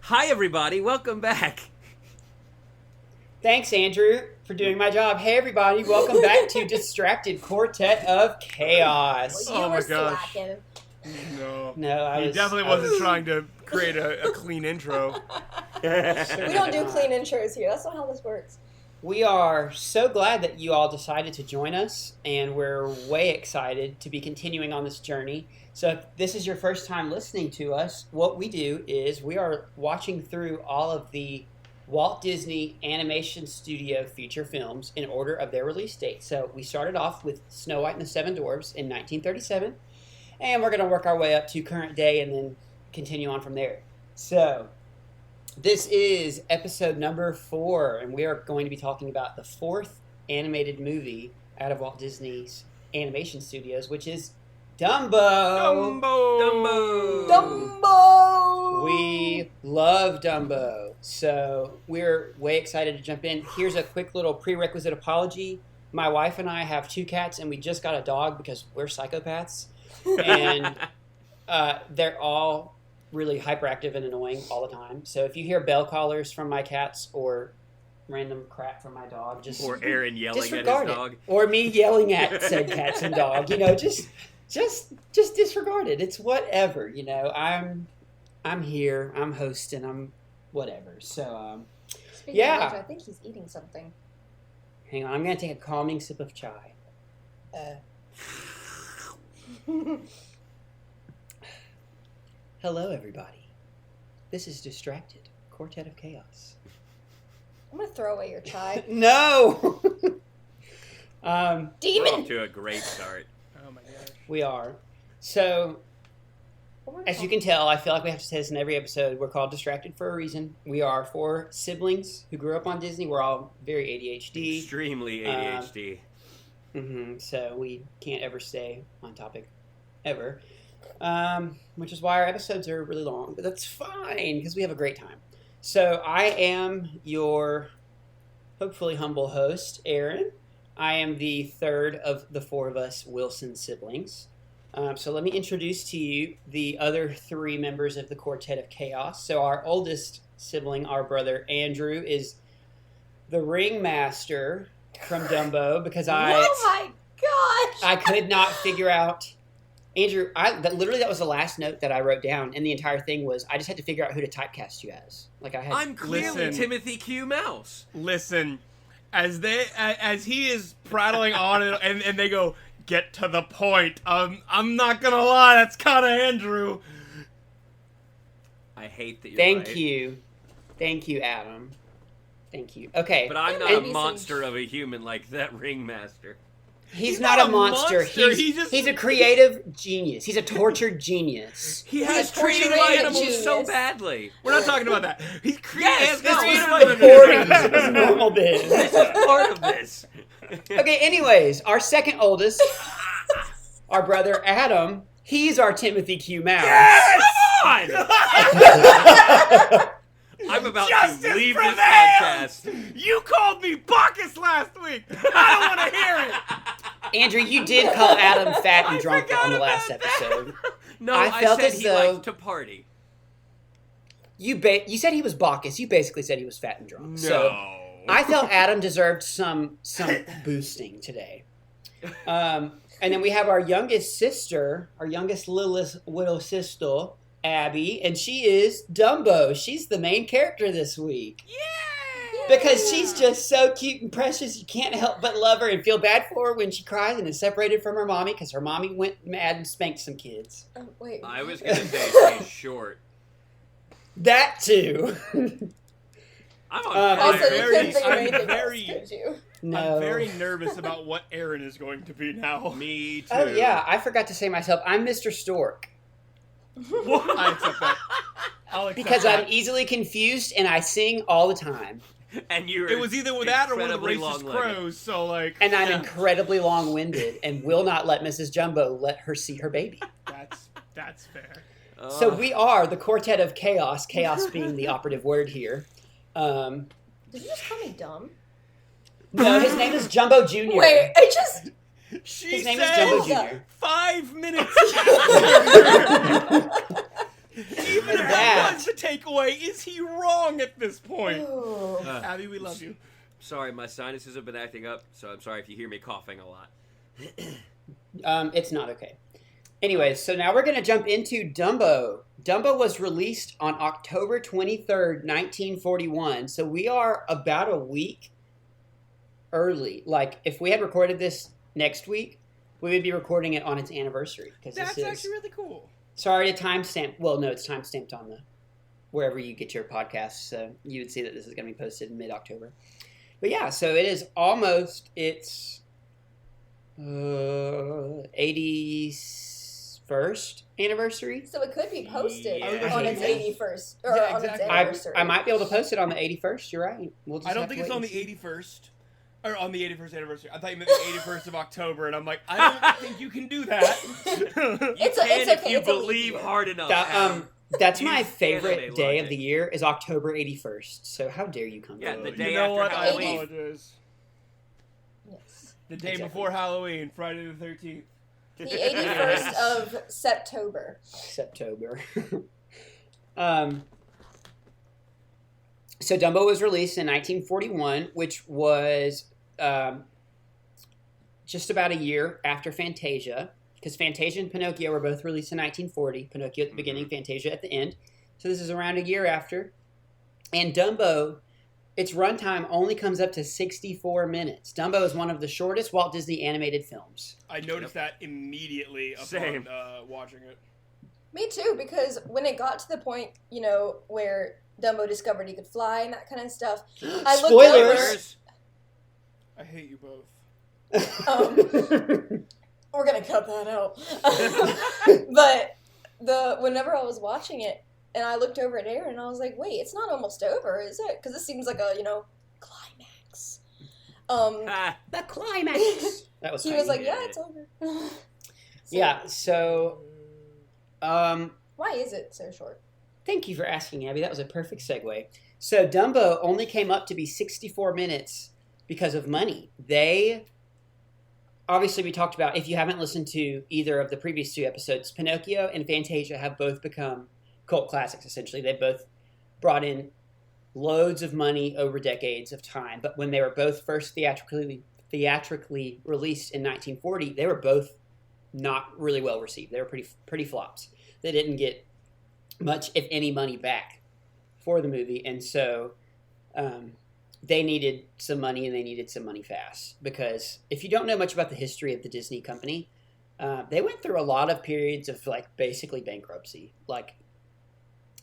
Hi, everybody. Welcome back. Thanks, Andrew, for doing my job. Hey, everybody. Welcome back to Distracted Quartet of Chaos. Well, Oh my were gosh. slacking. No, he definitely wasn't trying to create a clean intro. We don't do clean intros here. That's not how this works. We are so glad that you all decided to join us, and we're way excited to be continuing on this journey. So if this is your first time listening to us, what we do is we are watching through all of the Walt Disney Animation Studio feature films in order of their release date. So we started off with Snow White and the Seven Dwarfs in 1937, and we're going to work our way up to current day and then continue on from there. So this is episode number 4, and we are going to be talking about the 4th animated movie out of Walt Disney's Animation Studios, which is Dumbo. Dumbo! We love Dumbo, so we're way excited to jump in. Here's a quick little prerequisite apology. My wife and I have 2 cats, and we just got a dog because we're psychopaths, and they're all really hyperactive and annoying all the time. So if you hear bell callers from my cats or random crap from my dog, just Or Aaron yelling at his disregard dog. it. Or me yelling at said cats and dog. Just disregard it. It's whatever. I'm here. I'm hosting. I'm whatever. So Speaking yeah. of which, I think he's eating something. hang on. I'm gonna take a calming sip of chai. Hello, everybody. This is Distracted Quartet of Chaos. I'm gonna throw away your chai. No. We're Demon! off to a great start. Oh my gosh. We are. So, as you can tell, I feel like we have to say this in every episode. We're called Distracted for a reason. We are 4 siblings who grew up on Disney. We're all very ADHD. Extremely ADHD. So we can't ever stay on topic, ever. Which is why our episodes are really long. But that's fine, because we have a great time. So I am your hopefully humble host, Aaron. I am the 3rd of the 4 of us Wilson siblings. So let me introduce to you the other 3 members of the Quartet of Chaos. So our oldest sibling, our brother Andrew, is the ringmaster from Dumbo because Oh my gosh! I could not figure out. Andrew, literally that was the last note that I wrote down, and the entire thing was I just had to figure out who to typecast you as. I'm clearly Listen. Timothy Q. Mouse. Listen, as he is prattling on and they go, get to the point. I'm not gonna lie, that's kind of Andrew. I hate that you're Thank right. you, Adam. Thank you. Okay, But I'm not There a may be monster of a human like that ringmaster. he's not a monster. He's a creative genius. He's a tortured genius. He He's has a tortured treated animal animals so genius. badly. We're not talking about that. He's Yes, this creative. was The 40s. It was normal This then. is part of this. Okay, anyways, our second oldest, our brother Adam, he's our Timothy Q. Mouse. Come on! I'm about Justice to leave prevails! this podcast. You called me Bacchus last week. I don't want to hear it. Andrew, you did call Adam fat and I drunk forgot on the last about that. episode. No, I I, felt said as he though- liked to party. You said he was Bacchus. You basically said he was fat and drunk. No. So I felt Adam deserved some boosting today. And then we have our youngest sister, our youngest little sister, Abby, and she is Dumbo. She's the main character this week. Because she's just so cute and precious, you can't help but love her and feel bad for her when she cries and is separated from her mommy because her mommy went mad and spanked some kids. Wait. I was going to say she's short. That too. I'm on Also, fire. you very- couldn't think of I'm anything very- else, could you? No. I'm very nervous about what Aaron is going to be now. Me too. Oh yeah, I forgot to say myself. I'm Mr. Stork I accept that. I'll accept because that. I'm easily confused and I sing all the time. And you're It was either with that or one of the incredibly racist long-legged. crows, so like... And I'm yeah, incredibly long-winded and will not let Mrs. Jumbo let her see her baby. That's fair. So we are the Quartet of Chaos, chaos being the operative word here. Did you just call me dumb? No, his name is Jumbo Jr. Wait, I just... She His name is said Jumbo Jr. 5 minutes Even if that was the takeaway, is he wrong at this point? Ooh. Abby, we love you. Sorry, my sinuses have been acting up, so I'm sorry if you hear me coughing a lot. It's not okay. Anyways, so now we're going to jump into Dumbo. Dumbo was released on October 23rd, 1941. So we are about a week early. Like, if we had recorded this next week, we would be recording it on its anniversary. That's actually really cool. Sorry to timestamp. Well, no, it's timestamped on the wherever you get your podcasts. So you would see that this is going to be posted in mid-October. But yeah, so it is almost its 81st anniversary. So it could be posted Yeah. on its 81st or Yeah, on its exactly. anniversary. I might be able to post it on the 81st. You're right. We'll just I don't have think to it's wait on and the see. 81st. Or on the 81st anniversary. I thought you meant the 81st of October, and I'm like, I don't think you can do that. It's It's okay, if you it's a leap believe year. hard enough. That's Use my favorite anime day logic. of the year is October 81st. So how dare you come Yeah, to the it? day you know after what? Halloween. I apologize. Yes. The day Exactly. before Halloween, Friday the 13th. The 81st of September. September. So Dumbo was released in 1941, which was just about a year after Fantasia, because Fantasia and Pinocchio were both released in 1940. Pinocchio at the beginning, Fantasia at the end. So this is around a year after. And Dumbo, its runtime only comes up to 64 minutes. Dumbo is one of the shortest Walt Disney animated films. I noticed that immediately upon Same. watching it. Me too, because when it got to the point, you know, where Dumbo discovered he could fly and that kind of stuff, I looked Spoilers! I hate you both. We're gonna cut that out. But whenever I was watching it, and I looked over at Aaron, and I was like, "Wait, it's not almost over, is it? Because this seems like a climax." The climax! That was He funny. was like, Yeah. "Yeah, it's over." Yeah, so... Why is it so short? Thank you for asking, Abby. That was a perfect segue. So Dumbo only came up to be 64 minutes because of money. Obviously, we talked about, if you haven't listened to either of the previous two episodes, Pinocchio and Fantasia have both become cult classics, essentially. They both brought in loads of money over decades of time. But when they were both first theatrically released in 1940, they were both not really well received. They were pretty flops. They didn't get much, if any, money back for the movie. And so they needed some money, and they needed some money fast. Because if you don't know much about the history of the Disney company, they went through a lot of periods of basically bankruptcy.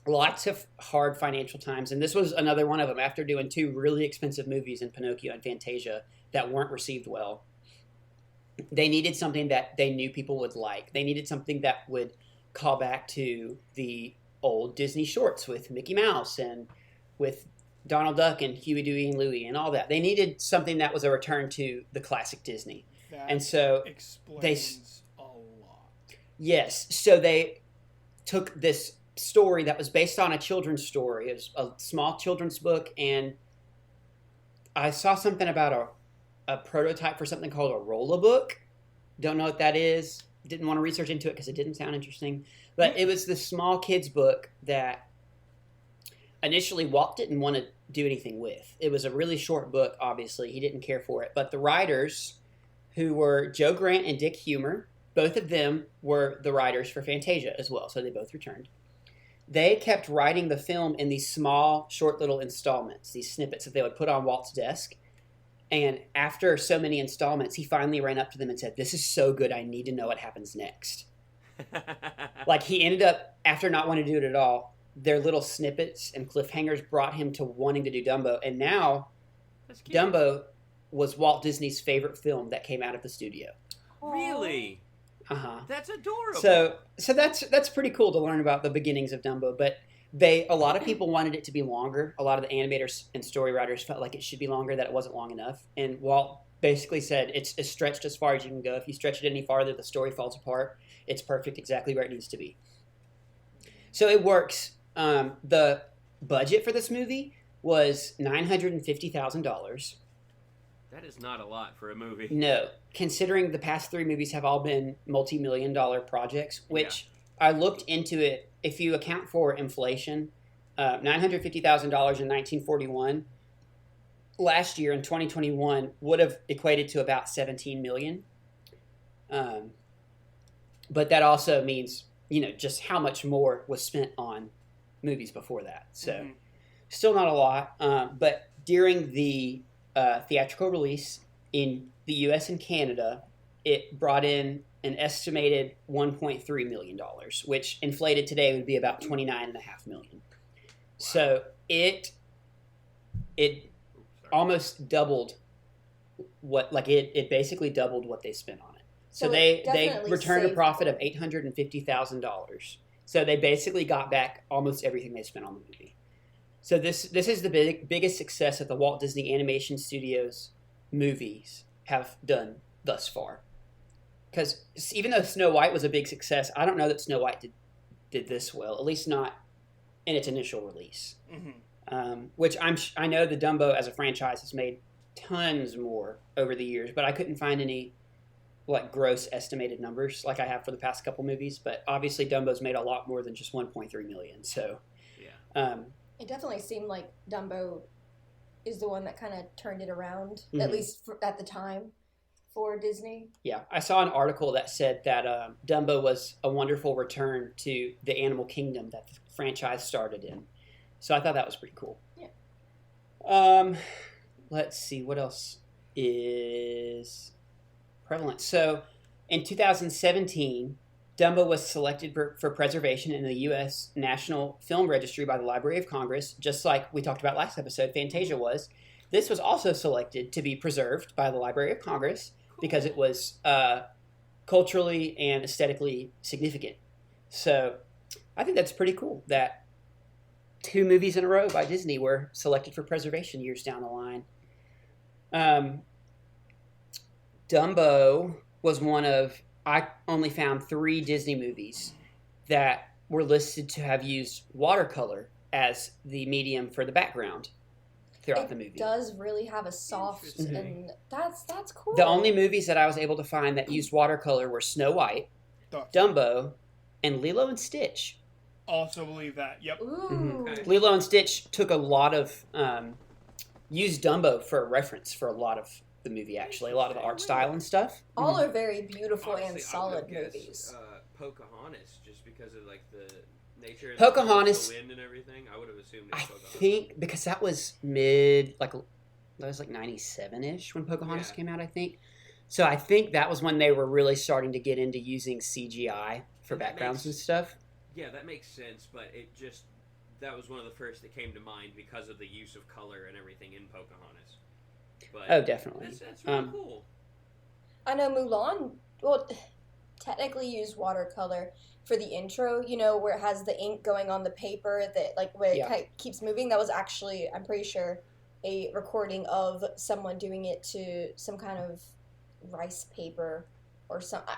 Lots of hard financial times. And this was another one of them. After doing two really expensive movies in Pinocchio and Fantasia that weren't received well, they needed something that they knew people would like. They needed something that would call back to the old Disney shorts with Mickey Mouse and with Donald Duck and Huey, Dewey, and Louie and all that. They needed something that was a return to the classic Disney. That And so explains a lot. Yes. So they took this story that was based on a children's story. It was a small children's book, and I saw something about a prototype for something called a roll-a-book. Don't know what that is. Didn't want to research into it because it didn't sound interesting. But it was this small kid's book that initially Walt didn't want to do anything with. It was a really short book, obviously. He didn't care for it. But the writers, who were Joe Grant and Dick Humer, both of them were the writers for Fantasia as well, so they both returned. They kept writing the film in these small, short little installments, these snippets that they would put on Walt's desk. And after so many installments, he finally ran up to them and said, "This is so good, I need to know what happens next." He ended up, after not wanting to do it at all, their little snippets and cliffhangers brought him to wanting to do Dumbo. And now, That's cute. Dumbo was Walt Disney's favorite film that came out of the studio. Really? Uh-huh. That's adorable. So that's pretty cool to learn about the beginnings of Dumbo. But a lot of people wanted it to be longer. A lot of the animators and story writers felt like it should be longer, that it wasn't long enough. And Walt basically said it's stretched as far as you can go. If you stretch it any farther, the story falls apart. It's perfect, exactly where it needs to be. So it works. The budget for this movie was $950,000. That is not a lot for a movie. No, considering the past three movies have all been multi-million-dollar projects, which I looked into it. If you account for inflation, $950,000 in 1941 last year in 2021 would have equated to about 17 million. But that also means, just how much more was spent on movies before that. So still not a lot. But during the theatrical release in the US and Canada, it brought in an estimated $1.3 million, which inflated today would be about $29.5 million. So it almost doubled it basically doubled what they spent on it. So they returned a profit of $850,000. So they basically got back almost everything they spent on the movie. So this is the biggest success that the Walt Disney Animation Studios movies have done thus far. Because even though Snow White was a big success, I don't know that Snow White did this well, at least not in its initial release. Which I know the Dumbo as a franchise has made tons more over the years, but I couldn't find any gross estimated numbers like I have for the past couple movies. But obviously Dumbo's made a lot more than just 1.3 million. So yeah, it definitely seemed like Dumbo is the one that kind of turned it around, at least at the time. For Disney. Yeah, I saw an article that said that Dumbo was a wonderful return to the animal kingdom that the franchise started in. So I thought that was pretty cool. Yeah. Let's see, what else is prevalent? So in 2017, Dumbo was selected for preservation in the U.S. National Film Registry by the Library of Congress, just like we talked about last episode, Fantasia was. This was also selected to be preserved by the Library of Congress because it was culturally and aesthetically significant. So I think that's pretty cool that 2 movies in a row by Disney were selected for preservation years down the line. Dumbo was I only found 3 Disney movies that were listed to have used watercolor as the medium for the background throughout the movie. It does really have a soft, and that's cool. The only movies that I was able to find that used watercolor were Snow White, Dumbo, and Lilo and Stitch. Also believe that. Yep. Ooh. Lilo and Stitch took a lot of used Dumbo for a reference for a lot of the movie. Actually, a lot of the art style and stuff. All are very beautiful and solid movies. Pocahontas, just because of the nature of Pocahontas, the wind and everything. I would have assumed. I think because that was that was 97-ish when Pocahontas came out. I think. So I think that was when they were really starting to get into using CGI for backgrounds and stuff. Yeah, that makes sense, but that was one of the first that came to mind because of the use of color and everything in Pocahontas. But definitely. That's really cool. I know Mulan, technically used watercolor for the intro, where it has the ink going on the paper that, where it keeps moving. That was actually, I'm pretty sure, a recording of someone doing it to some kind of rice paper or something.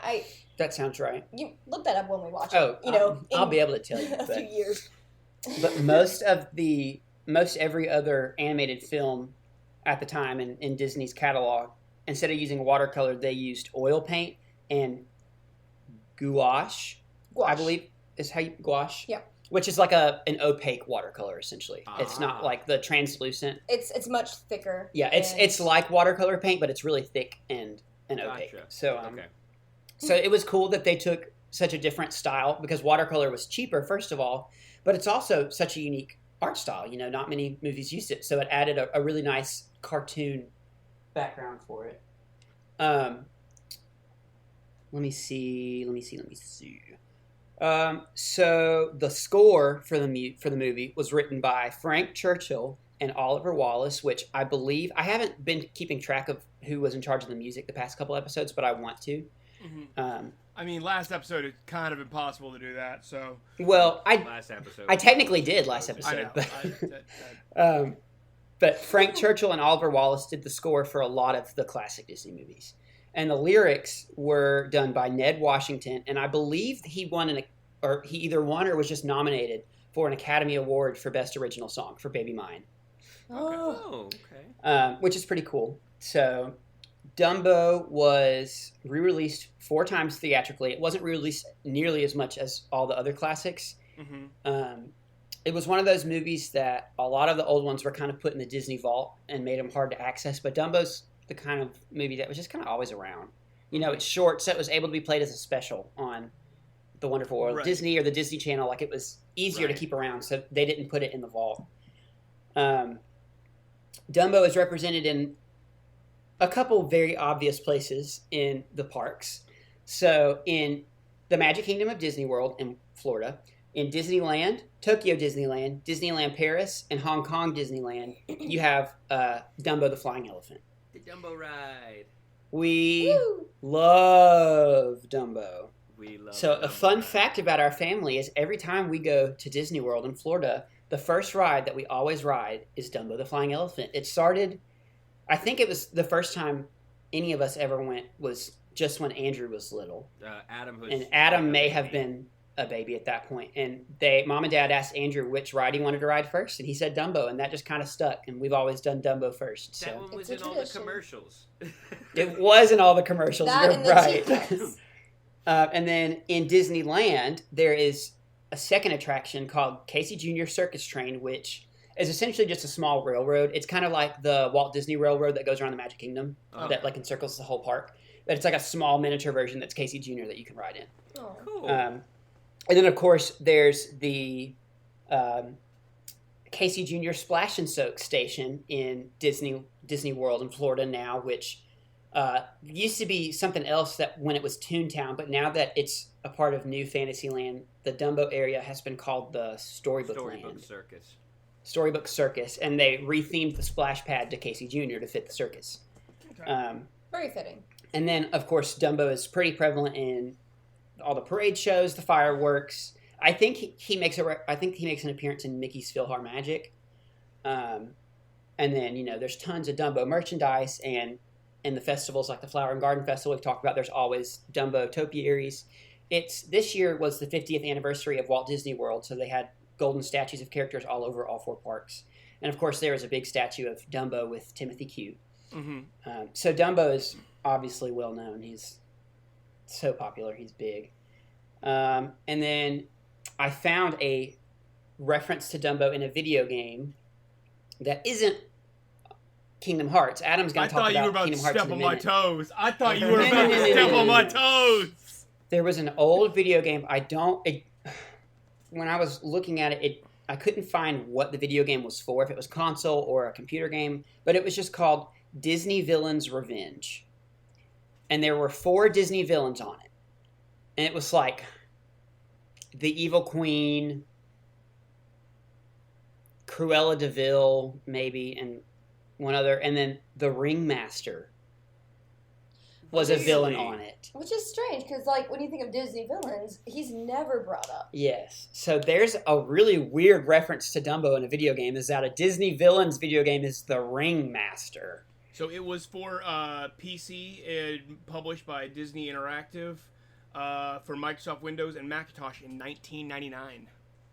That sounds right. You look that up when we watch it. I'll be able to tell you. A few years. But most every other animated film at the time in Disney's catalog, instead of using watercolor, they used oil paint and gouache. I believe is how you gouache. Yeah. Which is like an opaque watercolor essentially. It's not like the translucent. It's much thicker. Yeah, it's like watercolor paint, but it's really thick and opaque. Gotcha. So so it was cool that they took such a different style because watercolor was cheaper first of all, but it's also such a unique art style. Not many movies used it, so it added a really nice cartoon background for it. Let me see. So the score for the movie was written by Frank Churchill and Oliver Wallace, which I believe I haven't been keeping track of who was in charge of the music the past couple episodes, but I want to. I mean, last episode it's kind of impossible to do that. So last episode I technically did last episode, but Frank Churchill and Oliver Wallace did the score for a lot of the classic Disney movies. And the lyrics were done by Ned Washington, and I believe he either won or was just nominated for an Academy Award for Best Original Song for Baby Mine. Oh, okay. Which is pretty cool. So Dumbo was re-released 4 times theatrically. It wasn't re-released nearly as much as all the other classics. It was one of those movies that a lot of the old ones were kind of put in the Disney vault and made them hard to access. But Dumbo's the kind of movie that was just kind of always around. You know, it's short, so it was able to be played as a special on The Wonderful World of Disney or the Disney Channel. Like, it was easier to keep around, so they didn't put it in the vault. Dumbo is represented in a couple very obvious places in the parks. So in the Magic Kingdom of Disney World in Florida, in Disneyland, Tokyo Disneyland, Disneyland Paris, and Hong Kong Disneyland, you have Dumbo the Flying Elephant. The Dumbo ride. We love Dumbo. We love So a Dumbo fun ride. fact about our family is every time we go to Disney World in Florida, the first ride that we always ride is Dumbo the Flying Elephant. It started, I think it was the first time any of us ever went was just when Andrew was little. Adam may have been a baby at that point. And Mom and Dad asked Andrew which ride he wanted to ride first, and he said Dumbo, and that just kind of stuck. And we've always done Dumbo first. So. That one was in all the commercials. It was in all the commercials. That You're and the right. T-Rex. And then in Disneyland, there is a second attraction called Casey Jr. Circus Train, which is essentially just a small railroad. It's kind of like the Walt Disney Railroad that goes around the Magic Kingdom, that like encircles the whole park. But it's like a small miniature version that's Casey Jr. that you can ride in. Oh. Cool. And then, of course, there's the Casey Jr. Splash and Soak station in Disney World in Florida now, which used to be something else that when it was Toontown, but now that it's a part of New Fantasyland, the Dumbo area has been called the Storybook Land. Circus. Storybook Circus, and they rethemed the splash pad to Casey Jr. to fit the circus. Okay. Very fitting. And then, of course, Dumbo is pretty prevalent in all the parade shows, the fireworks. I think he makes an appearance in Mickey's PhilharMagic. And then, there's tons of Dumbo merchandise, and in the festivals like the Flower and Garden Festival we've talked about, there's always Dumbo topiaries. This year was the 50th anniversary of Walt Disney World, so they had golden statues of characters all over all 4 parks. And of course, there was a big statue of Dumbo with Timothy Q. So Dumbo is obviously well known. He's so popular. He's big. And then I found a reference to Dumbo in a video game that isn't Kingdom Hearts. Adam's going to talk about Kingdom Hearts in a minute. I thought you were about to step on my toes. There was an old video game. When I was looking at it, I couldn't find what the video game was for, if it was console or a computer game, but it was just called Disney Villains Revenge. And there were 4 Disney villains on it. And it was like the Evil Queen, Cruella de Vil, maybe, and one other, and then the Ringmaster was a villain on it. Which is strange, because, when you think of Disney villains, he's never brought up. Yes. So there's a really weird reference to Dumbo in a video game, is that a Disney villains video game is the Ringmaster. So it was for PC and published by Disney Interactive for Microsoft Windows and Macintosh in 1999.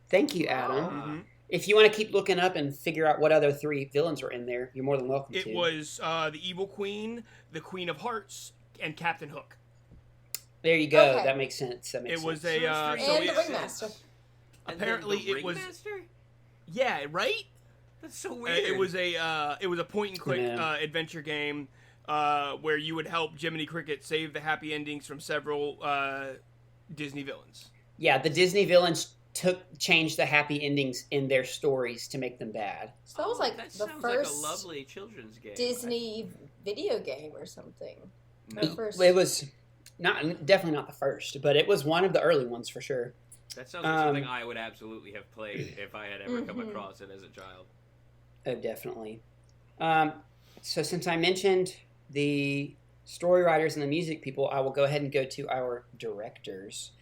Thank you, Adam. If you want to keep looking up and figure out what other 3 villains were in there, you're more than welcome to. It was the Evil Queen, the Queen of Hearts, and Captain Hook. There you go. Okay. That makes sense. And the Ringmaster. Apparently, it was. Yeah, right. That's so weird. It was a point and click adventure game where you would help Jiminy Cricket save the happy endings from several Disney villains. Yeah, the Disney villains changed the happy endings in their stories to make them bad. So that was the first like a lovely children's game. Disney video game or something. It was definitely not the first, but it was one of the early ones for sure. That sounds like something I would absolutely have played if I had ever come across it as a child. Oh, definitely. So since I mentioned the story writers and the music people, I will go ahead and go to our directors.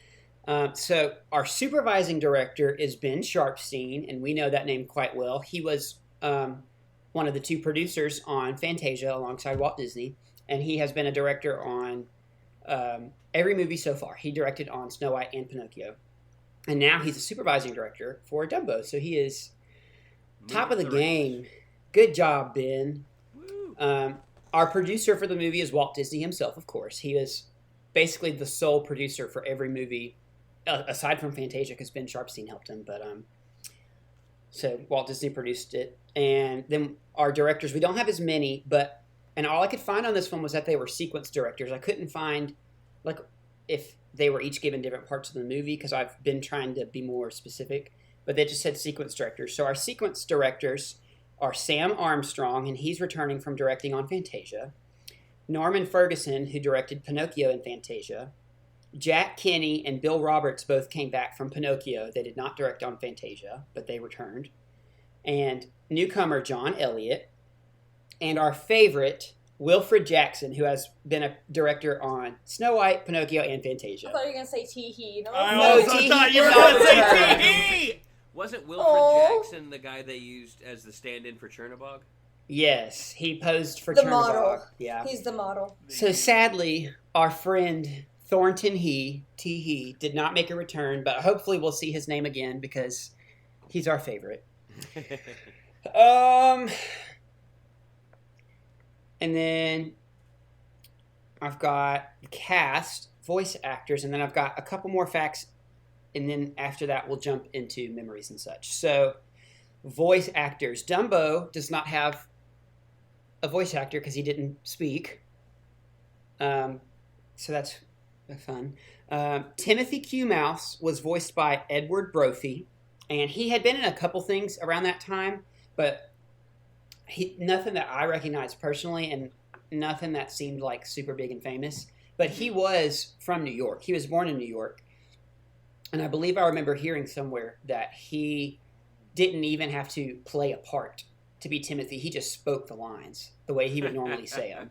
So our supervising director is Ben Sharpstein, and we know that name quite well. He was one of the 2 producers on Fantasia alongside Walt Disney, and he has been a director on every movie so far. He directed on Snow White and Pinocchio. And now he's a supervising director for Dumbo, so he is top of the game. Good job, Ben. Our producer for the movie is Walt Disney himself, of course. He is basically the sole producer for every movie, aside from Fantasia, because Ben Sharpstein helped him. But so Walt Disney produced it. And then our directors, we don't have as many, and all I could find on this one was that they were sequence directors. I couldn't find, like, if they were each given different parts of the movie, because I've been trying to be more specific. But they just said sequence directors. So our sequence directors are Sam Armstrong, and he's returning from directing on Fantasia. Norman Ferguson, who directed Pinocchio and Fantasia. Jack Kinney and Bill Roberts both came back from Pinocchio. They did not direct on Fantasia, but they returned. And newcomer John Elliott. And our favorite, Wilfred Jackson, who has been a director on Snow White, Pinocchio, and Fantasia. I thought you were going to say Tee-hee. No, I No, also Tee-hee thought you were did going to not say return. Tee-hee! Wasn't Wilfred Jackson the guy they used as the stand-in for Chernobog? Yes, he posed for The Chernobog. model. Yeah. He's the model. So sadly, our friend Thornton Tee-hee, did not make a return, but hopefully we'll see his name again because he's our favorite. And then I've got the cast, voice actors, and then I've got a couple more facts, and then after that we'll jump into memories and such. So, voice actors. Dumbo does not have a voice actor because he didn't speak. So that's fun. Timothy Q. Mouse was voiced by Edward Brophy, and he had been in a couple things around that time, but nothing that I recognized personally, and nothing that seemed like super big and famous. But he was from New York. He was born in New York, and I believe I remember hearing somewhere that he didn't even have to play a part to be Timothy. He just spoke the lines the way he would normally say them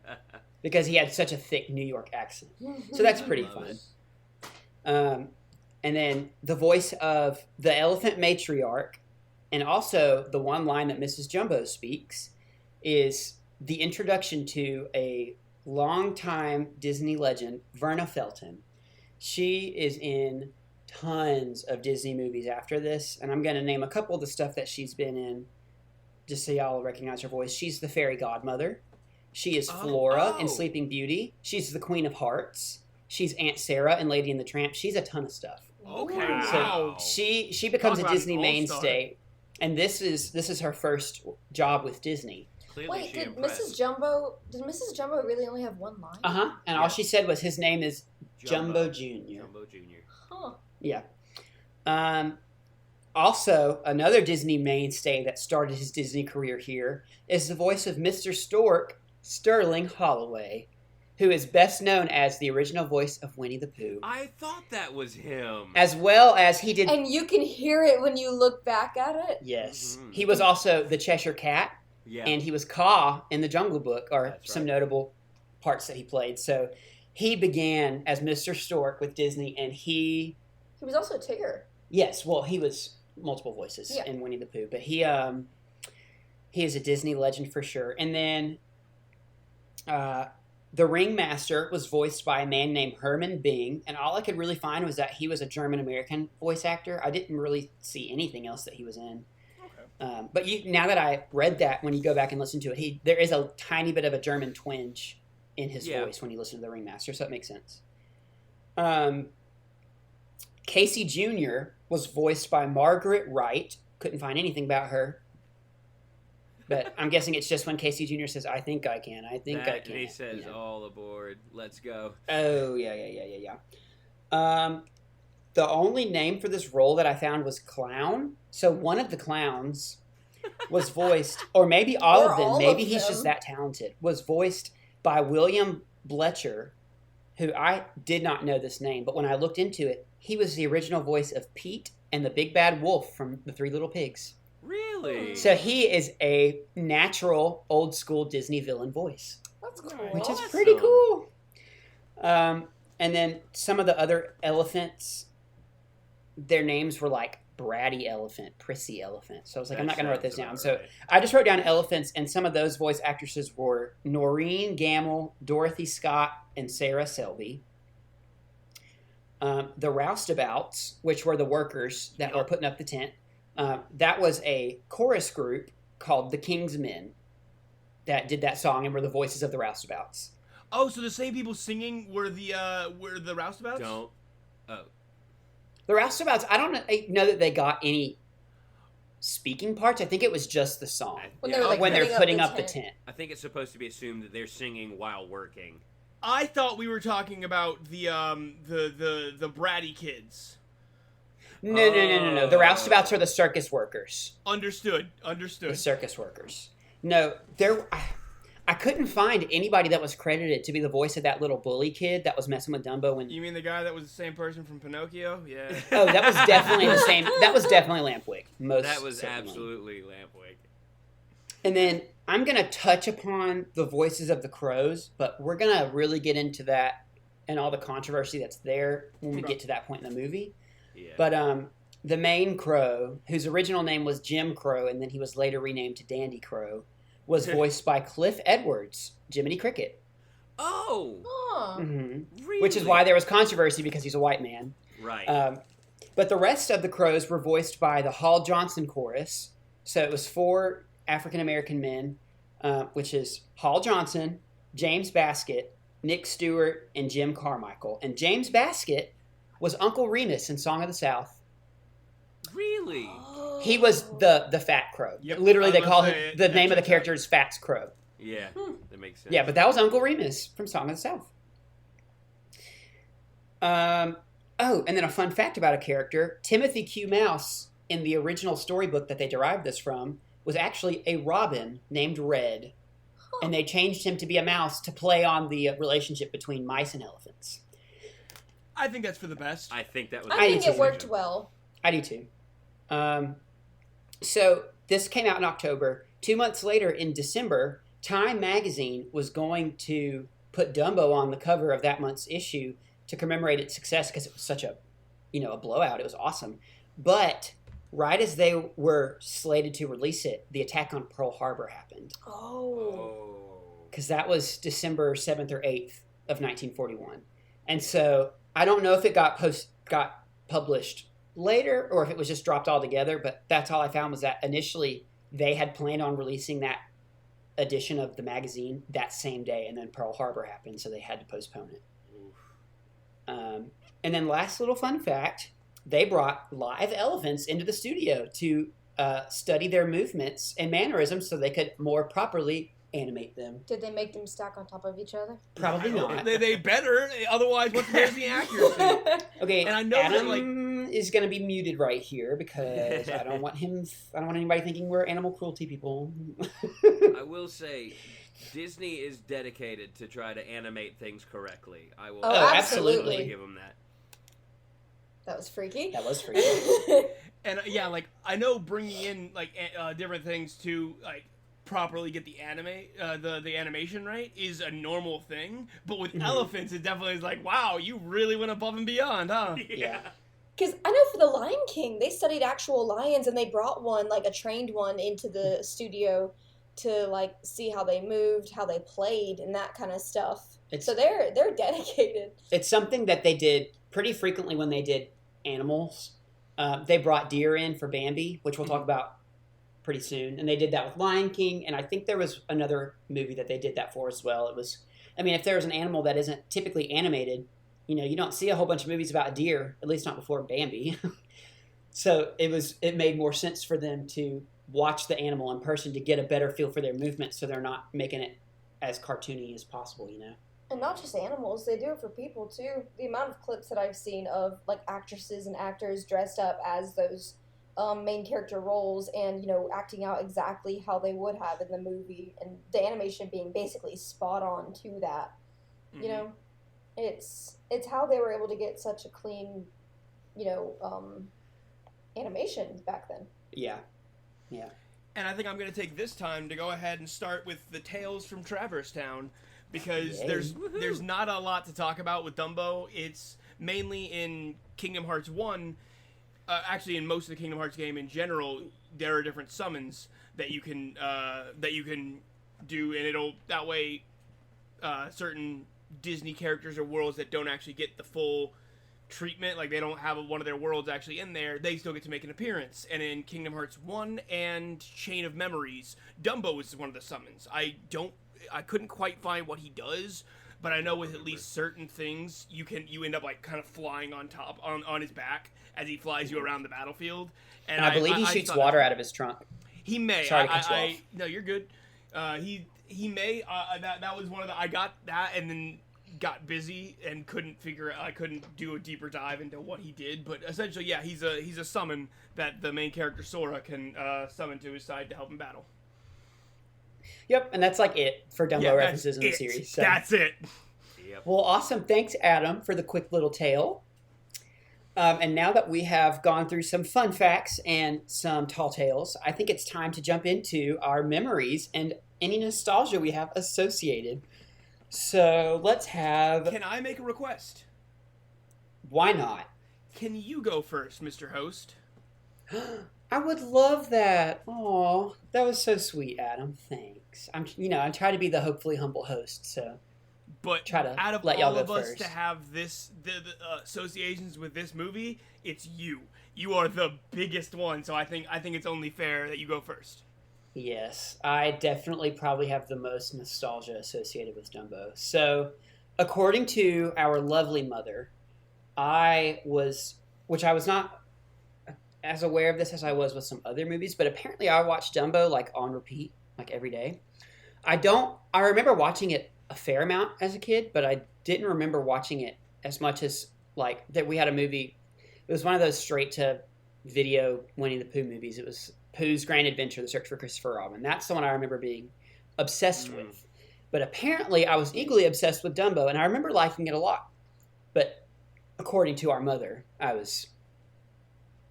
because he had such a thick New York accent. So that's pretty Love fun. And then the voice of the elephant matriarch, and also the one line that Mrs. Jumbo speaks, is the introduction to a longtime Disney legend, Verna Felton. She is in tons of Disney movies after this, and I'm going to name a couple of the stuff that she's been in, just so y'all recognize her voice. She's the fairy godmother. She is Flora in Sleeping Beauty. She's the Queen of Hearts. She's Aunt Sarah in Lady and the Tramp. She's a ton of stuff. Okay. So Wow. she becomes Talk a about Disney an all-star. mainstay, and this is her first job with Disney. Clearly Wait, she did impressed. Mrs. Jumbo really only have one line? And all she said was his name is Jumbo Jr. Jumbo Jr. Huh. Yeah. Also, another Disney mainstay that started his Disney career here is the voice of Mr. Stork, Sterling Holloway, who is best known as the original voice of Winnie the Pooh, I thought that was him. as well as he did. And you can hear it when you look back at it. Yes, Mhm. he was also the Cheshire Cat, Yeah. and he was Kaa in the Jungle Book, are That's some right. notable parts that he played. So he began as Mr. Stork with Disney, and He was also Tigger. yes, well, he was multiple voices Yeah. in Winnie the Pooh, but he is a Disney legend for sure. And then the Ringmaster was voiced by a man named Herman Bing, and all I could really find was that he was a German-American voice actor. I didn't really see anything else that he was in. Okay. But now that I read that, when you go back and listen to it, there is a tiny bit of a German twinge in his Yeah. voice when you listen to the Ringmaster, so that makes sense. Casey Jr. was voiced by Margaret Wright. Couldn't find anything about her. But I'm guessing it's just when Casey Jr. says, I think I can, I think I That, can. and he says, Yeah. all aboard, let's go. Oh, yeah. The only name for this role that I found was Clown. So one of the clowns was voiced, or maybe all Or of them, all maybe of he's them. just that talented, was voiced by William Bletcher, who I did not know this name, but when I looked into it, he was the original voice of Pete and the Big Bad Wolf from The Three Little Pigs. Really? So he is a natural, old school Disney villain voice, That's cool. which is Awesome. pretty cool. And then some of the other elephants, their names were like Bratty Elephant, Prissy Elephant. So I was like, I'm not going to write those down. So I just wrote down elephants, and some of those voice actresses were Noreen Gamble, Dorothy Scott, and Sarah Selby. The Roustabouts, which were the workers that were putting up the tent, that was a chorus group called the King's Men. that did that song and were the voices of the Roustabouts. Oh, so the same people singing were the Roustabouts? Don't. Oh. The Roustabouts, I don't know that they got any speaking parts. I think it was just the song. When Yeah, they were, like, when they're putting up the tent. tent. I think it's supposed to be assumed that they're singing while working. I thought we were talking about the bratty kids. No. The Roustabouts are the circus workers. Understood. The circus workers. No, I couldn't find anybody that was credited to be the voice of that little bully kid that was messing with Dumbo. When You mean the guy that was the same person from Pinocchio? Yeah. oh, that was definitely the same. That was definitely Lampwick. That was certainly. absolutely Lampwick. And then I'm gonna touch upon the voices of the crows, but we're gonna really get into that and all the controversy that's there when we get to that point in the movie. Yeah. But the main crow, whose original name was Jim Crow, and then he was later renamed to Dandy Crow, was voiced by Cliff Edwards, Jiminy Cricket. Oh! Huh. Really? Which is why there was controversy because he's a white man. Right. But the rest of the crows were voiced by the Hall Johnson chorus. So it was 4 African-American men, which is Hall Johnson, James Baskett, Nick Stewart, and Jim Carmichael. And James Baskett was Uncle Remus in Song of the South. Really? He was the fat crow. Yep. Literally, I they was call gonna him, say, the name of the checks character is Fats Crow. Yeah, that makes sense. Yeah, but that was Uncle Remus from Song of the South. Oh, and then a fun fact about a character, Timothy Q. Mouse, in the original storybook that they derived this from, was actually a robin named Red. And they changed him to be a mouse to play on the relationship between mice and elephants. I think that's for the best. I think that was. I think do it worked well. I do too. So this came out in October. 2 months later, in December, Time magazine was going to put Dumbo on the cover of that month's issue to commemorate its success because it was such a blowout. It was awesome. But right as they were slated to release it, the attack on Pearl Harbor happened. Oh. Because that was December 7th or 8th of 1941. And so I don't know if it got published later or if it was just dropped altogether, but that's all I found was that initially they had planned on releasing that edition of the magazine that same day, and then Pearl Harbor happened, so they had to postpone it. And then last little fun fact, they brought live elephants into the studio to study their movements and mannerisms so they could more properly animate them. Did they make them stack on top of each other? Probably not. They better, otherwise where's the accuracy? Okay, And I know that, Adam is going to be muted right here because I don't want anybody thinking we're animal cruelty people. I will say, Disney is dedicated to try to animate things correctly. I will. Oh, absolutely. Give them that. That was freaky. That was freaky. And I know bringing in different things to properly get the the animation right is a normal thing, but with elephants it definitely is like, wow, you really went above and beyond, huh? Yeah. Because I know for the Lion King, they studied actual lions and they brought one, like a trained one, into the studio to see how they moved, how they played, and that kind of stuff. So they're dedicated. It's something that they did pretty frequently when they did animals. They brought deer in for Bambi, which we'll talk about pretty soon, and they did that with Lion King, and I think there was another movie that they did that for as well. It was, if there's an animal that isn't typically animated, you don't see a whole bunch of movies about deer, at least not before Bambi. So it made more sense for them to watch the animal in person to get a better feel for their movement, so they're not making it as cartoony as possible, And not just animals, they do it for people too. The amount of clips that I've seen of actresses and actors dressed up as those main character roles and acting out exactly how they would have in the movie, and the animation being basically spot on to that. It's how they were able to get such a clean animation back then. Yeah. And I think I'm going to take this time to go ahead and start with the Tales from Traverse Town, because Yay. there's not a lot to talk about with Dumbo. It's mainly in Kingdom Hearts 1, actually in most of the Kingdom Hearts game in general, there are different summons that you can do, and it'll that way certain Disney characters or worlds that don't actually get the full treatment, like they don't have one of their worlds actually in there, they still get to make an appearance. And in Kingdom Hearts 1 and Chain of Memories, Dumbo is one of the summons. I couldn't quite find what he does, but I know with at least certain things, you end up like kind of flying on top on his back as he flies you around the battlefield. And I believe he shoots water out of his trunk. He may. Sorry to cut you off. No, you're good. He may. That was one of the. I got that and then got busy and I couldn't do a deeper dive into what he did. But essentially, yeah, he's a summon that the main character Sora can summon to his side to help him battle. Yep, and that's like it for Dumbo references in the series. So. That's it. Yep. Well, awesome. Thanks, Adam, for the quick little tale. And now that we have gone through some fun facts and some tall tales, I think it's time to jump into our memories and any nostalgia we have associated. So let's have... Can I make a request? Why not? Can you go first, Mr. Host? I would love that. Aw, that was so sweet, Adam. Thanks. I'm trying to be the hopefully humble host, so... But try to out of let y'all all go of us first. to have the associations with this movie, it's you. You are the biggest one, so I think it's only fair that you go first. Yes, I definitely probably have the most nostalgia associated with Dumbo. So, according to our lovely mother, I was not as aware of this as I was with some other movies, but apparently I watched Dumbo like on repeat, like every day. I remember watching it a fair amount as a kid, but I didn't remember watching it as much as like that we had a movie. It was one of those straight to video Winnie the Pooh movies. It was Pooh's Grand Adventure, The Search for Christopher Robin. That's the one I remember being obsessed with. But apparently I was equally obsessed with Dumbo, and I remember liking it a lot. But according to our mother, I was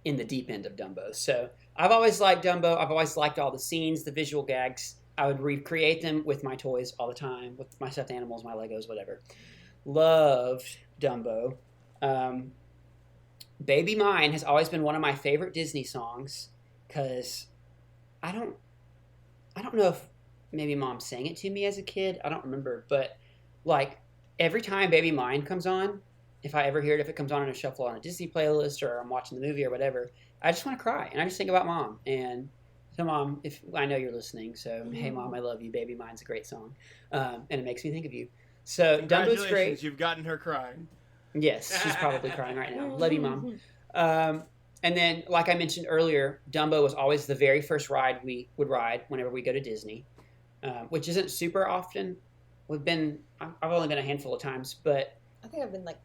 in the deep end of Dumbo. So I've always liked Dumbo. I've always liked all the scenes, the visual gags. I would recreate them with my toys all the time, with my stuffed animals, my Legos, whatever. Loved Dumbo. Baby Mine has always been one of my favorite Disney songs because I don't know if maybe Mom sang it to me as a kid. I don't remember, but like every time Baby Mine comes on, if I ever hear it, if it comes on in a shuffle on a Disney playlist or I'm watching the movie or whatever, I just want to cry and I just think about Mom. And so Mom, if I know you're listening, so hey Mom, I love you. Baby Mine's a great song, and it makes me think of you. So Dumbo's great. You've gotten her crying. Yes, she's probably crying right now. Love you, Mom. And then, like I mentioned earlier, Dumbo was always the very first ride we would ride whenever we go to Disney, which isn't super often. I've only been a handful of times, but I think I've been like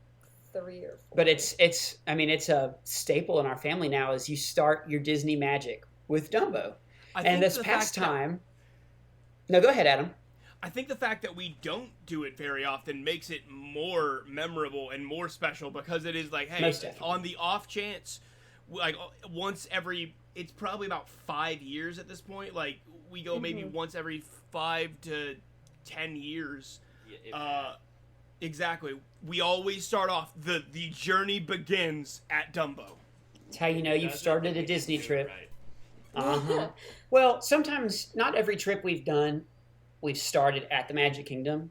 3 or 4. But it's a staple in our family now. Is you start your Disney magic with Dumbo, and this past time. No, go ahead, Adam. I think the fact that we don't do it very often makes it more memorable and more special because it is like, hey, on the off chance, like once every, it's probably about 5 years at this point. Like we go maybe once every 5 to 10 years. Exactly. We always start off, the journey begins at Dumbo. It's how you know you've started a Disney trip. Right. Uh-huh. Well, sometimes, not every trip we've done, we've started at the Magic Kingdom.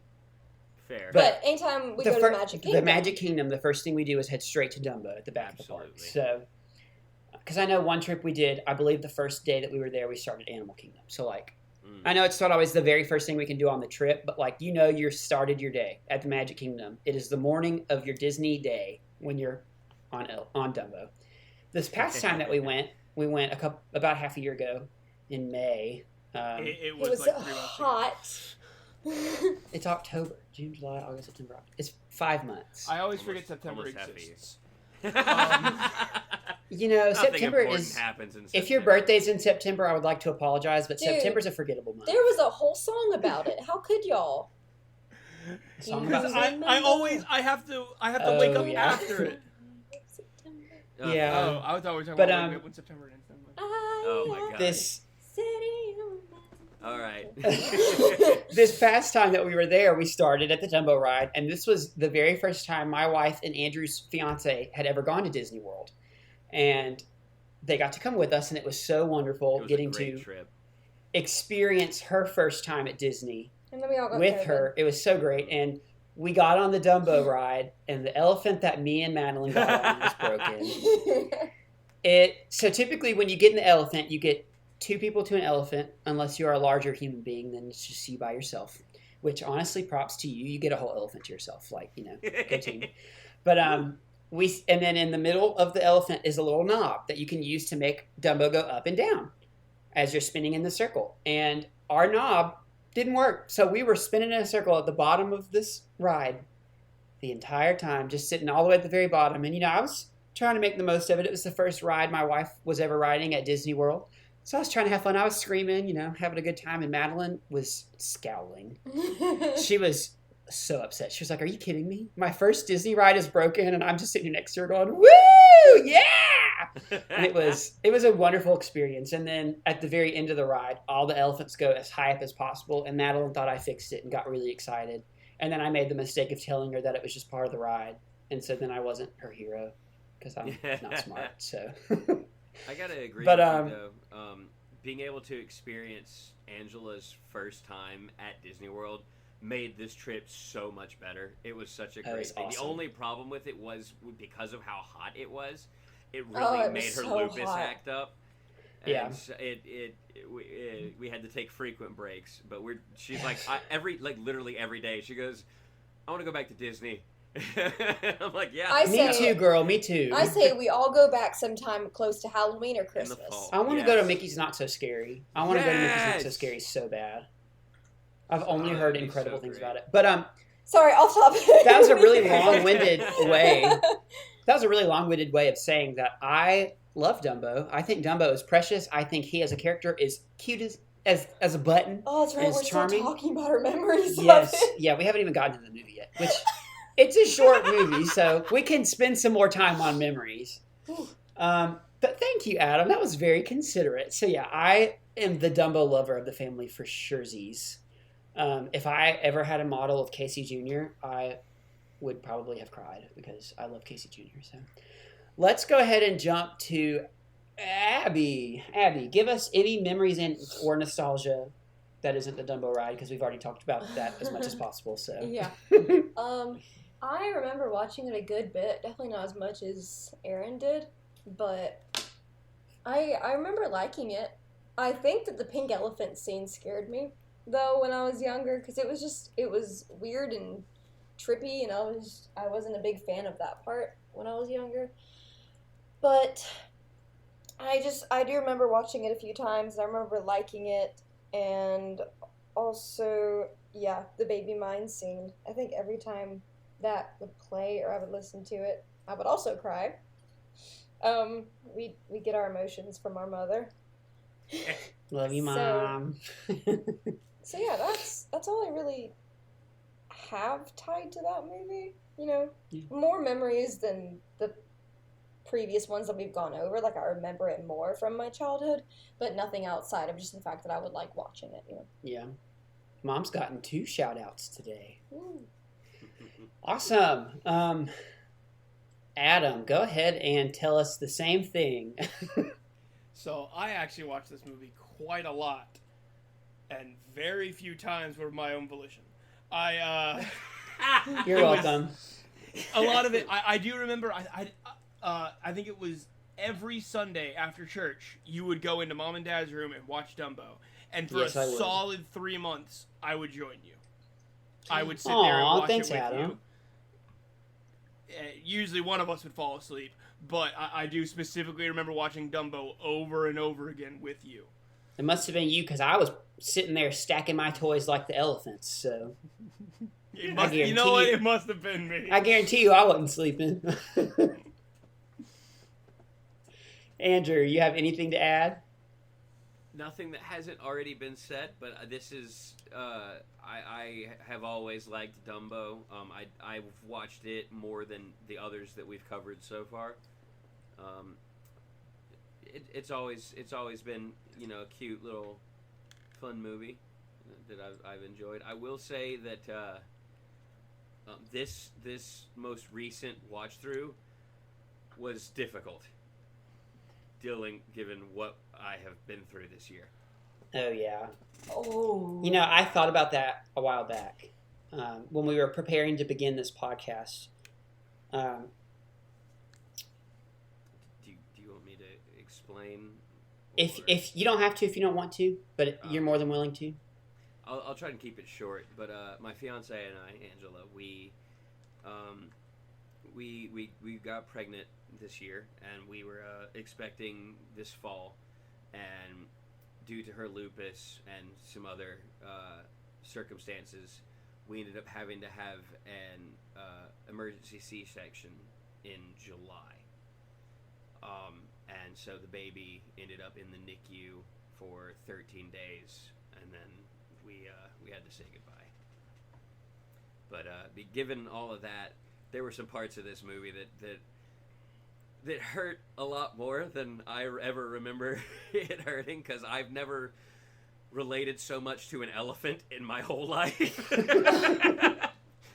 Fair. But anytime we go to the Magic Kingdom. The Magic Kingdom, the first thing we do is head straight to Dumbo at the back of the park. So, because I know one trip we did, I believe the first day that we were there, we started Animal Kingdom. So, like, I know it's not always the very first thing we can do on the trip, but, like, you started your day at the Magic Kingdom. It is the morning of your Disney day when you're on Dumbo. This past time that we went about half a year ago in May. It was like 3 months hot. It's October, June, July, August, September. It's 5 months. I always forget September exists. September is. Happens in September. If your birthday's in September, I would like to apologize, but Dude, September's a forgettable month. There was a whole song about it. How could y'all? I have to wake up after it. Yeah. Oh, I thought we were talking about when September ends. Oh my god. All right. This past time that we were there, we started at the Dumbo ride, and this was the very first time my wife and Andrew's fiance had ever gone to Disney World. And they got to come with us, and it was so wonderful getting to experience her first time at Disney and then we all got with COVID. her. It was so great. And we got on the Dumbo ride, and the elephant that me and Madeline got on was broken. So typically when you get in the elephant, you get 2 people to an elephant, unless you're a larger human being, then it's just you by yourself. Which honestly, props to you. You get a whole elephant to yourself, good team. But and then in the middle of the elephant is a little knob that you can use to make Dumbo go up and down as you're spinning in the circle. And our knob didn't work, so we were spinning in a circle at the bottom of this ride the entire time, just sitting all the way at the very bottom. And I was trying to make the most of it. It was the first ride my wife was ever riding at Disney World. So I was trying to have fun. I was screaming, having a good time. And Madeline was scowling. She was so upset. She was like, "Are you kidding me? My first Disney ride is broken, and I'm just sitting next to her going, woo, yeah!" And it was a wonderful experience. And then at the very end of the ride, all the elephants go as high up as possible. And Madeline thought I fixed it and got really excited. And then I made the mistake of telling her that it was just part of the ride. And so then I wasn't her hero because I'm not smart. So... I gotta agree but, with you, though. Being able to experience Angela's first time at Disney World made this trip so much better. It was such a great thing. Awesome. The only problem with it was because of how hot it was. It really made her so lupus hot. act up. And Yeah. We had to take frequent breaks. But she's like, literally every day, she goes, "I want to go back to Disney." I'm like, yeah. Me too, girl. Me too. I say we all go back sometime close to Halloween or Christmas. fall. I want to go to Mickey's Not So Scary. I want to go to Mickey's Not So Scary so bad. I've only heard incredible things about it. But sorry, off topic. that was a really long-winded way. That was a really long-winded way of saying that I love Dumbo. I think Dumbo is precious. I think he as a character is cute as a button. Oh, that's right. It's We're charming. still talking about our memories. Yes. Of it. Yeah, we haven't even gotten to the movie yet. Which it's a short movie, so we can spend some more time on memories. But thank you, Adam. That was very considerate. So yeah, I am the Dumbo lover of the family for surezies. If I ever had a model of Casey Jr., I would probably have cried because I love Casey Jr. So let's go ahead and jump to Abby. Abby, give us any memories or nostalgia that isn't the Dumbo ride, because we've already talked about that as much as possible. So Yeah. I remember watching it a good bit. Definitely not as much as Aaron did, but I remember liking it. I think that the pink elephant scene scared me, though, when I was younger, because it was weird and trippy, and I wasn't a big fan of that part when I was younger. But I do remember watching it a few times, and I remember liking it, and also, yeah, the baby mine scene. I think every time that would play or I would listen to it, I would also cry. We get our emotions from our mother. love you, Mom. So yeah, that's all I really have tied to that movie. More memories than the previous ones that we've gone over. Like, I remember it more from my childhood, but nothing outside of just the fact that I would like watching it. Yeah. Mom's gotten 2 shout-outs today. Ooh. Awesome. Adam, go ahead and tell us the same thing. So I actually watched this movie quite a lot, and very few times were my own volition. You're welcome. A lot of it, I do remember. I think it was every Sunday after church, you would go into Mom and Dad's room and watch Dumbo, and for Yes, I a would. solid 3 months, I would join you. I would sit Aw, there and watch thanks, it with Adam. you. Usually one of us would fall asleep, but I do specifically remember watching Dumbo over and over again with you. It must have been you, because I was sitting there stacking my toys like the elephants, so You guarantee know what? you- It must have been me. I guarantee you I wasn't sleeping. Andrew, you have anything to add? Nothing that hasn't already been said, but this is I have always liked Dumbo. I've watched it more than the others that we've covered so far. It's always been a cute little fun movie that I've enjoyed. I will say that this most recent watch through was difficult. Given what I have been through this year. Oh, yeah. Oh. I thought about that a while back. when we were preparing to begin this podcast. Do you want me to explain? If you don't have to, if you don't want to, but you're more than willing to. I'll try and keep it short. But my fiance and I, Angela, we got pregnant this year, and we were expecting this fall, and due to her lupus and some other circumstances, we ended up having to have an emergency C-section in July. And so the baby ended up in the NICU for 13 days, and then we had to say goodbye. But given all of that, there were some parts of this movie that hurt a lot more than I ever remember it hurting, because I've never related so much to an elephant in my whole life.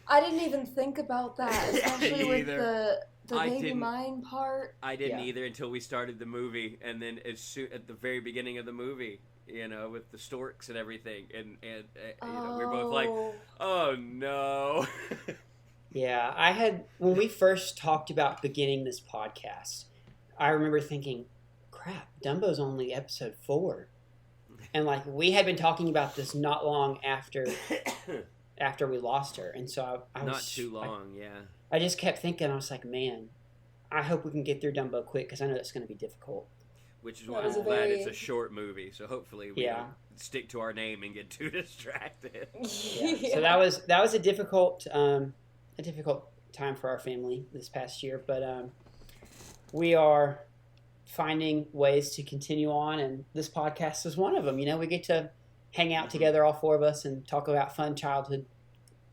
I didn't even think about that, especially with the baby didn't. mine part. I didn't either until we started the movie, and then at the very beginning of the movie, with the storks and everything, and we were both like, oh no. Yeah, when we first talked about beginning this podcast, I remember thinking, crap, Dumbo's only episode 4. And we had been talking about this not long after we lost her, and so I was... Not too long, yeah. I just kept thinking, I was like, man, I hope we can get through Dumbo quick, because I know that's going to be difficult. Which is why I'm glad it's a short movie, so hopefully we don't stick to our name and get too distracted. Yeah. So that was a difficult time for our family this past year, but we are finding ways to continue on, and this podcast is one of them. We get to hang out together, all 4 of us, and talk about fun childhood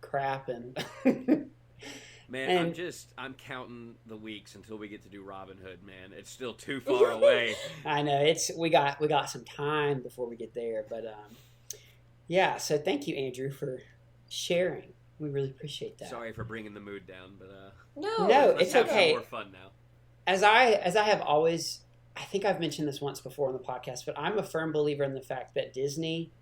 crap and... Man, I'm counting the weeks until we get to do Robin Hood, man. It's still too far away. I know, we got some time before we get there, but yeah, so thank you, Andrew, for sharing. We really appreciate that. Sorry for bringing the mood down, but no, it's okay. More fun now. As I have always, I think I've mentioned this once before on the podcast, but I'm a firm believer in the fact that Disney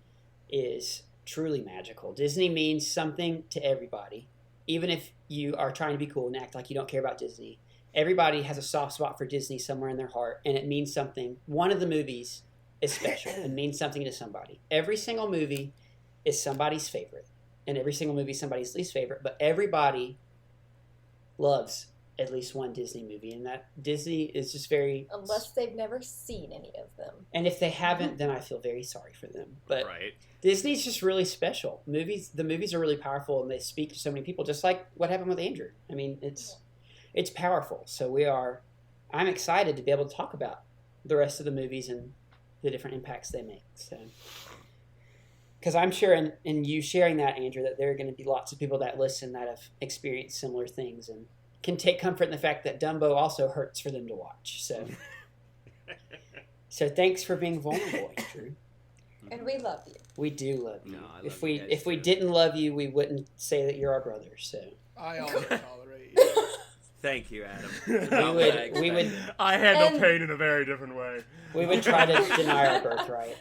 is truly magical. Disney means something to everybody. Even if you are trying to be cool and act like you don't care about Disney, everybody has a soft spot for Disney somewhere in their heart, and it means something. One of the movies is special and means something to somebody. Every single movie is somebody's favorite, and every single movie is somebody's least favorite, but everybody loves at least one Disney movie, and that Disney is just very... Unless they've never seen any of them. And if they haven't, then I feel very sorry for them. But right. Disney's just really special. The movies are really powerful, and they speak to so many people, just like what happened with Andrew. I mean, it's powerful. So I'm excited to be able to talk about the rest of the movies and the different impacts they make. So, because I'm sure in you sharing that, Andrew, that there are going to be lots of people that listen that have experienced similar things and can take comfort in the fact that Dumbo also hurts for them to watch. So thanks for being vulnerable, Andrew. And we love you. We do love you. No, I if love you guys if we too. didn't love you, we wouldn't say that you're our brother. So I always tolerate you. Thank you, Adam. we would I handle pain in a very different way. we would try to deny our birthright.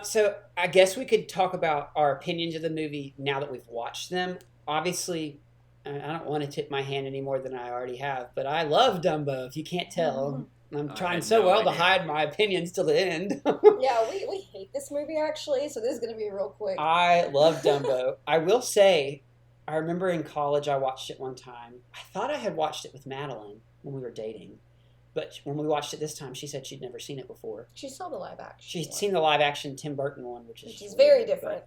So I guess we could talk about our opinions of the movie now that we've watched them. Obviously, I don't want to tip my hand any more than I already have, but I love Dumbo. If you can't tell, I'm trying so well to hide my opinions till the end. Yeah, we hate this movie, actually, so this is going to be real quick. I love Dumbo. I will say, I remember in college I watched it one time. I thought I had watched it with Madeline when we were dating, but when we watched it this time, she said she'd never seen it before. She saw the live action. She'd seen the live action Tim Burton one, which is very weird, different.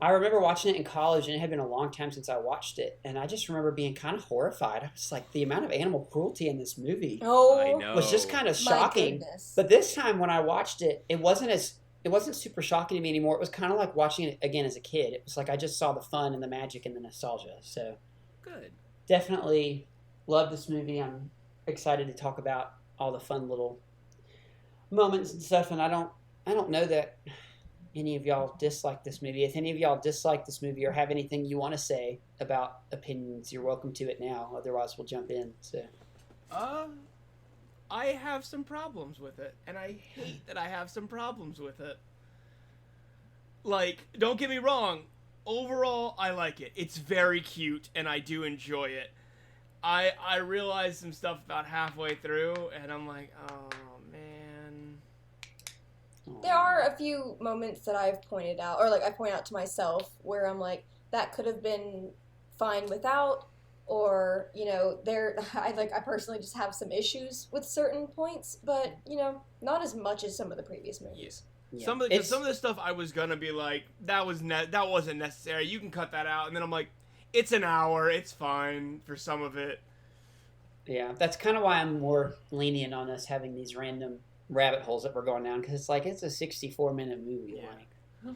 I remember watching it in college, and it had been a long time since I watched it, and I just remember being kind of horrified. I was like, the amount of animal cruelty in this movie I know. was just kind of shocking. But this time when I watched it, it wasn't super shocking to me anymore. It was kind of like watching it again as a kid. It was like I just saw the fun and the magic and the nostalgia. So Good. Definitely love this movie. I'm excited to talk about all the fun little moments and stuff, and I don't know that any of y'all dislike this movie. If any of y'all dislike this movie or have anything you want to say about opinions, you're welcome to it now. Otherwise, we'll jump in. So, I have some problems with it, and I hate that I have some problems with it. Like, don't get me wrong, overall, I like it. It's very cute, and I do enjoy it. I realized some stuff about halfway through, and I'm like, oh, man. There are a few moments that I've pointed out, or like I point out to myself, where I'm like, that could have been fine without, or I personally just have some issues with certain points, but not as much as some of the previous movies. Yeah. Some of the stuff I was gonna be like, that wasn't necessary. You can cut that out, and then I'm like, it's an hour, it's fine for some of it. Yeah, that's kind of why I'm more lenient on us having these random rabbit holes that we're going down, because it's a 64-minute movie. Yeah. Like,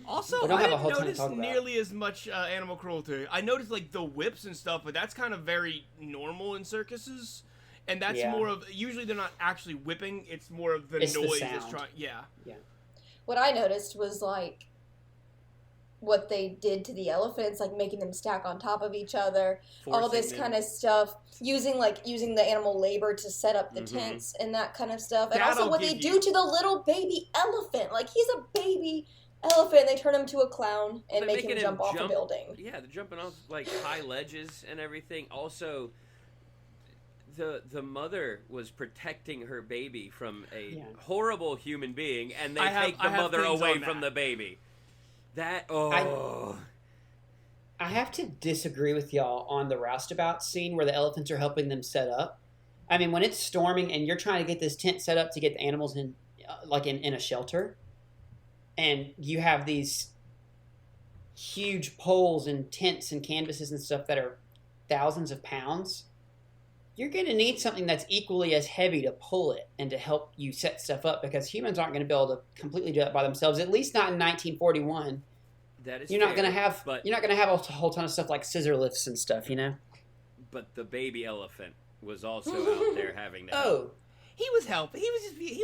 Also, we don't I have a didn't whole ton to notice talk about. nearly as much animal cruelty. I noticed like the whips and stuff, but that's kind of very normal in circuses, and that's more of, usually they're not actually whipping. It's more of the It's the noise that's sound. trying. Yeah. What I noticed was like what they did to the elephants, like making them stack on top of each other, all this kind of stuff, using the animal labor to set up the tents and that kind of stuff, and also what they do to the little baby elephant. Like, he's a baby elephant, and they turn him to a clown and make him jump off a building. Yeah, they're jumping off like high ledges and everything. Also, the mother was protecting her baby from a horrible human being, and they take the mother away from the baby. I have to disagree with y'all on the roustabout scene where the elephants are helping them set up. I mean, when it's storming and you're trying to get this tent set up to get the animals in, in a shelter, and you have these huge poles and tents and canvases and stuff that are thousands of pounds, you're going to need something that's equally as heavy to pull it and to help you set stuff up, because humans aren't going to be able to completely do it by themselves, at least not in 1941. That is you're not going to have a whole ton of stuff like scissor lifts and stuff, But the baby elephant was also out there having that. Oh, he was helping. He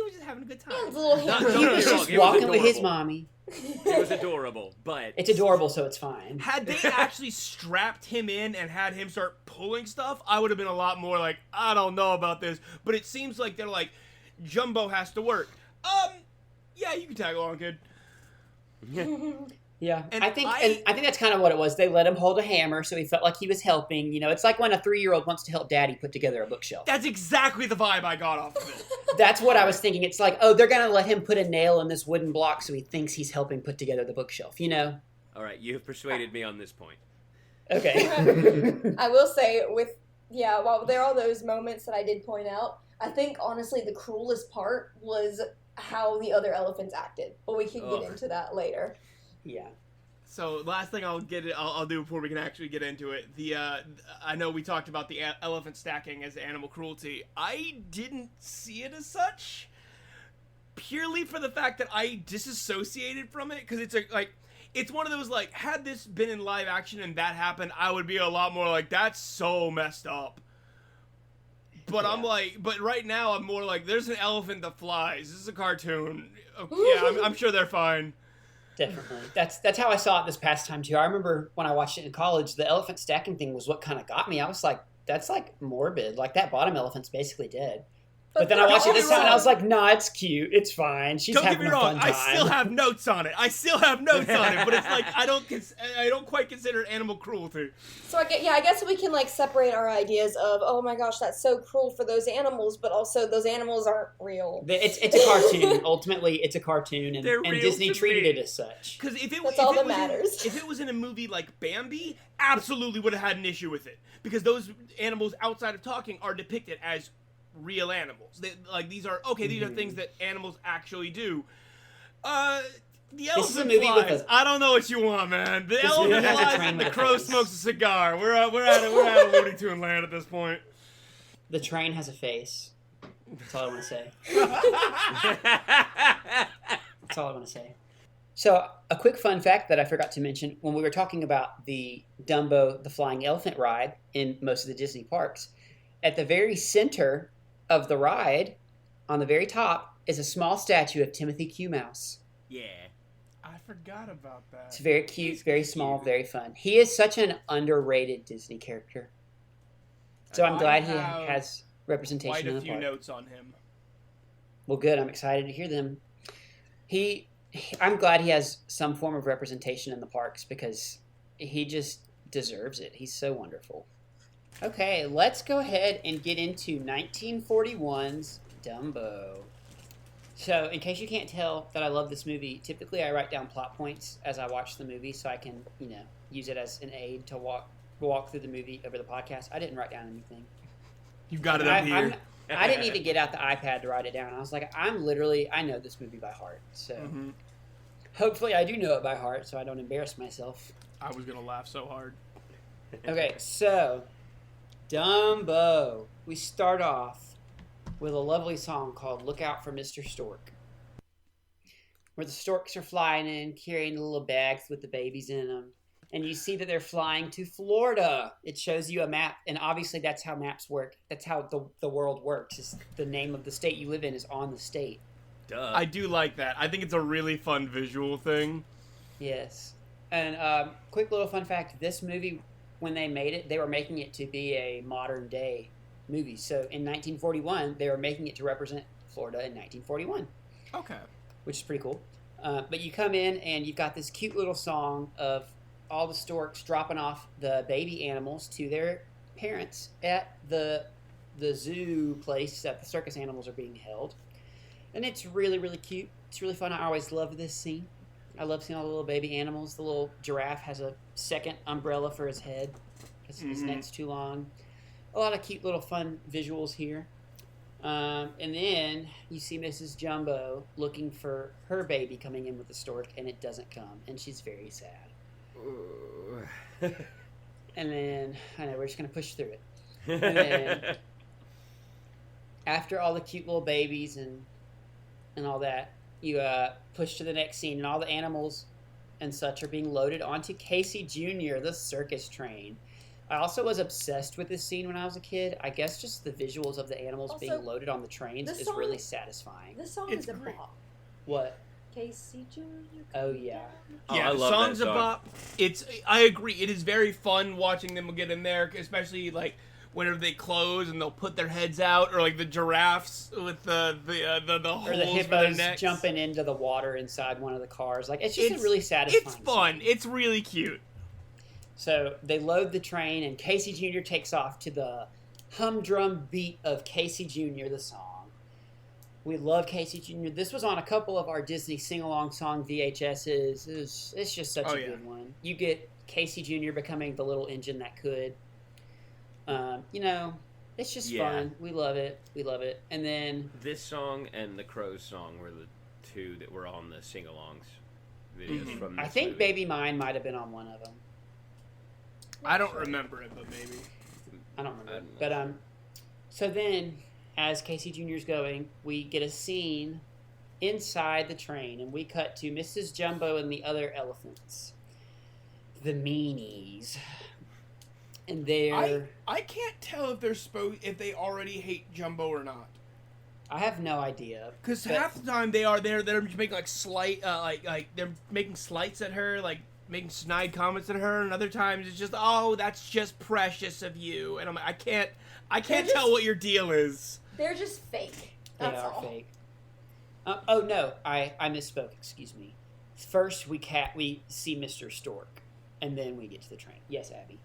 was just having a good time. Yeah, little he was just walking with his mommy. It was adorable, but it's adorable, so it's fine. Had they actually strapped him in and had him start pulling stuff, I would have been a lot more like, I don't know about this. But it seems like they're like, Jumbo has to work. Yeah, you can tag along, kid. Yeah, and I think that's kind of what it was. They let him hold a hammer, so he felt like he was helping. It's like when a 3-year-old wants to help daddy put together a bookshelf. That's exactly the vibe I got off of it. That's what I was thinking. It's like, oh, they're going to let him put a nail in this wooden block so he thinks he's helping put together the bookshelf, All right, you have persuaded me on this point. Okay. I will say, while there are those moments that I did point out, I think, honestly, the cruelest part was how the other elephants acted. But we can get into that later. Yeah. So last thing I'll do before we can actually get into it. I know we talked about the elephant stacking as animal cruelty. I didn't see it as such, purely for the fact that I disassociated from it, because it's one of those, like, had this been in live action and that happened, I would be a lot more like, that's so messed up. But I'm like, but right now I'm more like, there's an elephant that flies. This is a cartoon. Yeah, I'm sure they're fine. Definitely. That's how I saw it this past time, too. I remember when I watched it in college, the elephant stacking thing was what kind of got me. I was like, that's, like, morbid. Like, that bottom elephant's basically dead. But then I watched it this time, and I was like, nah, it's cute. It's fine. She's having a fun time. I still have notes on it. But it's like, I don't quite consider it animal cruelty. So I guess we can, like, separate our ideas of, oh my gosh, that's so cruel for those animals, but also those animals aren't real. It's a cartoon. Ultimately, it's a cartoon, and Disney treated it as such. Because that's all that matters. If it was in a movie like Bambi, absolutely would have had an issue with it. Because those animals, outside of talking, are depicted as real animals. These are things that animals actually do. The elephant flies. I don't know what you want, man. The elephant flies and the crow smokes a cigar. We're at a Looney Tune land at this point. The train has a face. That's all I want to say. That's all I want to say. So, a quick fun fact that I forgot to mention, when we were talking about the Dumbo, the flying elephant ride in most of the Disney parks, at the very center of the ride, on the very top, is a small statue of Timothy Q. Mouse. Yeah. I forgot about that. It's very cute, very small, very fun. He is such an underrated Disney character. So I'm glad he has representation in the park. Quite a few notes on him. Well, good. I'm excited to hear them. I'm glad he has some form of representation in the parks, because he just deserves it. He's so wonderful. Okay, let's go ahead and get into 1941's Dumbo. So, in case you can't tell that I love this movie, typically I write down plot points as I watch the movie so I can, use it as an aid to walk through the movie over the podcast. I didn't write down anything. You've got it up here. I didn't even get out the iPad to write it down. I was like, I know this movie by heart. So, hopefully I do know it by heart so I don't embarrass myself. I was going to laugh so hard. Okay, so, Dumbo. We start off with a lovely song called Look Out for Mr. Stork, where the storks are flying in, carrying the little bags with the babies in them. And you see that they're flying to Florida. It shows you a map, and obviously that's how maps work. That's how the world works. Is the name of the state you live in is on the state. Duh. I do like that. I think it's a really fun visual thing. Yes. And quick little fun fact, this movie, when they made it, they were making it to be a modern day movie. So in 1941, they were making it to represent Florida in 1941. Okay. Which is pretty cool. But you come in and you've got this cute little song of all the storks dropping off the baby animals to their parents at the zoo place that the circus animals are being held. And it's really, really cute. It's really fun. I always love this scene. I love seeing all the little baby animals. The little giraffe has a second umbrella for his head because his neck's too long. A lot of cute little fun visuals here. And then you see Mrs. Jumbo looking for her baby coming in with the stork, and it doesn't come, and she's very sad. And then, I know, we're just going to push through it. And then, after all the cute little babies and all that, you push to the next scene, and all the animals and such are being loaded onto Casey Jr., the circus train. I also was obsessed with this scene when I was a kid. I guess just the visuals of the animals Also, being loaded on the trains is really satisfying. This song It's is a great. bop. What? Casey Jr. Oh, yeah. Oh, Yeah, I the love song's that a song. bop. I agree. It is very fun watching them get in there, especially like whenever they close and they'll put their heads out, or like the giraffes with the holes Or the for their hippos necks. jumping into the water inside one of the cars. Like, it's just a really It's satisfying fun. scene. It's really cute. So they load the train, and Casey Jr. takes off to the humdrum beat of Casey Jr., the song. We love Casey Jr. This was on a couple of our Disney sing-along song VHSs. It's just such a good one. You get Casey Jr. becoming the little engine that could. It's just fun. We love it. We love it. And then This song and the Crows song were the two that were on the sing-alongs videos from this I think movie. Baby Mine might have been on one of them. I don't remember it, but maybe. I don't remember. I'm not But so then, as Casey Jr.'s going, we get a scene inside the train, and we cut to Mrs. Jumbo and the other elephants, the meanies, and they're. I can't tell if they already hate Jumbo or not. I have no idea. Because but- half the time they're just making like slight they're making slights at her, like making snide comments at her, and other times it's just, oh, that's just precious of you, and I'm like, I can't tell what your deal is. They're just fake. They That's are all. fake. Oh no, I misspoke. Excuse me. First, we see Mr. Stork, and then we get to the train. Yes, Abby.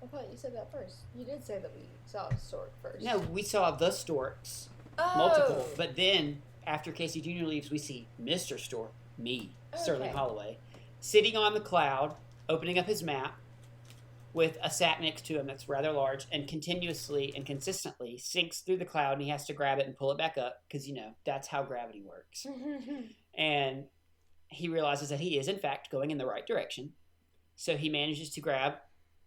I thought you said that first. You did say that we saw a stork first. No, we saw the storks. Oh. Multiple. But then, after Casey Jr. leaves, we see Mr. Stork, me, Sterling Okay. Holloway, sitting on the cloud, opening up his map, with a sack next to him that's rather large, and continuously and consistently sinks through the cloud, and he has to grab it and pull it back up, because, that's how gravity works. And he realizes that he is, in fact, going in the right direction. So he manages to grab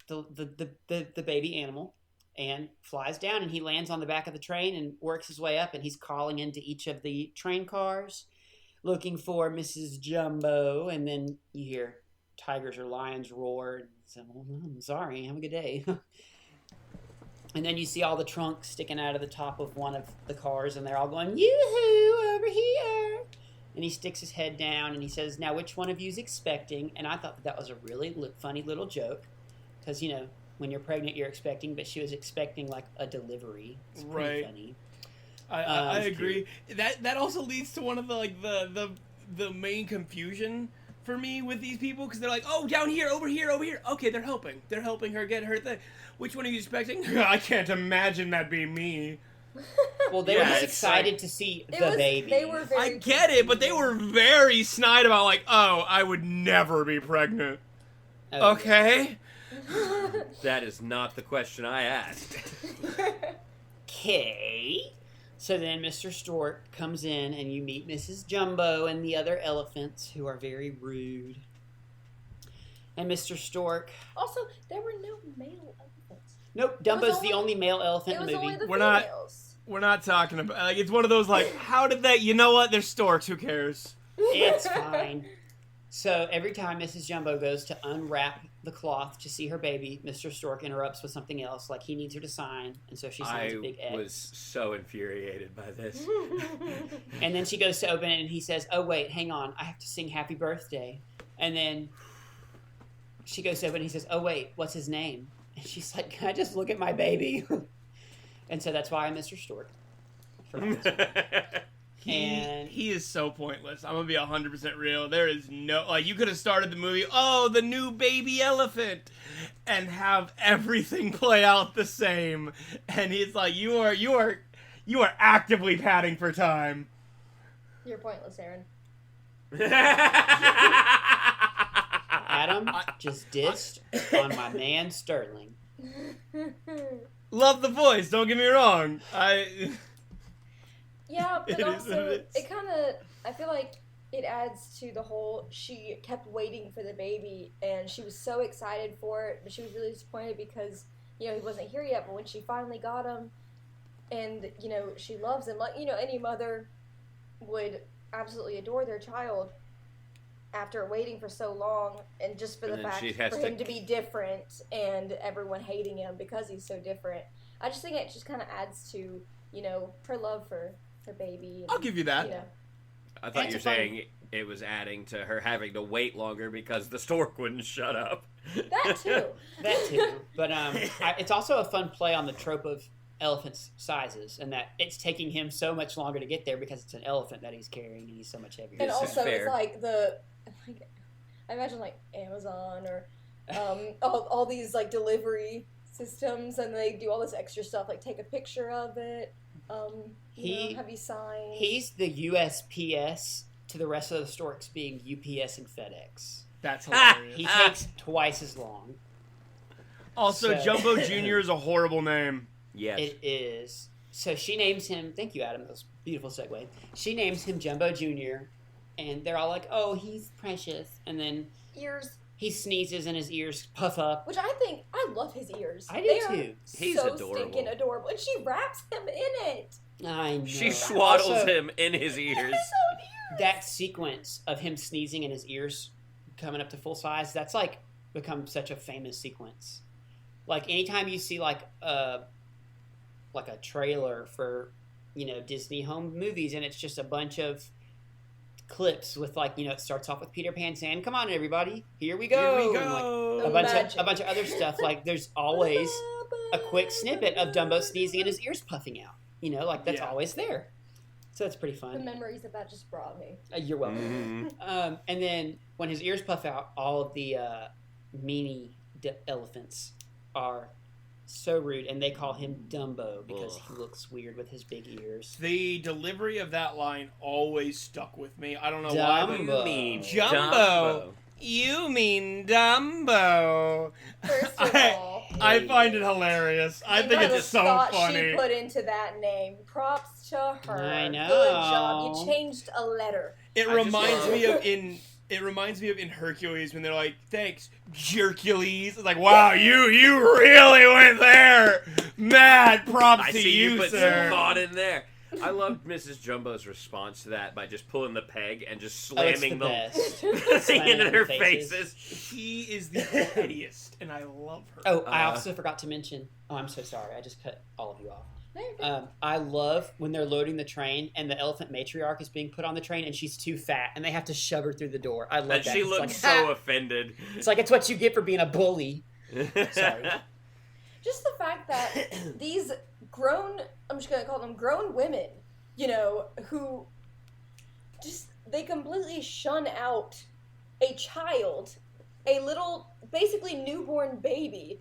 the baby animal and flies down, and he lands on the back of the train and works his way up, and he's calling into each of the train cars looking for Mrs. Jumbo, and then you hear tigers or lions roar, and so, I'm sorry, have a good day. And then you see all the trunks sticking out of the top of one of the cars, and they're all going, yoo-hoo, over here. And he sticks his head down, and he says, now which one of you's expecting? And I thought that was a really funny little joke, because, when you're pregnant, you're expecting, but she was expecting like a delivery. It's pretty funny. I agree. That also leads to one of the main confusion for me with these people because they're like, oh, down here, over here, over here. Okay, they're helping. They're helping her get her thing. Which one are you expecting? I can't imagine that'd be me. Well, they were just excited to see the baby. They were very I get it, but they were very snide about like, oh, I would never be pregnant. Oh, Okay. That is not the question I asked. Okay. So then Mr. Stork comes in and you meet Mrs. Jumbo and the other elephants who are very rude. And Mr. Stork... Also, there were no male elephants. Nope, Dumbo's the only male elephant in the movie. We're not talking about... Like, it's one of those, like, how did they... You know what? They're storks. Who cares? It's fine. So every time Mrs. Jumbo goes to unwrap the cloth to see her baby, Mr. Stork interrupts with something else, like he needs her to sign, and so she signs a big X. I was so infuriated by this. And then she goes to open it, and he says, oh, wait, hang on, I have to sing Happy Birthday. And then she goes to open it, and he says, oh, wait, what's his name? And she's like, can I just look at my baby? And so that's why I'm Mr. Stork. And he is so pointless. I'm gonna be 100% real. There is no you could have started the movie, oh, the new baby elephant, and have everything play out the same. And he's like, you are actively padding for time. You're pointless, Aaron. Adam just dissed on my man Sterling. Love the voice. Don't get me wrong. Yeah, but also, it kind of, I feel like it adds to the whole, she kept waiting for the baby, and she was so excited for it, but she was really disappointed because, he wasn't here yet, but when she finally got him, and, she loves him, like, any mother would absolutely adore their child after waiting for so long, and just for the fact for him to be different, and everyone hating him because he's so different. I just think it just kind of adds to, her love for her baby. And, I'll give you that. I thought you were saying it was adding to her having to wait longer because the stork wouldn't shut up. That too. But it's also a fun play on the trope of elephants' sizes, and that it's taking him so much longer to get there because it's an elephant that he's carrying and he's so much heavier. And also, it's like I imagine like Amazon or all these like delivery systems, and they do all this extra stuff, like take a picture of it, have you sign. He's the USPS to the rest of the storks being UPS and FedEx. That's hilarious. He takes twice as long. Also, Jumbo Jr. is a horrible name. Yes. It is. So she names him, thank you, Adam, that was a beautiful segue. She names him Jumbo Jr., and they're all like, oh, he's precious. And then ears. He sneezes and his ears puff up. Which I love his ears. I do too. He's so adorable. Stinking adorable. And she wraps him in it. I know. She swaddles him in his ears. His own ears. That sequence of him sneezing and his ears coming up to full size, that's like become such a famous sequence. Like anytime you see like a trailer for, Disney home movies, and it's just a bunch of clips with it starts off with Peter Pan saying, "Come on, everybody, here we go," Here we and go. a bunch of other stuff. Like there's always a quick snippet of Dumbo sneezing and his ears puffing out. That's always there. So it's pretty fun. The memories that just brought me. You're welcome. Mm-hmm. And then when his ears puff out, all of the meanie elephants are so rude, and they call him Dumbo because he looks weird with his big ears. The delivery of that line always stuck with me. I don't know Dumbo. why. You mean Jumbo. You mean Dumbo. First of all, I find it hilarious. I think it's so funny. She put into that name. Props to her. I know. Good job. You changed a letter. It reminds me of in Hercules when they're like, "Thanks, Jercules." It's like, wow, you really went there. Mad props to you, put sir. some thought in there. I loved Mrs. Jumbo's response to that by just pulling the peg and just slamming the thing into their faces. She is the pettiest, and I love her. Oh, I also forgot to mention. Oh, I'm so sorry. I just cut all of you off. I love when they're loading the train and the elephant matriarch is being put on the train and she's too fat and they have to shove her through the door. I love and that. she looks so offended. It's like it's what you get for being a bully. Sorry. Just the fact that these grown, I'm just going to call them grown women, who just, they completely shun out a child, a little, basically newborn baby,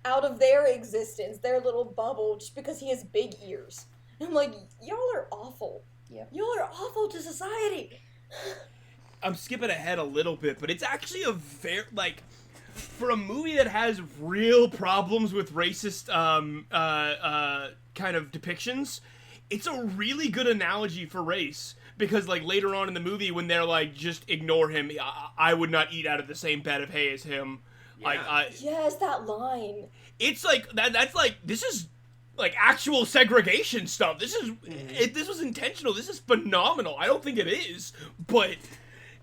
out of their existence, their little bubble, just because he has big ears. And I'm like, y'all are awful. Yep. Y'all are awful to society. I'm skipping ahead a little bit, but it's actually a very, like, for a movie that has real problems with racist kind of depictions, it's a really good analogy for race. Because, like, later on in the movie, when they're like, just ignore him, I would not eat out of the same bed of hay as him. Yeah. Like, Yes, that line. it's like, that's like, this is, like, actual segregation stuff. This is, this was intentional. This is phenomenal. I don't think it is, but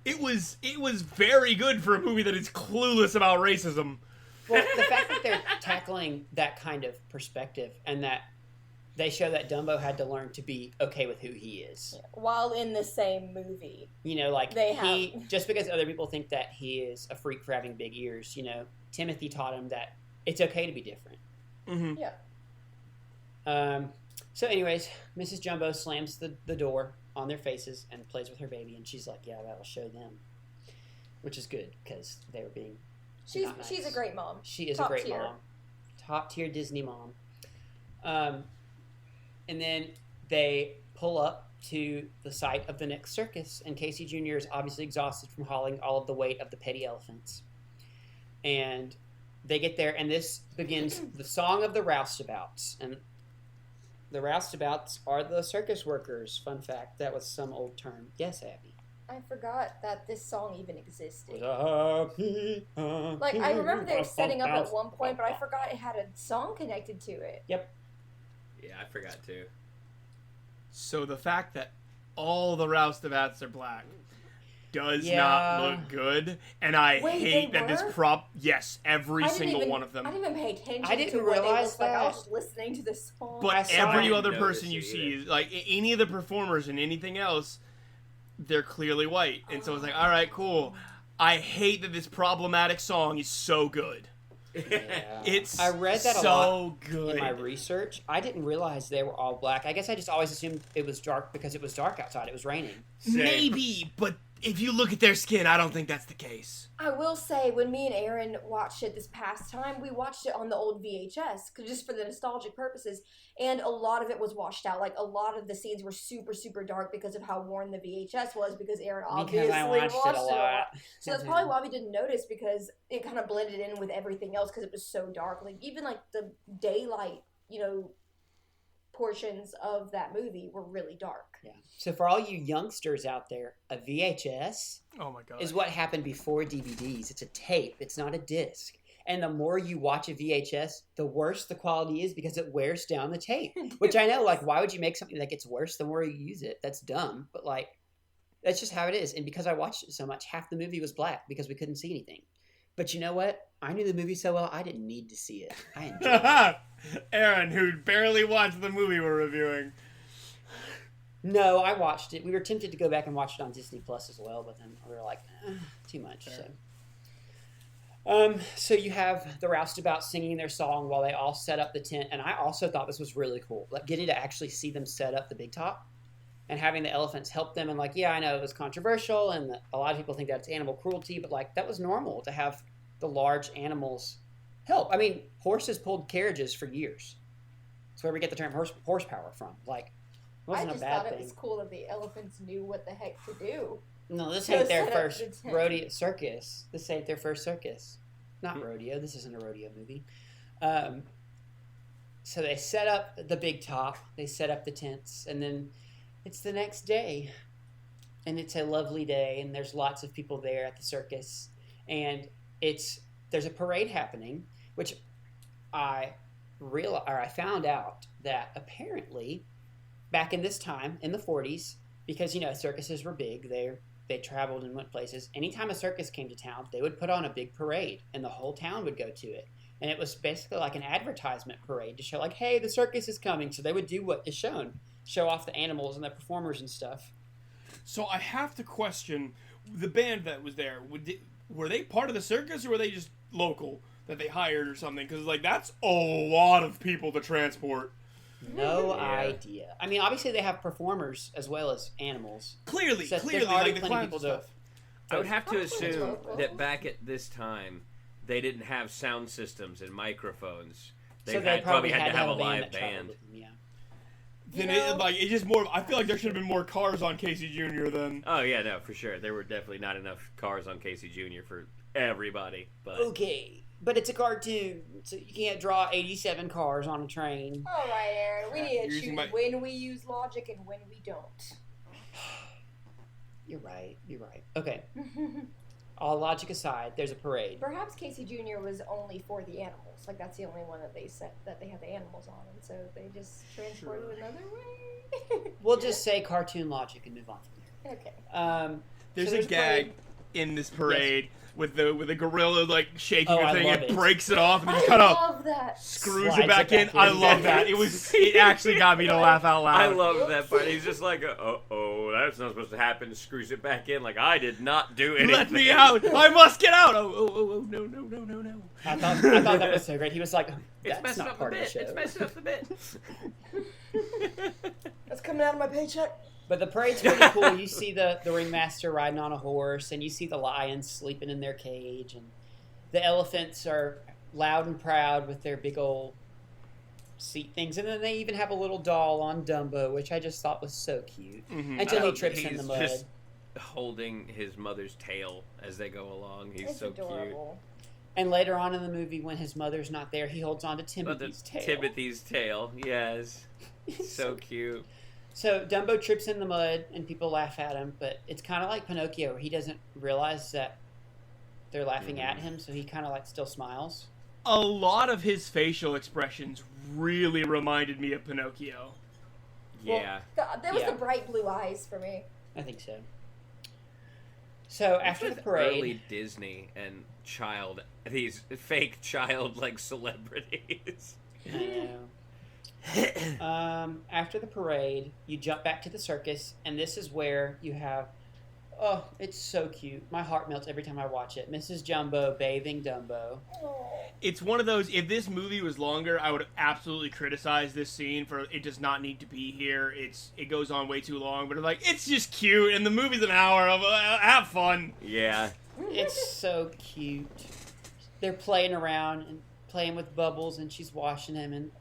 it was very good for a movie that is clueless about racism. Well, the fact that they're tackling that kind of perspective and that they show that Dumbo had to learn to be okay with who he is. While in the same movie. You know, like, They just because other people think that he is a freak for having big ears, you know, Timothy taught him that it's okay to be different. Mm-hmm. Yeah. So anyways, Mrs. Jumbo slams the door on their faces and plays with her baby, and she's like, yeah, that'll show them. Which is good, because they were being not nice. She's a great mom. She is Top a great tier. mom. Top tier Disney mom. And then they pull up to the site of the next circus, and Casey Jr. is obviously exhausted from hauling all of the weight of the petty elephants. And they get there, and this begins the song of the roustabouts. And the roustabouts are the circus workers. Fun fact, that was some old term. Yes, Abby. I forgot that this song even existed. Like, Like, I remember they were setting up at one point, but I forgot it had a song connected to it. Yeah, I forgot too. So the fact that all the roustabouts are black does Yeah. not look good, and I Wait, hate they that this were? prop. Yes, every I didn't single even- one of them. I didn't even pay attention I didn't to what they realize looked like. I was that. just listening to the song. But I saw every it. other Notice person you it see, either. is like any of the performers and anything else, they're clearly white, and so it's like, all right, cool. I hate that this problematic song is so good. Yeah. It's I read that a so lot good. in my research. I didn't realize they were all black. I guess I just always assumed it was dark because it was dark outside. It was raining. Maybe, but if you look at their skin, I don't think that's the case. I will say, when me and Aaron watched it this past time, we watched it on the old VHS, just for the nostalgic purposes, and a lot of it was washed out. Like, a lot of the scenes were super, super dark because of how worn the VHS was, because Aaron obviously Because I watched it a lot. lot. So that's probably why we didn't notice, because it kind of blended in with everything else because it was so dark. Like, even, like, the daylight, portions of that movie were really dark. Yeah. So for all you youngsters out there, a VHS Oh my god. is what happened before DVDs. It's a tape. It's not a disc. And the more you watch a VHS, the worse the quality is because it wears down the tape. Which I know, like, why would you make something that gets worse the more you use it? That's dumb. But, like, that's just how it is. And because I watched it so much, half the movie was black because we couldn't see anything. But you know what? I knew the movie so well, I didn't need to see it. I enjoyed it. Aaron, who barely watched the movie we're reviewing. No, I watched it. We were tempted to go back and watch it on Disney Plus as well, but then we were like, too much. Fair. So you have the roustabouts singing their song while they all set up the tent, and I also thought this was really cool. Like, getting to actually see them set up the big top and having the elephants help them. And, like, yeah, I know it was controversial, and a lot of people think that's animal cruelty, but, like, that was normal to have the large animals help. I mean, horses pulled carriages for years. That's where we get the term horsepower from. Like, it I wasn't just a bad thought thing. it was cool that the elephants knew what the heck to do. No, this to ain't their set up first the tent. rodeo circus. This ain't their first circus. Not rodeo. This isn't a rodeo movie. So they set up the big top. They set up the tents, and then it's the next day, and it's a lovely day, and there's lots of people there at the circus, and there's a parade happening, which I found out that apparently back in this time in the 40s, because circuses were big, they traveled and went places. Anytime a circus came to town, they would put on a big parade, and the whole town would go to it. And it was basically like an advertisement parade to show, like, hey, the circus is coming. So they would do what is shown, show off the animals and the performers and stuff. So I have to question the band that was there. Were they part of the circus, or were they just local that they hired or something? Because, like, that's a lot of people to transport. No idea. I mean, obviously they have performers as well as animals. Clearly, So clearly, there's already like the plenty of clown people stuff. I would have to Probably assume 12 that back at this time, they didn't have sound systems and microphones. So They probably had to have a band live that traveled band. with them, yeah. Then You know- it's just more. I feel like there should have been more cars on Casey Jr. then. Oh yeah, no, for sure. There were definitely not enough cars on Casey Jr. for everybody. But Okay, but it's a cartoon, so you can't draw 87 cars on a train. All right, Aaron. We need You're to using choose my- when we use logic and when we don't. You're right. Okay, all logic aside, there's a parade. Perhaps Casey Jr. was only for the animals. Like that's the only one that they set that they had the animals on, and so they just transported it another way. We'll just say cartoon logic and move on from Okay. there. There's So a there's gag parade. in this parade with the gorilla like shaking Oh, the I thing. love It it. breaks it off and I then kind of love that. screws Slides it back in. in. I love that. It actually got me to laugh out loud. I love that part. He's just like, oh, that's not supposed to happen. Screws it back in. Like I did not do anything. Let me out! I must get out! Oh, no. I thought that was so great. He was like, It's "That's messing not up the part of the bit. show." It's messing up the bit. That's coming out of my paycheck. But the parade's pretty cool. You see the ringmaster riding on a horse, and you see the lions sleeping in their cage, and the elephants are loud and proud with their big old seat things. And then they even have a little doll on Dumbo, which I just thought was so cute. Mhm. Until he Oh, trips in he's the mud. just holding his mother's tail as they go along. He's It's so cute. adorable. And later on in the movie, when his mother's not there, he holds on to But the Timothy's tail. Timothy's tail, yes. So cute. So Dumbo trips in the mud, and people laugh at him. But it's kind of like Pinocchio, where he doesn't realize that they're laughing at him, so he kind of like still smiles. A lot of his facial expressions really reminded me of Pinocchio. Yeah. That was Yeah. the bright blue eyes for me. I think so. So after the parade, early Disney and these fake child like celebrities. I know. After the parade, you jump back to the circus, and this is where you have. Oh, it's so cute. My heart melts every time I watch it. Mrs. Jumbo bathing Dumbo. Oh. It's one of those, if this movie was longer, I would absolutely criticize this scene for it does not need to be here. It goes on way too long, but it's just cute, and the movie's an hour of have fun. Yeah. It's so cute. They're playing around and playing with bubbles, and she's washing him, and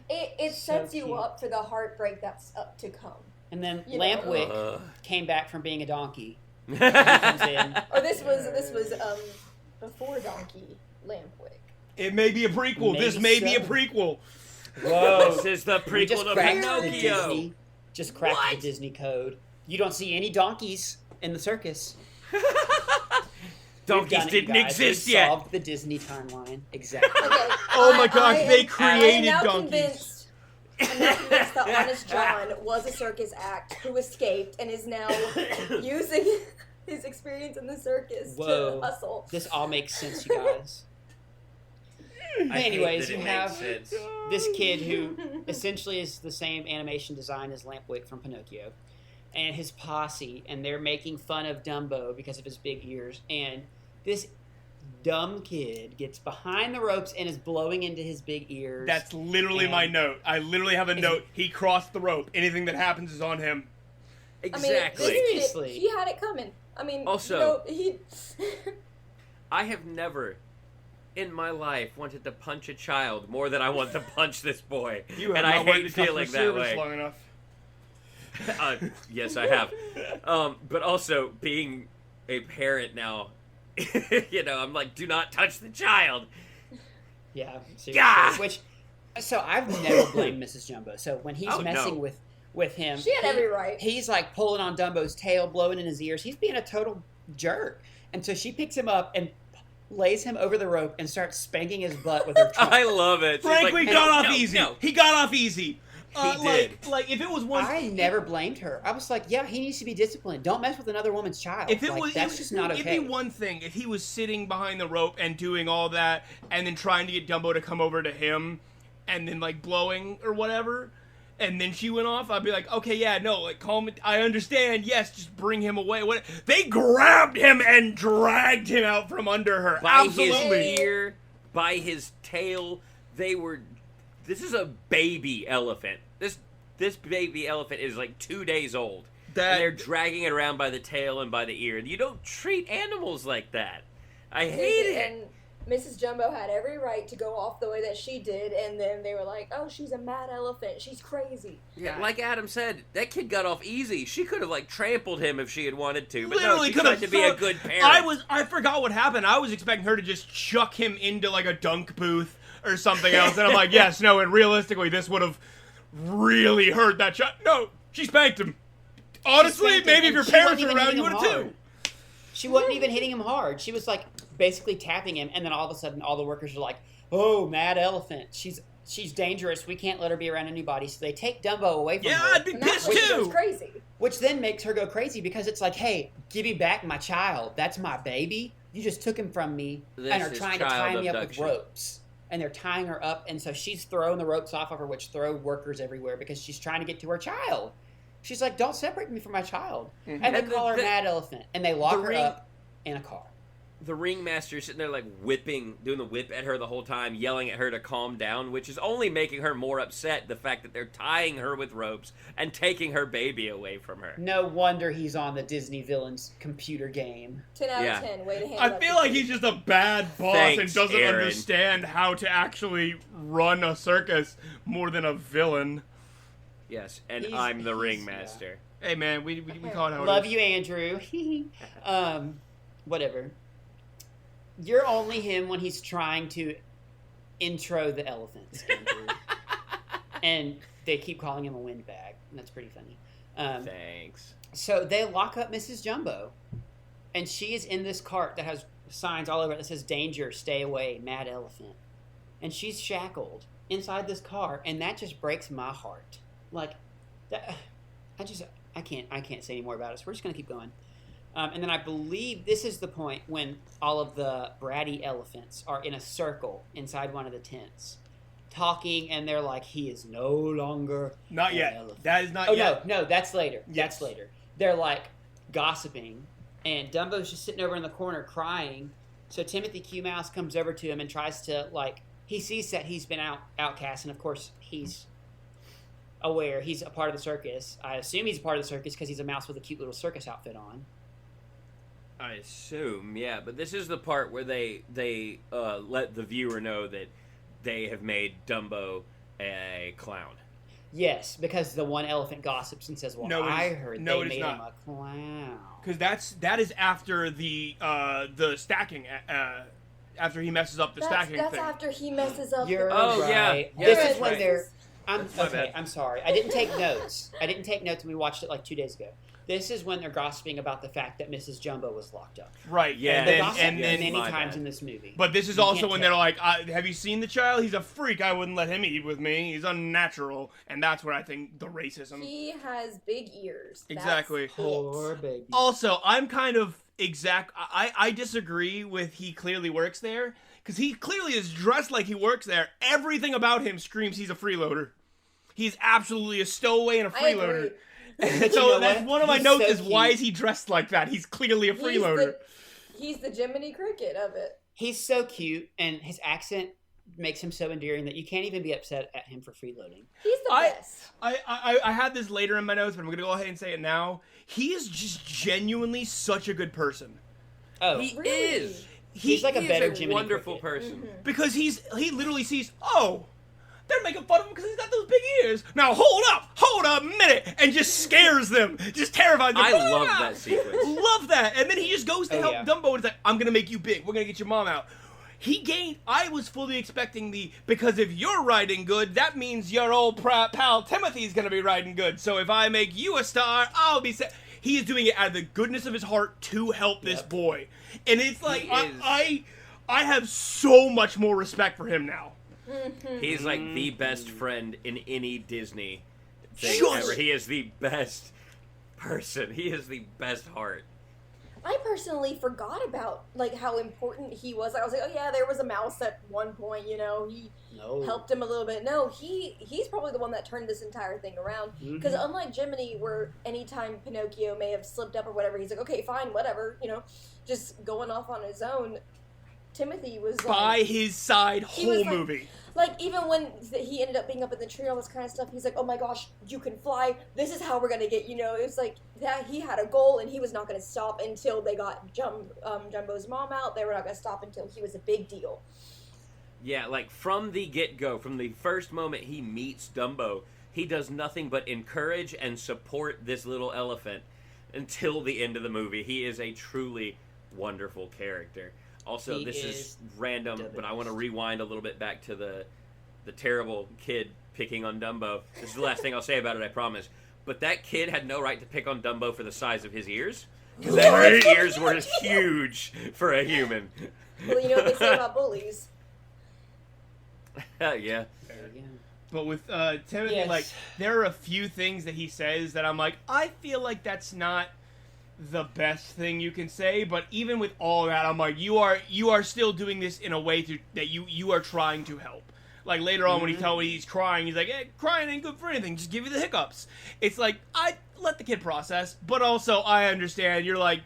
It So sets you cute. up for the heartbreak that's up to come. and then You know. Lampwick came back from being a donkey. He comes in. Or this was before Donkey Lampwick. It may be a prequel. Maybe This may be a so. prequel. Whoa! This is the We just prequel to cracked the Pinocchio. Disney. Just cracked What? the Disney code. You don't see any donkeys in the circus. Donkeys We've done it, you didn't guys. exist We've yet. Solved the Disney timeline exactly. Okay. Oh my gosh, they I created am now donkeys. I'm now convinced that Honest John was a circus act who escaped and is now using his experience in the circus Whoa. to hustle. This all makes sense, you guys. I hate Anyways, that you it have makes sense. this kid who essentially is the same animation design as Lampwick from Pinocchio, and his posse, and they're making fun of Dumbo because of his big ears, and this dumb kid gets behind the ropes and is blowing into his big ears. That's literally And- my note. I literally have a Is- note. He crossed the rope. Anything that happens is on him. Exactly. I mean, Seriously. he had it coming. I mean, Also- he. I have never in my life wanted to punch a child more than I want to punch this boy. You have and not I worked hate in customer feeling that service way. long enough. Yes, I have. But also being a parent now, I'm like, do not touch the child. Yeah, seriously. Gah! So I've never blamed Mrs. Jumbo. So when he's Oh, messing no. with him, She had every right. He's like pulling on Dumbo's tail, blowing in his ears. He's being a total jerk. And so she picks him up and lays him over the rope and starts spanking his butt with her trunk. I love it. She's Frankly, like, got "No, off no, easy. no." He got off easy. He did. Like if it was one. I never blamed her. I was like, yeah, he needs to be disciplined. Don't mess with another woman's child. If it Like, was, that's just not okay. It'd be one thing if he was sitting behind the rope and doing all that, and then trying to get Dumbo to come over to him, and then like blowing or whatever, and then she went off. I'd be like, okay, yeah, no, like calm it. I understand. Yes, just bring him away. What? They grabbed him and dragged him out from under her. By Absolutely. his ear, by his tail, this is a baby elephant. This baby elephant is like 2 days old. And they're dragging it around by the tail and by the ear. You don't treat animals like that. I hate it. And Mrs. Jumbo had every right to go off the way that she did, and then they were like, oh, she's a mad elephant. She's crazy. Yeah, like Adam said, that kid got off easy. She could have, like, trampled him if she had wanted to. But Literally no, she could tried have to be a good parent. I forgot what happened. I was expecting her to just chuck him into, like, a dunk booth or something else. And I'm like, yes, no, and realistically, this would have really hurt that child. No, she spanked him. Honestly, maybe if your parents were around, you would have too. She wasn't even hitting him hard. She was, like, basically tapping him, and then all of a sudden, all the workers are like, "Oh, mad elephant! She's dangerous. We can't let her be around anybody." So they take Dumbo away from her. Yeah, I'd be pissed too. Crazy. Which then makes her go crazy because it's like, "Hey, give me back my child. That's my baby. You just took him from me and are trying to tie me up with ropes." And they're tying her up, and so she's throwing the ropes off of her, which throw workers everywhere because she's trying to get to her child. She's like, "Don't separate me from my child." Mm-hmm. And they call her Mad Elephant, and they lock her up in a car. The ringmaster sitting there like doing the whip at her the whole time, yelling at her to calm down, which is only making her more upset, the fact that they're tying her with ropes and taking her baby away from her. No wonder he's on the Disney Villains computer game. 10 out of 10, way to handle it. I feel like he's just a bad boss and doesn't understand how to actually run a circus more than a villain. Yes, and I'm the ringmaster. Yeah. Hey man, we call it how Love it is. you, Andrew. Whatever. You're only him when he's trying to intro the elephants, Andrew. And they keep calling him a windbag. And that's pretty funny. Thanks. So they lock up Mrs. Jumbo. And she is in this cart that has signs all over it that says, "Danger, stay away, mad elephant." And she's shackled inside this car. And that just breaks my heart. Like, that, I can't say any more about it. So we're just going to keep going. And then I believe this is the point when all of the bratty elephants are in a circle inside one of the tents, talking, and they're like, "He is no longer not yet. Elephant." That is not yet. No, that's later. Yes. That's later. They're like gossiping, and Dumbo's just sitting over in the corner crying. So Timothy Q. Mouse comes over to him and tries to, like, he sees that he's been outcast, and of course he's aware he's a part of the circus. I assume he's a part of the circus because he's a mouse with a cute little circus outfit on. I assume, yeah, but this is the part where they let the viewer know that they have made Dumbo a clown. Yes, because the one elephant gossips and says, "Well, I heard they made him a clown." Because that is after the stacking. After he messes up the stacking that's thing. after he messes up. You're right. Yeah. This is when they're. Okay, I'm sorry. I didn't take notes. And we watched it like 2 days ago. This is when they're gossiping about the fact that Mrs. Jumbo was locked up. Right, yeah. And then many times in this movie. But this is also when they're like, have you seen the child? He's a freak. I wouldn't let him eat with me. He's unnatural. And that's where I think the racism. He has big ears. Exactly. Poor baby. Also, I'm kind of I disagree with he clearly works there. Because he clearly is dressed like he works there. Everything about him screams he's a freeloader. He's absolutely a stowaway and a freeloader. So that's one of my notes is why is he dressed like that? He's clearly a freeloader. He's the Jiminy Cricket of it. He's so cute, and his accent makes him so endearing that you can't even be upset at him for freeloading. He's the best. I had this later in my notes, but I'm going to go ahead and say it now. He is just genuinely such a good person. Oh, he really? is. He's like a better Jiminy wonderful Cricket. person. Mm-hmm. Because he literally sees, oh, they're making fun of him because he's got those big ears. Now hold a minute, and just scares them, just terrifies them. I love that sequence. Love that. And then he just goes to help Dumbo and is like, "I'm gonna make you big. We're gonna get your mom out." I was fully expecting because if you're riding good, that means your old pal Timothy's gonna be riding good. So if I make you a star, I'll be set. He is doing it out of the goodness of his heart to help this boy. And it's like, I have so much more respect for him now. He's like the best friend in any Disney thing Shush. ever. He is the best person. He is the best heart. I personally forgot about like how important he was. I was like, oh yeah, there was a mouse at one point. You know, he helped him a little bit. No, he's probably the one that turned this entire thing around. Because unlike Jiminy, where anytime Pinocchio may have slipped up or whatever, he's like, okay, fine, whatever. You know, just going off on his own. Timothy was by his side whole movie. Like, even when he ended up being up in the tree, all this kind of stuff, he's like, oh my gosh, you can fly. This is how we're going to get, it was like that he had a goal and he was not going to stop until they got Jumbo's mom out. They were not going to stop until he was a big deal. Yeah, like from the get-go, from the first moment he meets Dumbo, he does nothing but encourage and support this little elephant until the end of the movie. He is a truly wonderful character. Also, this is random, but I want to rewind a little bit back to the terrible kid picking on Dumbo. This is the last thing I'll say about it, I promise. But that kid had no right to pick on Dumbo for the size of his ears. Because his ears were huge for a human. Well, you know what they say about bullies. Yeah. But with Timothy, Yes. like, there are a few things that he says that I'm like, I feel like that's not the best thing you can say, but even with all that, I'm like, you are still doing this in a way that you are trying to help. Like, later on, when he's crying, he's like, hey, crying ain't good for anything, just give you the hiccups. It's like, I let the kid process, but also I understand, you're like,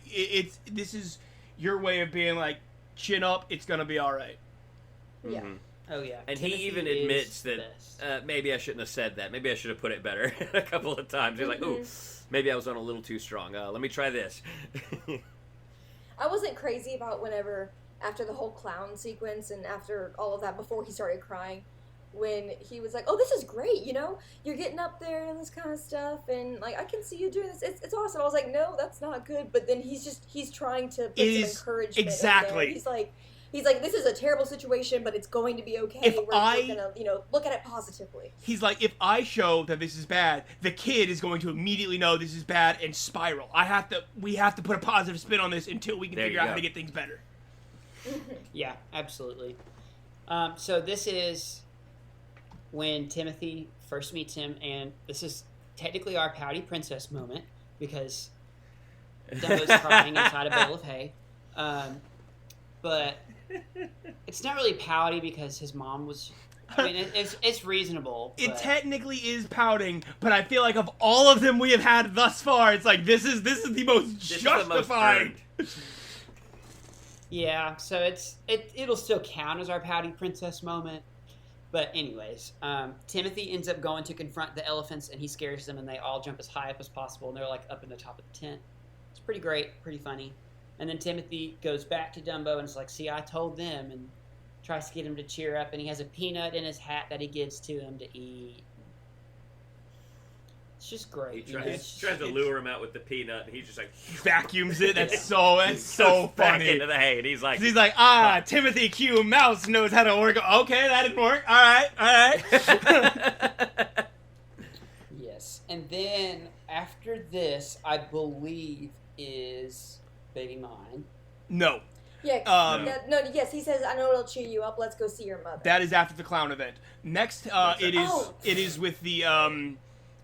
this is your way of being like, chin up, it's gonna be alright. Yeah. Mm-hmm. Oh, yeah. And Timothy he even is admits the that best. maybe I shouldn't have said that. Maybe I should have put it better a couple of times. He's like, ooh, maybe I was on a little too strong. Let me try this. I wasn't crazy about whenever, after the whole clown sequence and after all of that, before he started crying, when he was like, oh, this is great, you're getting up there and this kind of stuff, and like, I can see you doing this, it's awesome. I was like, no, that's not good, but then he's trying to put some encouragement exactly. in there. He's like, this is a terrible situation, but it's going to be okay. We're gonna, look at it positively. He's like, if I show that this is bad, the kid is going to immediately know this is bad and spiral. We have to put a positive spin on this until we can figure out how to get things better. Yeah, absolutely. So this is when Timothy first meets him, and this is technically our pouty princess moment because Dumbo's crying inside a bale of hay. But it's not really pouty because his mom was. I mean, it's reasonable. It technically is pouting, but I feel like of all of them we have had thus far, it's like this is the most justified. Yeah, so it'll still count as our pouty princess moment. But anyways, Timothy ends up going to confront the elephants, and he scares them, and they all jump as high up as possible, and they're like up in the top of the tent. It's pretty great, pretty funny. And then Timothy goes back to Dumbo and is like, see, I told them, and tries to get him to cheer up, and he has a peanut in his hat that he gives to him to eat. It's just great. He tries to lure him out with the peanut, and he's just like... vacuums it. That's so funny. Back into the hay, and he's like... Timothy Q. Mouse knows how to work. Okay, that didn't work. All right. Yes. And then, after this, I believe is... Baby Mine. No. Yeah. Yes. He says, "I know it'll cheer you up. Let's go see your mother." That is after the clown event. Next, it is with the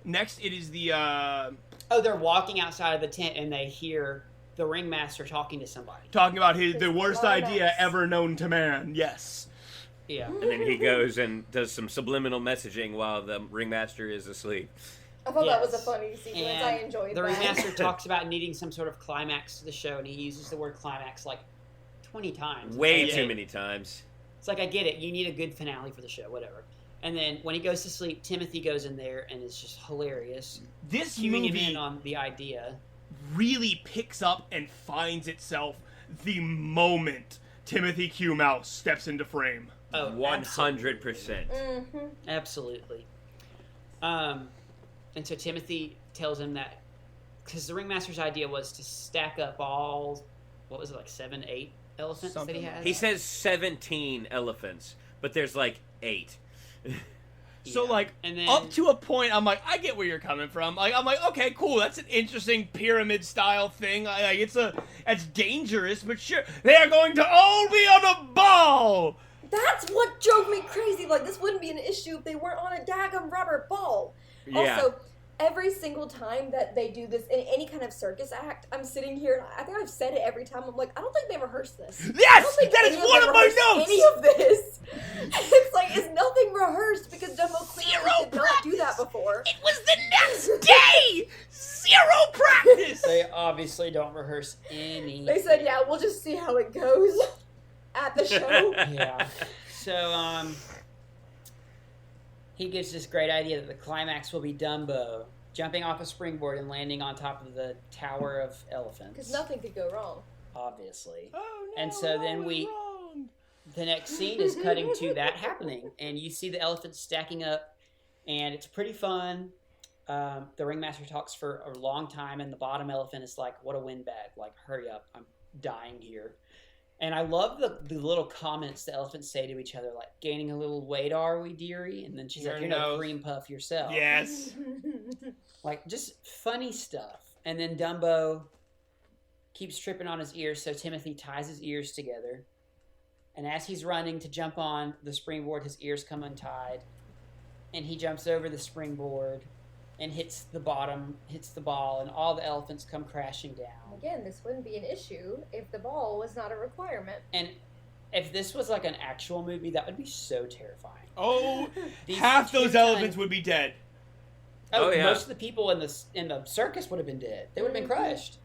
Next, it is the Oh, they're walking outside of the tent and they hear the ringmaster talking to somebody. Talking about the worst idea ever known to man. Yes. Yeah. And then he goes and does some subliminal messaging while the ringmaster is asleep. I thought that was a funny sequence. And I enjoyed the that. Ringmaster talks about needing some sort of climax to the show, and he uses the word climax like 20 times. Way too many times. It's like, I get it. You need a good finale for the show, whatever. And then when he goes to sleep, Timothy goes in there, and it's just hilarious. This cueing him movie in on the idea really picks up and finds itself the moment Timothy Q. Mouse steps into frame. Oh, 100%. Mm-hmm. Absolutely. And so Timothy tells him that, because the ringmaster's idea was to stack up all, what was it, like 7, 8 elephants that he had? He says 17 elephants, but there's like 8. So, like, and then, up to a point, I'm like, I get where you're coming from. Like, I'm like, okay, cool, that's an interesting pyramid-style thing. Like, it's dangerous, but sure, they are going to all be on a ball! That's what drove me crazy. Like, this wouldn't be an issue if they weren't on a daggum rubber ball. Yeah. Also, every single time that they do this in any kind of circus act, I'm sitting here, and I think I've said it every time. I'm like, I don't think they rehearsed this. Yes! That is one of my notes! Any of this. It's like, it's nothing rehearsed because Dumbo clearly did not do that before. It was the next day! 0 practice! They obviously don't rehearse any. They said, yeah, we'll just see how it goes. at the show. Yeah. So, he gives this great idea that the climax will be Dumbo jumping off a springboard and landing on top of the Tower of Elephants. Because nothing could go wrong. Obviously. Oh, no, And so then the next scene is cutting to that happening, and you see the elephants stacking up, and it's pretty fun. The ringmaster talks for a long time, and the bottom elephant is like, "What a windbag! Like, hurry up! I'm dying here." And I love the little comments the elephants say to each other, like, "Gaining a little weight, are we, dearie?" And then she's like, "You're no cream puff yourself." Yes. Like, just funny stuff. And then Dumbo keeps tripping on his ears, so Timothy ties his ears together. And as he's running to jump on the springboard, his ears come untied. And he jumps over the springboard and hits the bottom, hits the ball, and all the elephants come crashing down. Again, this wouldn't be an issue if the ball was not a requirement. And if this was like an actual movie, that would be so terrifying. Oh, These half those two elephants would be dead. Oh, yeah. Most of the people in the circus would have been dead. They would have been crushed.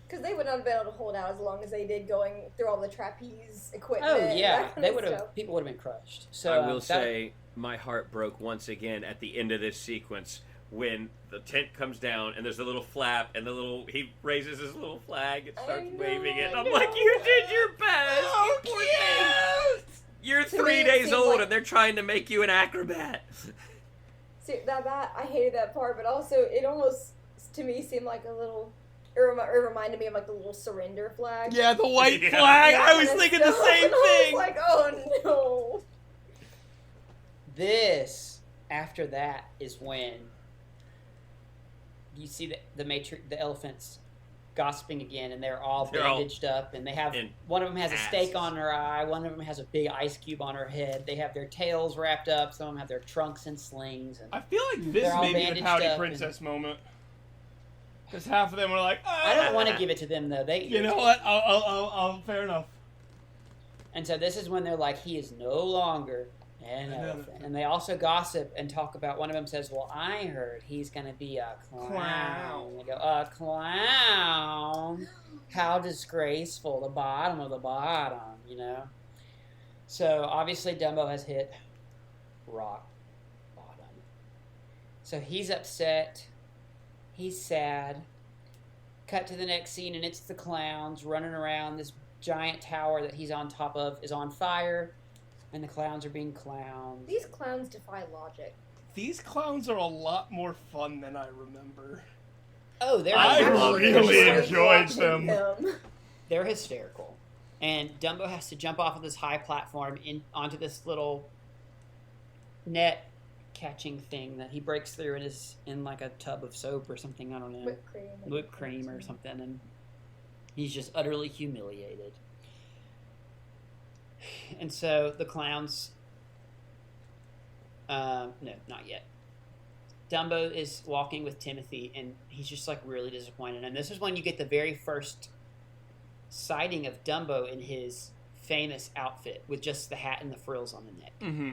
Because they would not have been able to hold out as long as they did going through all the trapeze equipment. Oh and yeah, that kind they of would have. stuff. People would have been crushed. So I will say my heart broke once again at the end of this sequence when the tent comes down and there's a little flap and he raises his little flag and starts waving it. And I'm like, you did your best. Oh, you poor thing. You're To 3 me, it days seems old like- and they're trying to make you an acrobat. See, that I hated that part, but also it almost to me seemed like a little. It reminded me of like the little surrender flag. Yeah, the white Yeah. flag. I was And thinking the stuff, same and I thing. was like, oh no. this after that is when you see the elephants gossiping again, and they're all They're all bandaged up, and they have in one of them has a stake casts. on her eye, one of them has a big ice cube on her head. They have their tails wrapped up. Some of them have their trunks in slings. And I feel like this They're all may be the bandaged Pouty up Princess moment. Because half of them were like, oh. I don't want to give it to them though. They, You know what? I'll fair enough. And so this is when they're like, he is no longer an elephant. And they also gossip and talk about, one of them says, well, I heard he's going to be a clown. And they go, a clown? How disgraceful, the bottom of the bottom, you know? So obviously Dumbo has hit rock bottom. So he's upset. He's sad. Cut to the next scene, and it's the clowns running around. This giant tower that he's on top of is on fire, and the clowns are being clowns. These clowns defy logic. These clowns are a lot more fun than I remember. Oh, they're I actually- really enjoyed enjoyed watching them. They're hysterical. And Dumbo has to jump off of this high platform onto this little net catching thing that he breaks through and is in like a tub of soap or something. I don't know. Whipped cream or something. And he's just utterly humiliated. And so the clowns... no, not yet. Dumbo is walking with Timothy, and he's just like really disappointed. And this is when you get the very first sighting of Dumbo in his famous outfit with just the hat and the frills on the neck. Mm-hmm.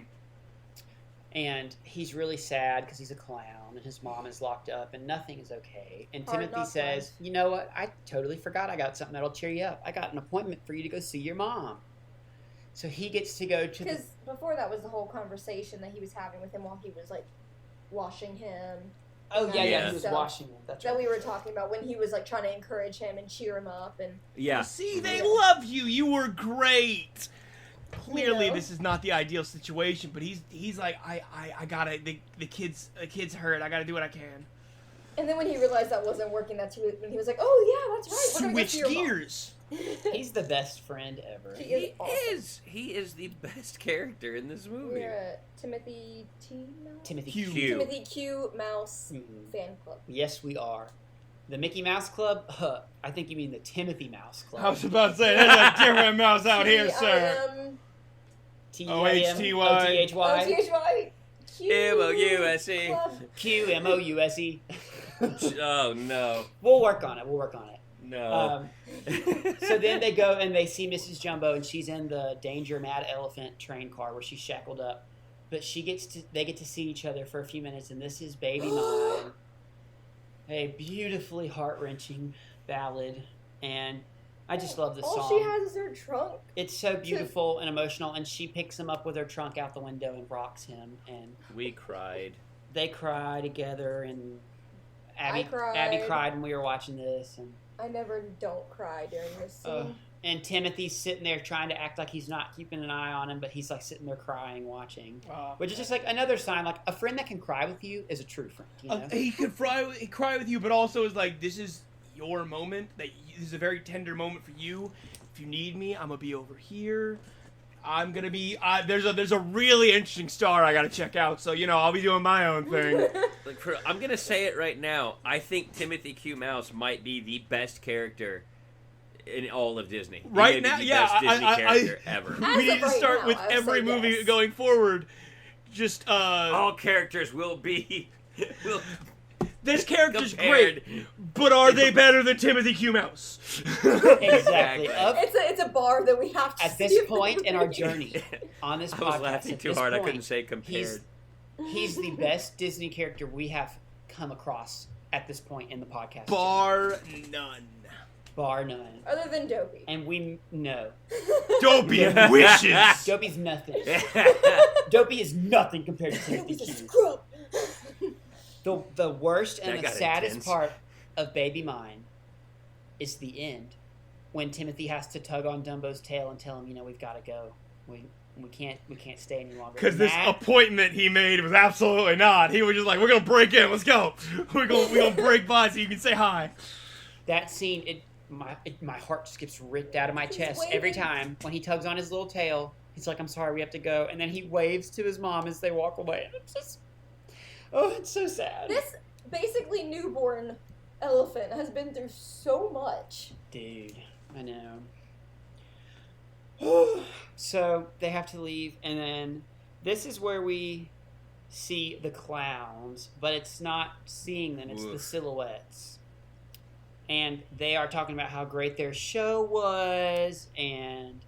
And he's really sad because he's a clown, and his mom is locked up, and nothing is okay. And Hard Timothy knock says, life. you know what? I totally forgot I got something that'll cheer you up. I got an appointment for you to go see your mom. So he gets to go to the... Because before that was the whole conversation that he was having with him while he was like washing him. Oh, yeah, Yeah. he was So, washing him. That's That right. we were talking about when he was like trying to encourage him and cheer him up and Yeah. See, they Yeah. love you. You were great. Clearly, You know? this is not the ideal situation, but he's like, I gotta. The kid's hurt. I gotta do what I can. and then when he realized that wasn't working, that's when he was like, oh yeah, that's right. We're gonna go Switch see your mom." gears. He's the best friend ever. He He is awesome. is. He is the best character in this movie. We're a Timothy T. Mouse? Timothy Q. Q. Timothy Q. Mouse Mhm. fan club. Yes, we are. The Mickey Mouse Club? I think you mean the Timothy Mouse Club. I was about to say, there's a different mouse out here, sir. T-I-M-O-T-H-Y. O-T-H-Y. M-O-U-S-E. Club. Q-M-O-U-S-E. Oh, no. We'll work on it. No. So then they go and they see Mrs. Jumbo, and she's in the Danger Mad Elephant train car where she's shackled up. But they get to see each other for a few minutes, and this is Baby Mine. A beautifully heart-wrenching ballad. And I just love this All song. she has is her trunk. It's so beautiful and emotional, and she picks him up with her trunk out the window and rocks him, and We cried. they cry together, and I cried. Abby cried when we were watching this, and I never don't cry during this scene. and Timothy's sitting there trying to act like he's not keeping an eye on him, but he's like sitting there crying, watching, which is just like another sign, like a friend that can cry with you is a true friend. You know? He could cry with you, but also is like, this is your moment. This is a very tender moment for you. If you need me, I'm gonna be over here. I'm gonna be. There's a really interesting star I gotta check out. So I'll be doing my own thing. I'm gonna say it right now. I think Timothy Q. Mouse might be the best character in all of Disney. He may Right be now, the yeah, best Disney character ever. We need to start with every movie going forward. Just all characters will be. This character's compared. great, but are they better than Timothy Q. Mouse? Exactly. It's a bar that we have to At see this point in our journey on this podcast, I was laughing too hard. I couldn't say compared. He's the best Disney character we have come across at this point in the podcast. Bar none. Bar none. Other than Dopey. And we know. Dopey wishes. Dopey's nothing. Dopey is nothing compared to Timothy Dopey's a Q. scrub. The worst and That the got saddest intense. part of Baby Mine is the end, when Timothy has to tug on Dumbo's tail and tell him, we've got to go. We can't stay any longer. Because this appointment he made was absolutely not. He was just like, we're gonna break in. Let's go. We're gonna break by so you can say hi. That scene, my heart just gets ripped out of my chest waving. every time when he tugs on his little tail. He's like, I'm sorry, we have to go. And then he waves to his mom as they walk away. And it's just, it's so sad. This basically newborn elephant has been through so much. Dude, I know. So they have to leave, and then this is where we see the clowns, but it's not seeing them, it's the silhouettes. And they are talking about how great their show was, and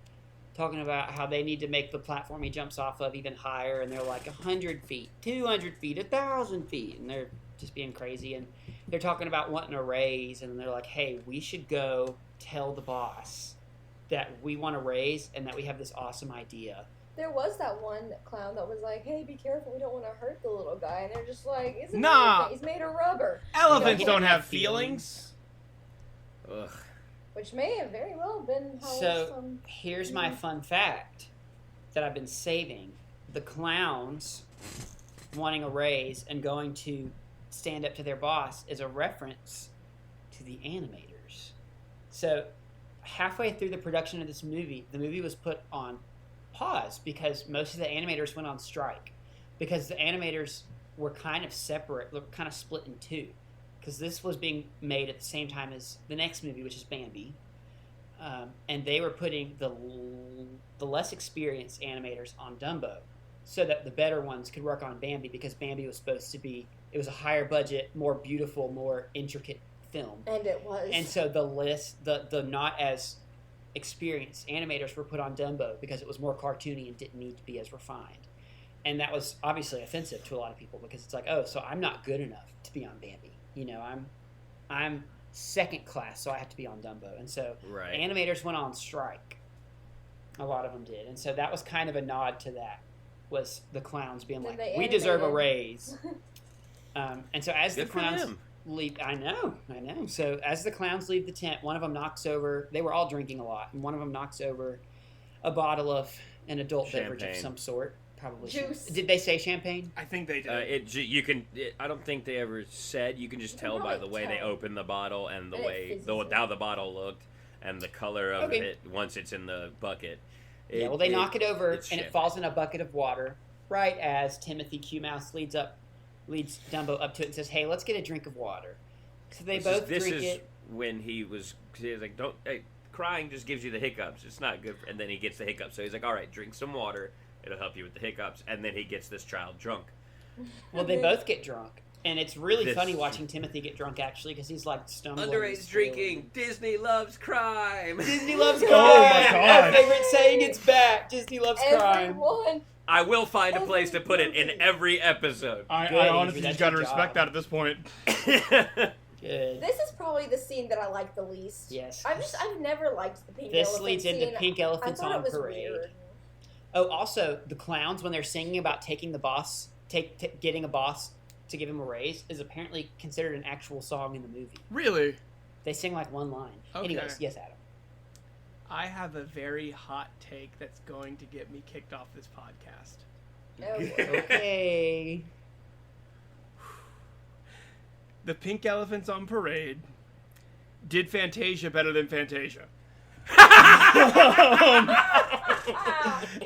talking about how they need to make the platform he jumps off of even higher, and they're like 100 feet, 200 feet, 1,000 feet, and they're just being crazy, and they're talking about wanting a raise, and they're like, hey, we should go tell the boss that we want a raise and that we have this awesome idea. There was that one clown that was like, hey, be careful, we don't want to hurt the little guy. And they're just like, it's an elephant. He's made of rubber. Elephants don't have feelings. Ugh. Which may have very well been how So here's my fun fact that I've been saving. The clowns wanting a raise and going to stand up to their boss is a reference to the animators. So halfway through the production of this movie, the movie was put on pause because most of the animators went on strike, because the animators were kind of separate, kind of split in two, because this was being made at the same time as the next movie, which is Bambi, and they were putting the less experienced animators on Dumbo so that the better ones could work on Bambi, because Bambi was supposed to be, it was a higher budget, more beautiful, more intricate film. And it was. And so the not as experienced animators were put on Dumbo because it was more cartoony and didn't need to be as refined. And that was obviously offensive to a lot of people, because it's like, oh, so I'm not good enough to be on Bambi. I'm second class, so I have to be on Dumbo. And so animators went on strike. A lot of them did. And so that was kind of a nod to that, was the clowns being like, we deserve a raise. And so as the clowns leave, I know. So as the clowns leave the tent, one of them knocks over, they were all drinking a lot, and one of them knocks over a bottle of an adult beverage of some sort. Probably juice. Did they say champagne? I think they did. I don't think they ever said. You can just tell by the way they opened the bottle and the way how the bottle looked and the color of it once it's in the bucket. They knock it over and it falls in a bucket of water right as Timothy Q. Mouse leads Dumbo up to it and says, "Hey, let's get a drink of water." So they both drink it. This is when he was like, "Don't crying just gives you the hiccups. It's not good." And then he gets the hiccups, so he's like, "All right, drink some water. It'll help you with the hiccups." And then he gets this child drunk. Well, they both get drunk. And it's really funny watching Timothy get drunk, actually, because he's like stumbling. Underage drinking. Disney loves crime. Disney loves crime. Oh my God. Our favorite saying, it's back. Disney loves crime. I will find a place to put it in every episode. I honestly just gotta respect that at this point. Good. This is probably the scene that I like the least. Yes. I've never liked the pink This elephant leads into scene. Pink Elephants I thought on it was Parade. weird. Oh, also, the clowns, when they're singing about taking the boss, getting a boss to give him a raise, is apparently considered an actual song in the movie. Really? They sing like one line. Okay. Anyways, yes, Adam. I have a very hot take that's going to get me kicked off this podcast. Oh, Okay. The Pink Elephants on Parade did Fantasia better than Fantasia.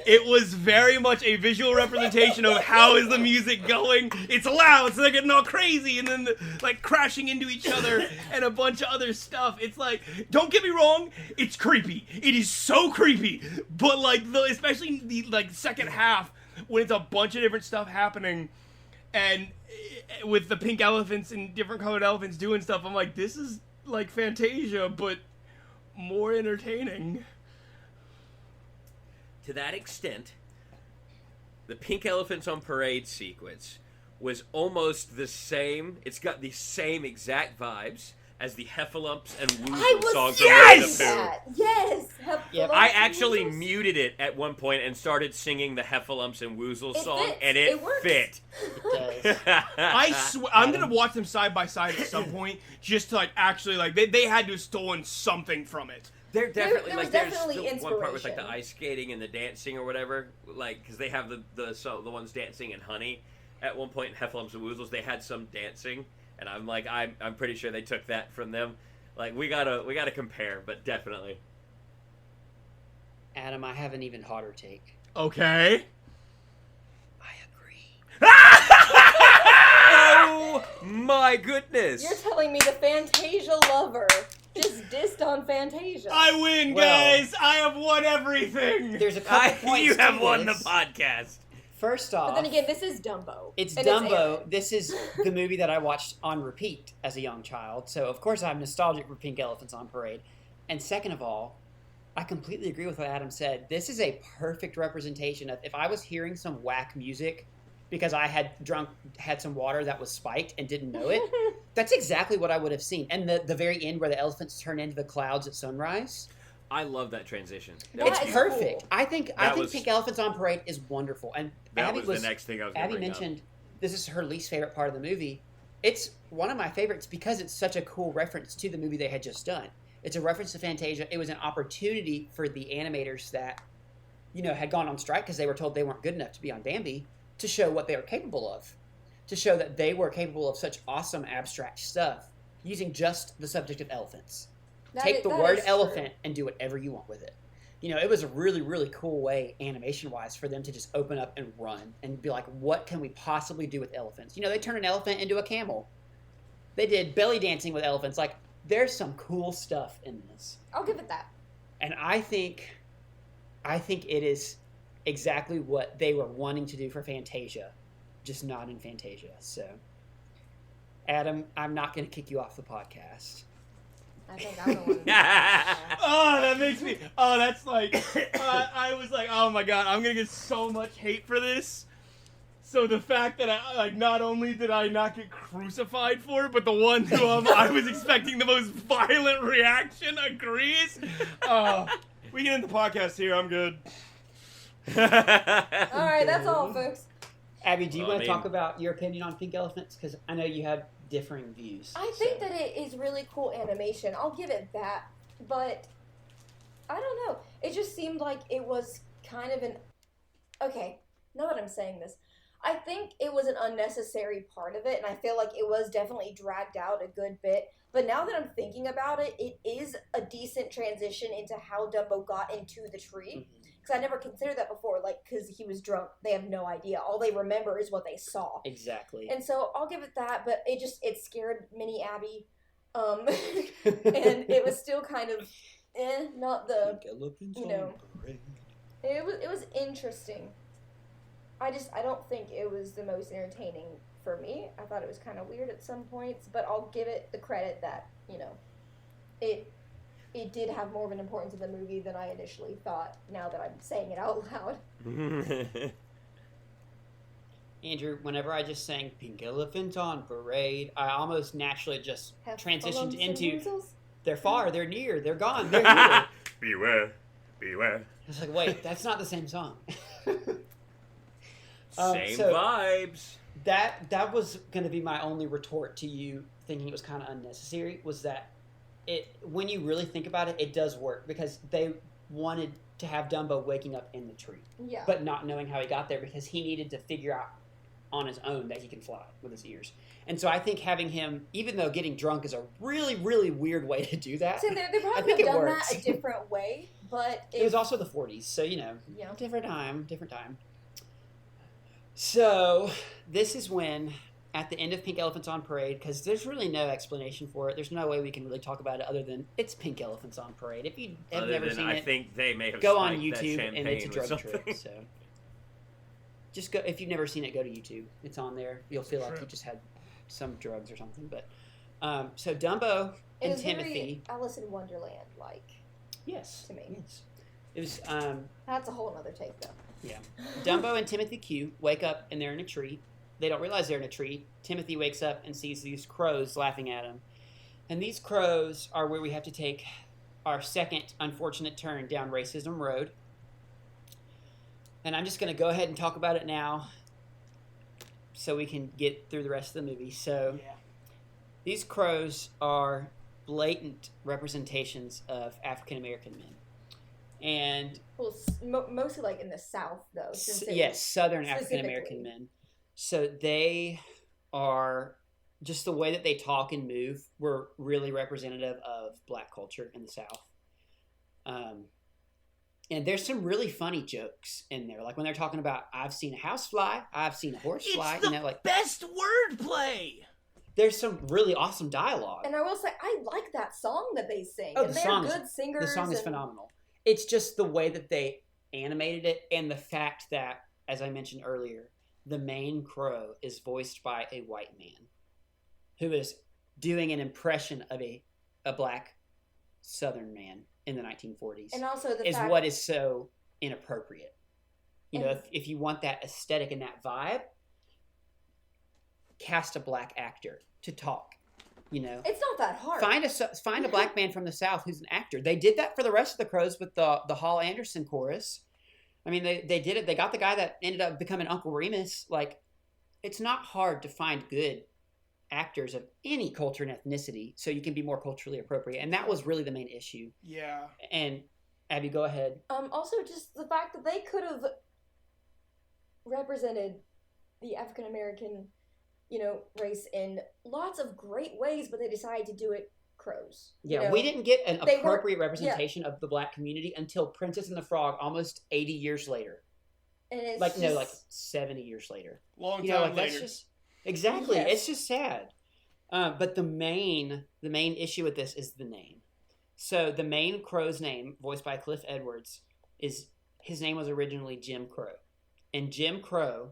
It was very much a visual representation of how is the music going. It's loud, so they're getting all crazy, and then like crashing into each other and a bunch of other stuff. It's like, don't get me wrong, it's creepy. It is so creepy, but like especially the like second half when it's a bunch of different stuff happening, and with the pink elephants and different colored elephants doing stuff, I'm like, this is like Fantasia, but more entertaining. To that extent, the Pink Elephants on Parade sequence was almost the same. It's got the same exact vibes as the Heffalumps and Woozle songs from Winnie the Pooh. Yes! Yep. I actually muted it at one point and started singing the Heffalumps and Woozle song, fits. and It works. fit. It does. I swear, I'm gonna watch them side by side at some point, just to like actually like they had to have stolen something from it. They're definitely there was like there's definitely still one part with like the inspiration. ice skating and the dancing or whatever, like because they have the ones dancing in Honey at one point in Heffalumps and Woozles. They had some dancing, and I'm like I'm pretty sure they took that from them. Like we gotta compare, but definitely. Adam, I have an even hotter take. Okay. I agree. Oh my goodness! You're telling me the Fantasia lover just dissed on Fantasia. I win, Well, guys! I have won everything! There's a couple points You to have won the this. podcast. First off, But then again, this is Dumbo. it's and Dumbo. Aaron. This is the movie that I watched on repeat as a young child, so of course I'm nostalgic for Pink Elephants on Parade. And second of all, I completely agree with what Adam said. This is a perfect representation of if I was hearing some whack music because I had some water that was spiked and didn't know it, that's exactly what I would have seen. And the very end where the elephants turn into the clouds at sunrise, I love that transition. That it's is perfect. cool. I think was- Pink Elephants on Parade is wonderful. And That Abby was the next thing I was going to Abby bring up. mentioned this is her least favorite part of the movie. It's one of my favorites because it's such a cool reference to the movie they had just done. It's a reference to Fantasia. It was an opportunity for the animators that, had gone on strike because they were told they weren't good enough to be on Bambi to show what they were capable of, to show that they were capable of such awesome abstract stuff using just the subject of elephants. Take the word elephant and do whatever you want with it. It was a really, really cool way, animation-wise, for them to just open up and run and be like, what can we possibly do with elephants? They turned an elephant into a camel. They did belly dancing with elephants. Like, there's some cool stuff in this. I'll give it that. And I think it is exactly what they were wanting to do for Fantasia, just not in Fantasia. So, Adam, I'm not going to kick you off the podcast. I think I'm the one. Oh, that makes me. Oh, that's like. I was like, oh my god, I'm gonna get so much hate for this. So the fact that not only did I not get crucified for it, but the one who I was expecting the most violent reaction agrees. We can end the podcast here. I'm good. All right, that's all, folks. Abby, do you Well, want to I mean- talk about your opinion on Pink Elephants? Because I know you had differing views. I think that it is really cool animation. I'll give it that. But I don't know. It just seemed like it was kind of an... Okay, now that I'm saying this, I think it was an unnecessary part of it, and I feel like it was definitely dragged out a good bit. But now that I'm thinking about it, it is a decent transition into how Dumbo got into the tree. Because I never considered that before, because he was drunk. They have no idea. All they remember is what they saw. Exactly. And so I'll give it that, but it scared Mini Abby. And it was still kind of, not the, it was interesting. I don't think it was the most entertaining for me. I thought it was kind of weird at some points, but I'll give it the credit that, it did have more of an importance in the movie than I initially thought, now that I'm saying it out loud. Andrew, whenever I just sang Pink Elephant on Parade, I almost naturally just transitioned into they're far, they're near, they're gone, they're here. Beware, beware. It's like, wait, that's not the same song. Same vibes. That was going to be my only retort to you thinking it was kind of unnecessary, was that when you really think about it, it does work, because they wanted to have Dumbo waking up in the tree, but not knowing how he got there, because he needed to figure out on his own that he can fly with his ears. And so I think having him, even though getting drunk is a really, really weird way to do that, so they probably could have done that a different way, but it was also the 40s, so different time. So this is when, at the end of Pink Elephants on Parade, because there's really no explanation for it. There's no way we can really talk about it other than it's Pink Elephants on Parade. If you have never seen it, I think they may have go on YouTube and it's a drug trip. So just go. If you've never seen it, go to YouTube. It's on there. You'll feel like you just had some drugs or something. But so Dumbo and Timothy. Very Alice in Wonderland, like. Yes. To me. Yes. It was. That's a whole other take, though. Yeah. Dumbo and Timothy Q wake up and they're in a tree. They don't realize they're in a tree. Timothy wakes up and sees these crows laughing at him. And these crows are where we have to take our second unfortunate turn down Racism Road. And I'm just going to go ahead and talk about it now so we can get through the rest of the movie. So these crows are blatant representations of African American men. And mostly like in the South, though. Yes, Southern African American men. So they are, just the way that they talk and move were really representative of Black culture in the South. And there's some really funny jokes in there, like when they're talking about, I've seen a house fly, I've seen a horse fly. It's the best wordplay. There's some really awesome dialogue. And I will say, I like that song that they sing. Oh, and they're good singers. The song is phenomenal. It's just the way that they animated it, and the fact that, as I mentioned earlier, the main crow is voiced by a white man who is doing an impression of a Black Southern man in the 1940s. And also what is so inappropriate. If you want that aesthetic and that vibe, cast a Black actor to talk. It's not that hard. Find a Black man from the South who's an actor. They did that for the rest of the crows with the Hall Anderson chorus. I mean, they did it. They got the guy that ended up becoming Uncle Remus. Like, it's not hard to find good actors of any culture and ethnicity so you can be more culturally appropriate. And that was really the main issue. Yeah. And Abby, go ahead. Also, just the fact that they could have represented the African American, race in lots of great ways, but they decided to do it crows. Yeah, we didn't get an appropriate representation of the Black community until Princess and the Frog almost 80 years later. And it's like 70 years later. Long time later. That's just exactly. Yes. It's just sad. But the main issue with this is the name. So the main crow's name, voiced by Cliff Edwards, his name was originally Jim Crow, and Jim Crow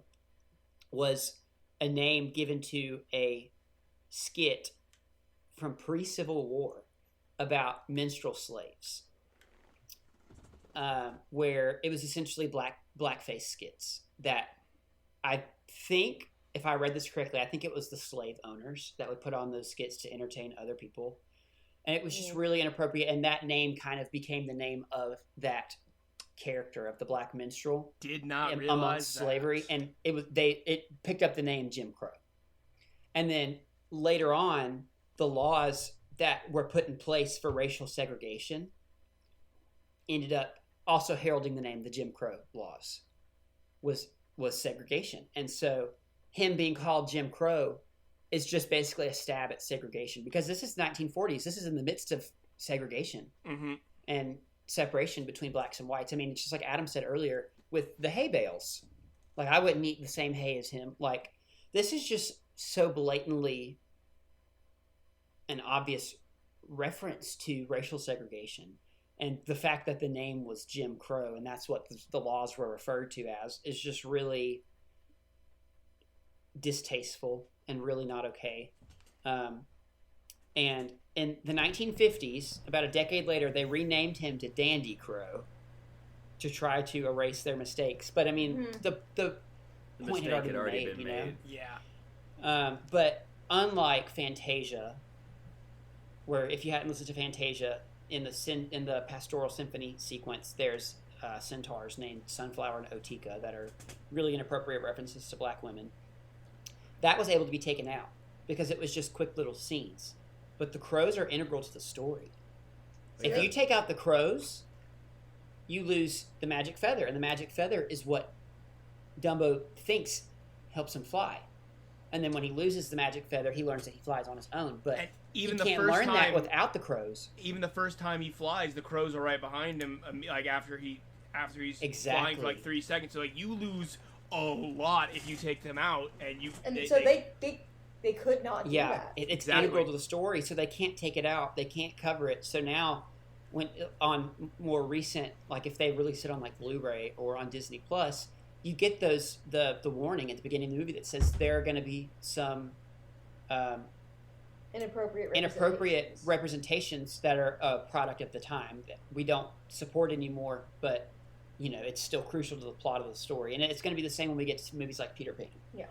was a name given to a skit from pre-Civil War about minstrel slaves, where it was essentially blackface skits that I think, if I read this correctly, I think it was the slave owners that would put on those skits to entertain other people. And it was just really inappropriate, and that name kind of became the name of that character of the black minstrel. Did not realize amongst slavery, and it picked up the name Jim Crow. And then later on, the laws that were put in place for racial segregation ended up also heralding the name the Jim Crow laws was segregation. And so him being called Jim Crow is just basically a stab at segregation, because this is 1940s. This is in the midst of segregation and separation between blacks and whites. I mean, it's just like Adam said earlier with the hay bales. Like, I wouldn't eat the same hay as him. Like, this is just so blatantly an obvious reference to racial segregation. And the fact that the name was Jim Crow, and that's what the laws were referred to as, is just really distasteful and really not okay. And in the 1950s, about a decade later, they renamed him to Dandy Crow to try to erase their mistakes. But I mean, the The point mistake had already been been made. made. Yeah. But unlike Fantasia, where if you hadn't listened to Fantasia in the Pastoral Symphony sequence, there's centaurs named Sunflower and Otika that are really inappropriate references to black women. That was able to be taken out because it was just quick little scenes. But the crows are integral to the story. If you take out the crows, you lose the magic feather, and the magic feather is what Dumbo thinks helps him fly. And then when he loses the magic feather, he learns that he flies on his own. But And even you the can't first learn time, that without the crows. Even the first time he flies, the crows are right behind him. Like after he's flying for like 3 seconds, so like you lose a lot if you take them out, and they could not do that. It's integral to the story, so they can't take it out. They can't cover it. So now, when on more recent, like if they release it on like Blu-ray or on Disney Plus, you get the warning at the beginning of the movie that says there are going to be some inappropriate representations that are a product of the time that we don't support anymore, but it's still crucial to the plot of the story, and it's going to be the same when we get to movies like Peter Pan. Yeah.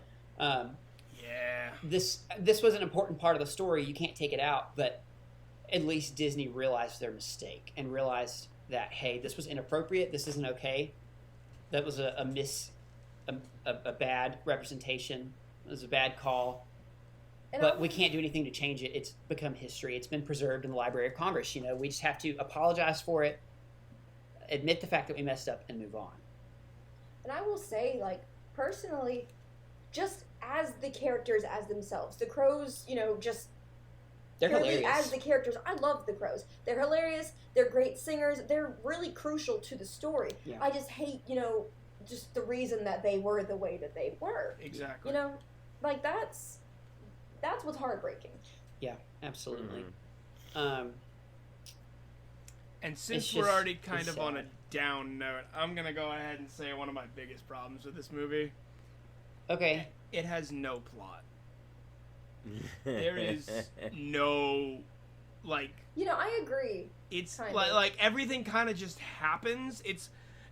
This was an important part of the story. You can't take it out, but at least Disney realized their mistake and realized that, hey, this was inappropriate. This isn't okay. That was a bad representation. It was a bad call. But we can't do anything to change it. It's become history. It's been preserved in the Library of Congress. We just have to apologize for it, admit the fact that we messed up, and move on. And I will say, like, personally, just as the characters as themselves, the crows, just they're hilarious. As the characters, I love the crows. They're hilarious. They're great singers. They're really crucial to the story. Yeah. I just hate, just the reason that they were the way that they were. Exactly. Like that's what's heartbreaking. Yeah, absolutely. And since we're already kind of on a down note, I'm going to go ahead and say one of my biggest problems with this movie. Okay. It has no plot. There is no, like... I agree. It's like everything kind of just happens.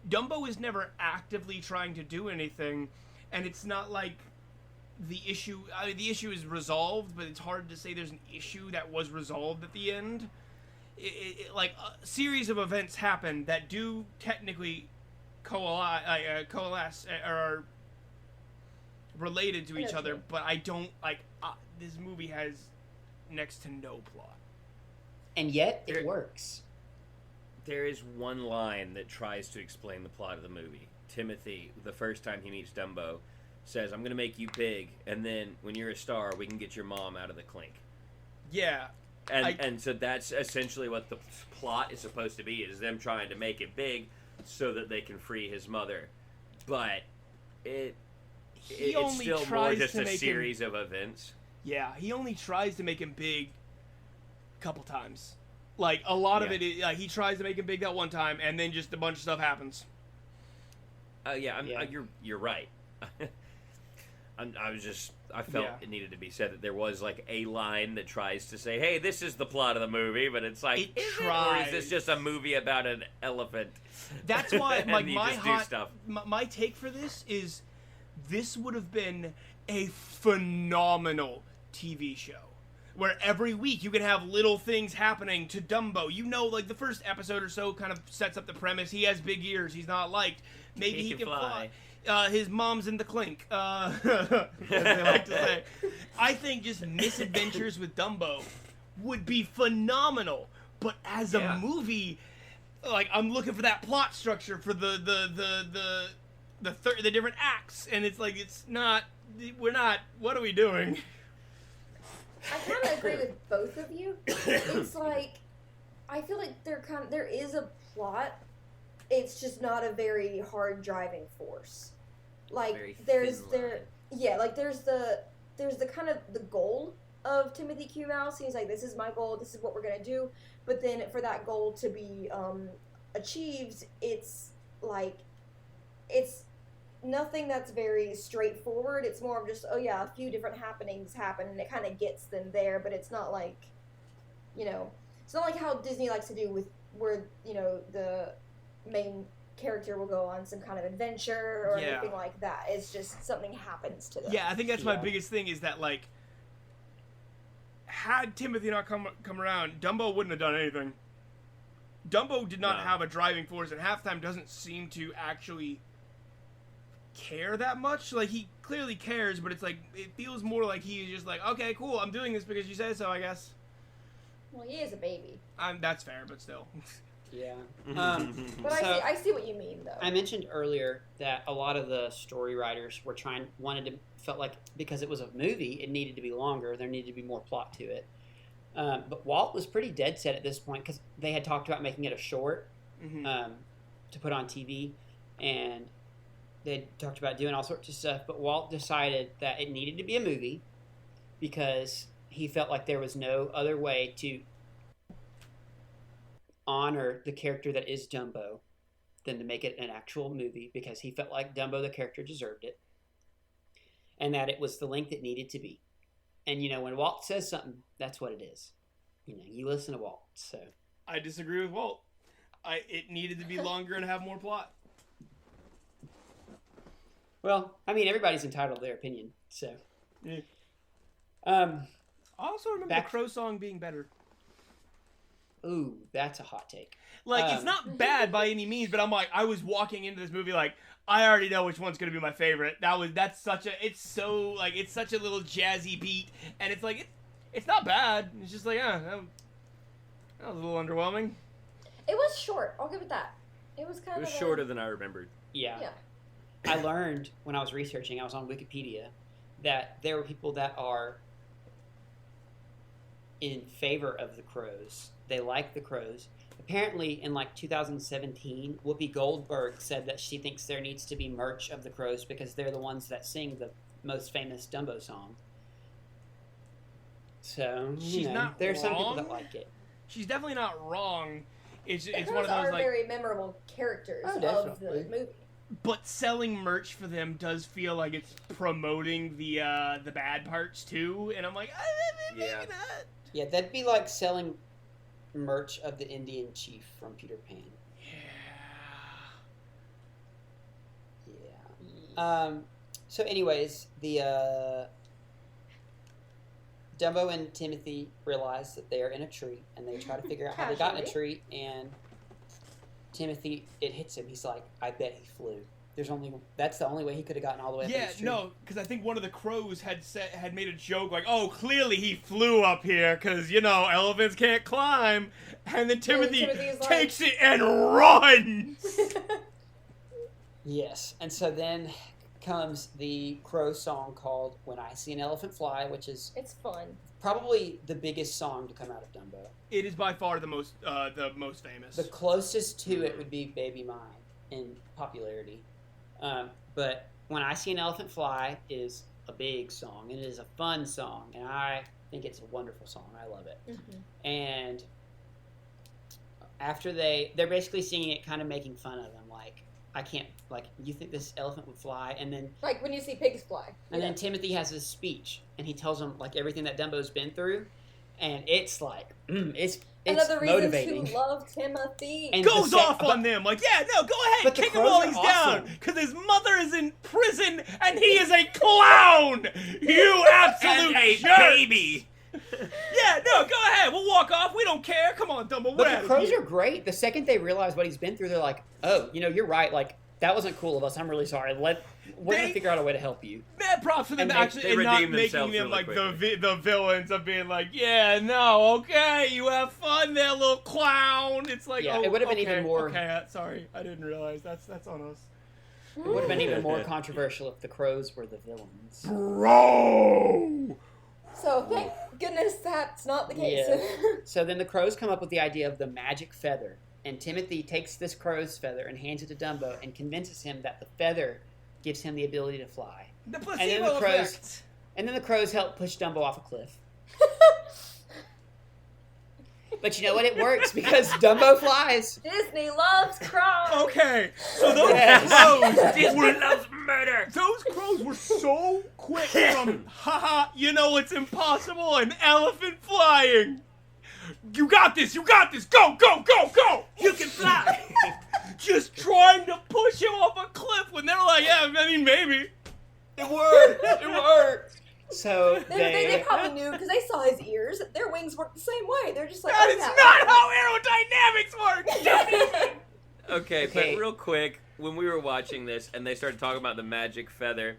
Dumbo is never actively trying to do anything, and it's not like the issue is resolved, but it's hard to say there's an issue that was resolved at the end. Like a series of events happen that do technically coalesce or are related to each other, but I don't this movie has next to no plot, and yet it works. There is one line that tries to explain the plot of the movie. Timothy, the first time he meets Dumbo, says, "I'm going to make you big, and then when you're a star, we can get your mom out of the clink." Yeah. And so that's essentially what the plot is supposed to be, is them trying to make it big so that they can free his mother. But it's still more just a series of events. Yeah, he only tries to make him big a couple times. Like, a lot of it is, he tries to make him big that one time, and then just a bunch of stuff happens. You're right. I felt it needed to be said that there was like a line that tries to say, "Hey, this is the plot of the movie," but it's like, or is this just a movie about an elephant? That's why, like, my take for this is, this would have been a phenomenal TV show, where every week you can have little things happening to Dumbo. Like the first episode or so kind of sets up the premise. He has big ears. He's not liked. Maybe he can fly. His mom's in the clink, as they like to say. I think just Misadventures with Dumbo would be phenomenal. But as a movie, like, I'm looking for that plot structure for the different acts, and it's like, what are we doing? I kind of agree with both of you. It's like, I feel like there is a plot. It's just not a very hard driving force. Like, there's the kind of the goal of Timothy Q. Mouse. He's like, this is my goal, this is what we're gonna do. But then for that goal to be achieved, it's nothing that's very straightforward. It's more of just, a few different happenings happen, and it kind of gets them there. But it's not like, it's not like how Disney likes to do with where the main character will go on some kind of adventure or Yeah. anything like that. It's just something happens to them. Yeah, I think that's my biggest thing is that, like, had Timothy not come around, Dumbo wouldn't have done anything. Dumbo did not have a driving force, and half the time doesn't seem to actually care that much. Like, he clearly cares, but it's like, it feels more like he's just like, okay, cool, I'm doing this because you say so, I guess. Well, he is a baby. That's fair, but still. Yeah. But So- I see what you mean, though. I mentioned earlier that a lot of the story writers felt like because it was a movie, it needed to be longer. There needed to be more plot to it. But Walt was pretty dead set at this point because they had talked about making it a short to put on TV, and they talked about doing all sorts of stuff. But Walt decided that it needed to be a movie because he felt like there was no other way to honor the character that is Dumbo than to make it an actual movie, because he felt like Dumbo the character deserved it and that it was the length it needed to be. And when Walt says something, that's what it is. You listen to Walt. So I disagree with Walt. It needed to be longer and have more plot. well, I mean, everybody's entitled to their opinion. So Yeah. I I also remember the Crow song being better. ooh, that's a hot take. Like, it's not bad by any means, but I'm like, I was walking into this movie like, I already know which one's gonna be my favorite. It's such a little jazzy beat, and it's like, it's not bad. It's just like, that was a little underwhelming. It was short. I'll give it that. It was kind It of was shorter than I remembered. Yeah. Yeah. I learned when I was researching, I was on Wikipedia, that there were people that are in favor of the Crows. They like the Crows. Apparently, in like 2017, Whoopi Goldberg said that she thinks there needs to be merch of the Crows because they're the ones that sing the most famous Dumbo song. So, She's not there are some people wrong. that like it. She's definitely not wrong. It's The one Crows of those are like, very memorable characters Oh, of definitely. the movie. but selling merch for them does feel like it's promoting the bad parts too, and I'm like, maybe Yeah. not. Yeah, that'd be like selling merch of the Indian chief from Peter Pan. Yeah. Yeah. So, anyways, the Dumbo and Timothy realize that they are in a tree, and they try to figure out how they got in a tree. And Timothy, it hits him. He's like, "I bet he flew." That's the only way he could have gotten all the way up in Yeah, this tree. no, because I think one of the crows had made a joke like, "Oh, clearly he flew up here because elephants can't climb," and then Timothy Timothy's like- takes it and runs. Yes, and so then comes the crow song called "When I See an Elephant Fly," which is It's fun. probably the biggest song to come out of Dumbo. It is by far the most famous. The closest to it would be "Baby Mine" in popularity. But "When I See an Elephant Fly" is a big song, and it is a fun song, and I think it's a wonderful song. I love it. Mm-hmm. And after they're basically singing it, kind of making fun of him, like, I can't, like, you think this elephant would fly? And then Like when you see pigs fly. then Timothy has his speech, and he tells him, like, everything that Dumbo's been through, and it's like, it's Another reason motivating. to love Timothy. And goes the off on them like, yeah, no, go ahead, But the kick him crows while are he's awesome. down, because his mother is in prison and he is a clown. You absolute And a jerk. baby. Yeah, no, go ahead. We'll walk off. We don't care. Come on, Dumbo. We're But out the of crows here. are great. The second they realize what he's been through, they're like, oh, you're right. Like, that wasn't cool of us. I'm really sorry. We're going to figure out a way to help you. Mad props for them And actually they and not redeem making themselves them really like the villains of being like, yeah, no, okay, you have fun there, little clown. It's like, Yeah, oh, it would have been okay, even more- Okay, sorry, I didn't realize that's on us. It would have been even more controversial if the crows were the villains. Bro. So thank goodness that's not the case. Yeah. So then the crows come up with the idea of the magic feather. And Timothy takes this crow's feather and hands it to Dumbo and convinces him that the feather gives him the ability to fly. The then placebo the crows- effect. And then the crows help push Dumbo off a cliff. But you know what? It works because Dumbo flies. Disney loves crows. Okay, so those Yes. crows Disney were loves murder. Those crows were so quick from, haha, it's impossible, an elephant flying. You got this, go, go, go, go. You can fly. just trying to push him off a cliff when they're like, yeah, I mean, maybe. It worked. It worked. So They probably knew because they saw his ears. Their wings work the same way. They're just like, That is not how aerodynamics work. Don't even. Okay, but real quick, when we were watching this and they started talking about the magic feather,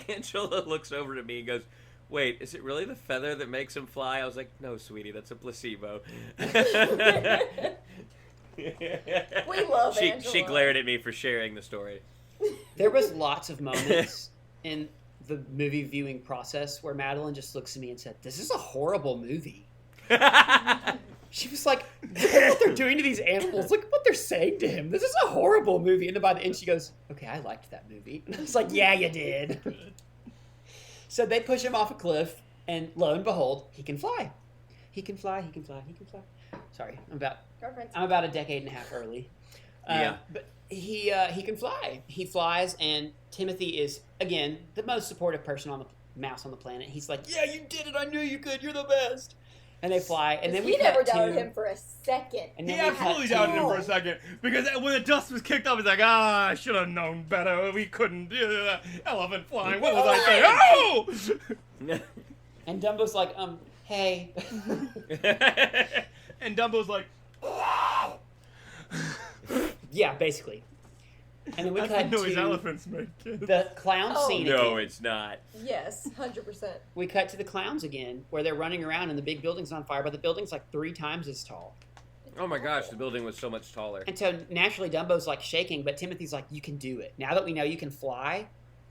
Angela looks over to me and goes, "Wait, is it really the feather that makes him fly?" I was like, "No, sweetie, that's a placebo." We love she Angela. She glared at me for sharing the story. there was lots of moments in the movie viewing process where Madeline just looks at me and said, "This is a horrible movie." She was like, "Look at what they're doing to these animals. Look at what they're saying to him. This is a horrible movie." And then by the end, she goes, "Okay, I liked that movie." And I was like, "Yeah, you did." So they push him off a cliff, and lo and behold, he can fly. He can fly. He can fly. He can fly. Sorry, I'm about a decade and a half early. Yeah. But he can fly. He flies, and Timothy is again the most supportive person on the mouse on the planet. He's like, "Yeah, you did it. I knew you could. You're the best." And they fly, and then we never cut doubted to him for a second. And He then we cut absolutely to- doubted him for a second because when the dust was kicked up, he's like, I should have known better. We couldn't do that. Elephant flying. What was I saying? Oh! And Dumbo's like, hey. And Dumbo's like, wow. Yeah, basically. And then we That's cut the noise to elephants make. the clown Oh. scene No, again. it's not. Yes, 100%. We cut to the clowns again, where they're running around and the big building's on fire, but the building's like 3 times as tall. Oh my gosh, the building was so much taller. And so naturally Dumbo's like shaking, but Timothy's like, "You can do it. Now that we know you can fly,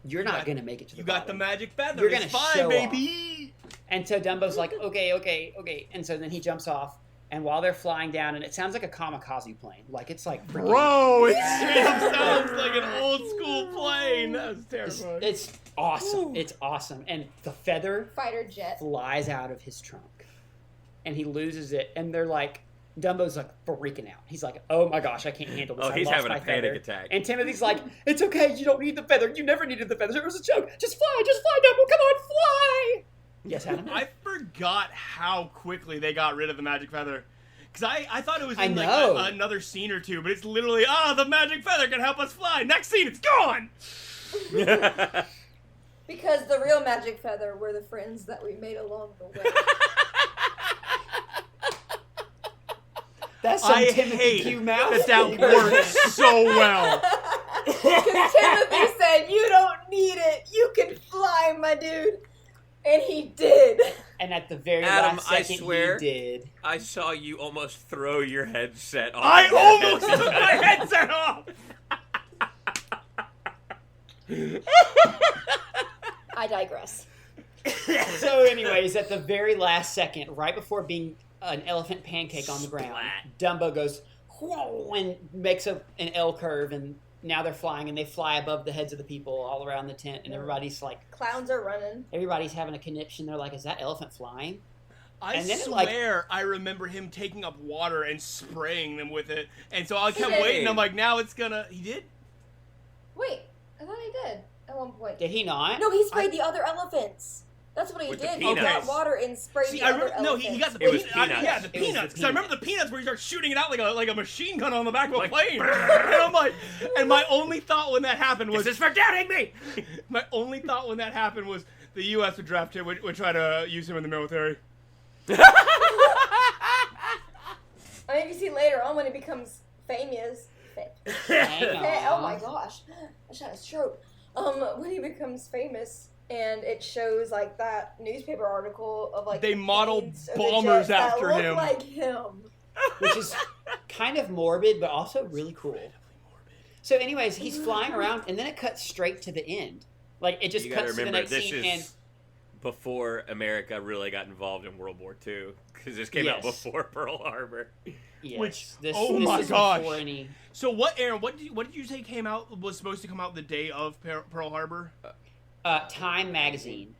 you're not going to make it to the You got the bottom." magic feather. You're It's gonna fine, show baby. And so Dumbo's like, okay. And so then he jumps off, and while they're flying down, and it sounds like a kamikaze plane. Like, it's like freaking... Bro, it straight up sounds like an old school plane. That was terrifying. It's awesome. It's awesome. And the feather Fighter jet. flies out of his trunk. And he loses it. And they're like, Dumbo's like freaking out. He's like, "Oh my gosh, I can't handle this. Oh, I he's lost having my a panic feather." attack. And Timothy's like, "It's okay. You don't need the feather. You never needed the feather. It was a joke. Just fly, Dumbo. Come on, fly." Yes, Adam? I forgot how quickly they got rid of the magic feather. Because I thought it was I in like know. another scene or two, but it's literally, the magic feather can help us fly. Next scene, it's gone. Because the real magic feather were the friends that we made along the way. That's some I Timothy hate Q. Mouse. that works so well. Because Timothy said, "You don't need it. You can fly, my dude." And he did. And at the very Adam, last I second, swear- he did. I saw you almost throw your headset off. I your almost head. took my headset off. I digress. So, anyways, at the very last second, right before being an elephant pancake on the ground, Splat. Dumbo goes whoa, and makes an L curve, and now they're flying, and they fly above the heads of the people all around the tent, and everybody's like, Clowns are running. everybody's having a conniption. They're like, "Is that elephant flying?" I And then it, swear I remember him taking up water and spraying them with it. And so I kept did. waiting. I'm like, now it's gonna... He did? Wait, I thought he did at one point. Did he not? No, he sprayed the other elephants. That's what he With the did. He peanuts. got water and sprayed See, the I other remember... No, elephants. he got the... It was peanuts. peanuts. Yeah, the It was the peanuts. Because I remember the peanuts. peanuts where he starts shooting it out like a machine gun on the back of a Like, plane. And I'm like... And my only thought when that happened was... This is for doubting me. My only thought when that happened was the U.S. would draft him, would try to use him in the military. I mean, you see later on when he becomes famous. Hang Oh on. my gosh, I just had a stroke. When he becomes famous, and it shows like that newspaper article of like They the modeled planes of the bombers jets that after look him. like him. Which is kind of morbid, but also really cool. So, anyways, he's flying around, and then it cuts straight to the end. Like, it just You gotta cuts to the remember, next this scene, is and before America really got involved in World War II. Because this came out Yes. before Pearl Harbor. yes, Which- this, oh this my is gosh. before any... So what, Aaron? What did you say was supposed to come out the day of Pearl Harbor? Time Magazine.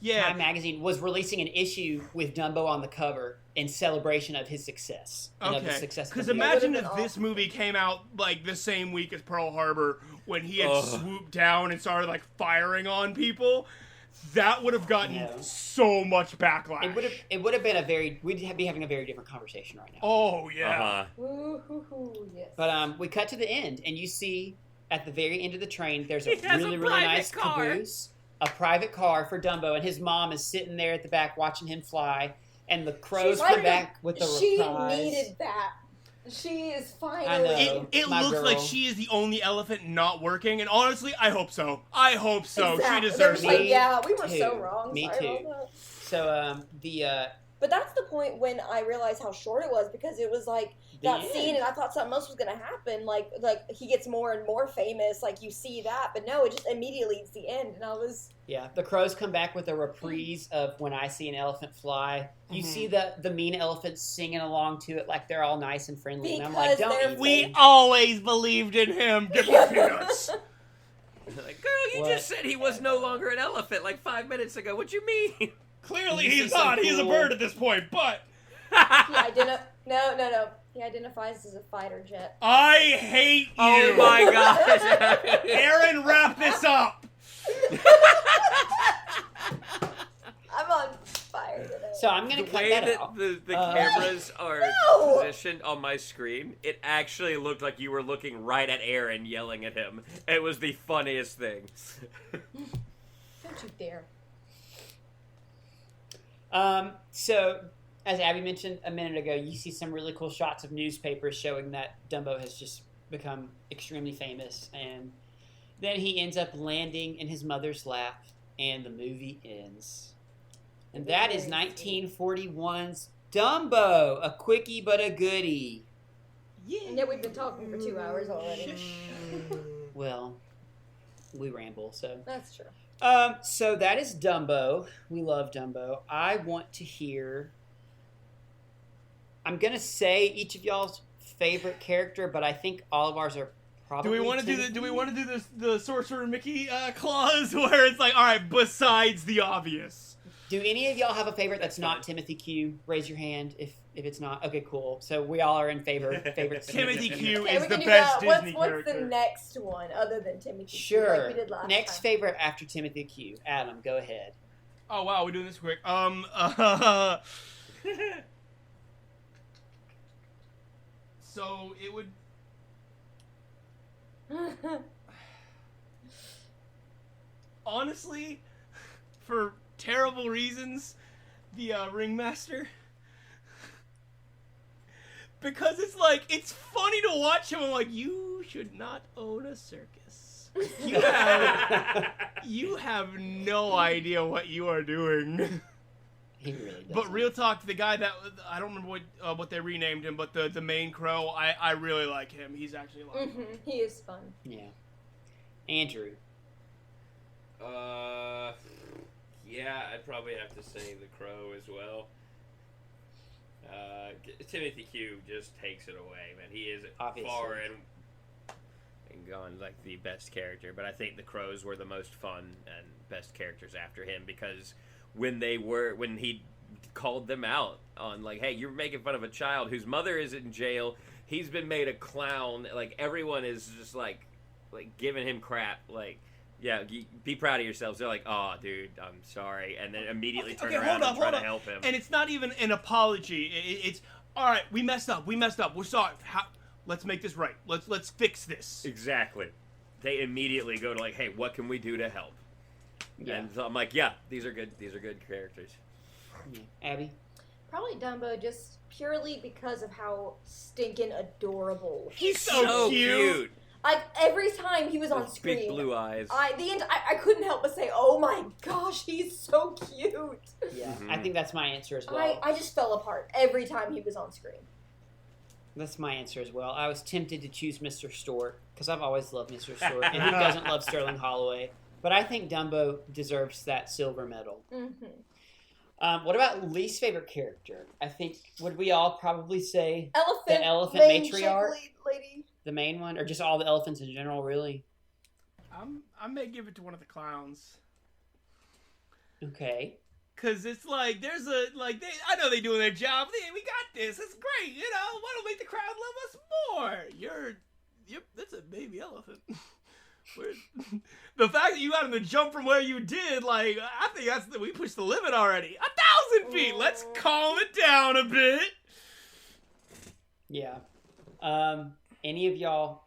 Yeah. Time Magazine was releasing an issue with Dumbo on the cover in celebration of his success. And of the Okay. success of Because the movie. imagine That if would've this been movie came out like the same week as Pearl Harbor, when he had Ugh. swooped down and started like firing on people. that would have gotten so much backlash. It would have been we'd be having a very different conversation right now. Oh yeah. Yes. But we cut to the end, and you see at the very end of the train, there's a He has really a really nice private car. caboose, a private car for Dumbo, and his mom is sitting there at the back watching him fly, and the crows come back with the She reprise. needed that. She is finally. I know. It My looks girl. like she is the only elephant not working, and honestly, I hope so. I hope so. Exactly. She deserves They're it. like, yeah, we were too. so wrong. Me Sorry too. about that. So But that's the point when I realized how short it was, because it was like that scene, and I thought something else was gonna happen. Like he gets more and more famous. Like you see that, but no, it just immediately it's the end, and I was. yeah, the crows come back with a reprise of When I See an Elephant Fly. You see the mean elephants singing along to it like they're all nice and friendly, and I'm like, Because don't they're eat We them. always believed in him. Give me peanuts. Like, girl, you What? just said he was no longer an elephant like 5 minutes ago. What you mean? Clearly, This he's is so not. He's a cool. bird at this point. But No. He identifies as a fighter jet. I hate you. Oh my gosh. Aaron, wrap this up. I'm on fire today. So I'm gonna The cut way that that out. the cameras are No! positioned on my screen, it actually looked like you were looking right at Aaron yelling at him. It was the funniest thing. Don't you dare. So, as Abby mentioned a minute ago, you see some really cool shots of newspapers showing that Dumbo has just become extremely famous, and then he ends up landing in his mother's lap, and the movie ends. And that is 1941's Dumbo, a quickie but a goodie. And yet we've been talking for 2 hours already. Well, we ramble, so. That's true. So that is Dumbo. We love Dumbo. I want to hear. I'm gonna say each of y'all's favorite character, but I think all of ours are probably. Do we want to do Timothy. the? Do we want to do this? The Sorcerer Mickey clause, where it's like, all right, besides the obvious. Do any of y'all have a favorite that's not Timothy Q? Raise your hand if it's not. Okay, cool. So we all are in favor. Favorite Timothy Q Okay, is we the can do best that. Disney What's character. the next one other than Timothy Q, Sure. like we did last Next time? favorite after Timothy Q. Adam, go ahead. Oh wow, we're doing this quick. So it would. Honestly, for terrible reasons, the Ringmaster. Because it's like, it's funny to watch him. I'm like, you should not own a circus. You have no idea what you are doing. He really does. But real talk, the guy that, I don't remember what they renamed him, but the main crow, I really like him. He's actually a lot of fun. He is fun. Yeah. Andrew. Yeah, I'd probably have to say the Crow as well. Timothy Q just takes it away, man. He is Obviously. far and gone like the best character, but I think the Crows were the most fun and best characters after him, because when he called them out on like, hey, you're making fun of a child whose mother is in jail, he's been made a clown, like everyone is just like giving him crap, like, yeah, be proud of yourselves. They're like, oh, dude, I'm sorry, and then immediately turn around and try to help him. And it's not even an apology. It's all right. We messed up. We're sorry. Let's make this right. Let's fix this. Exactly. They immediately go to like, hey, what can we do to help? Yeah. And so I'm like, yeah, these are good characters. Yeah. Abby. Probably Dumbo, just purely because of how stinking adorable. He's so cute. Like every time he was on Those screen, big blue eyes. I couldn't help but say, "Oh my gosh, he's so cute." Yeah. Mhm. I think that's my answer as well. I just fell apart every time he was on screen. That's my answer as well. I was tempted to choose Mr. Stork because I've always loved Mr. Stork, and who doesn't love Sterling Holloway? But I think Dumbo deserves that silver medal. Mm-hmm. What about least favorite character? I think, would we all probably say Elephant, the elephant main matriarch? chick lady. the main one, or just all the elephants in general, really? I may give it to one of the clowns. Okay. Cause it's like there's a like I know they're doing their job. We got this. It's great. You know, why don't make the crowd love us more? You're that's a baby elephant. The fact that you got him to jump from where you did, like, I think we pushed the limit already. 1,000 feet. Let's calm it down a bit. Yeah. Any of y'all,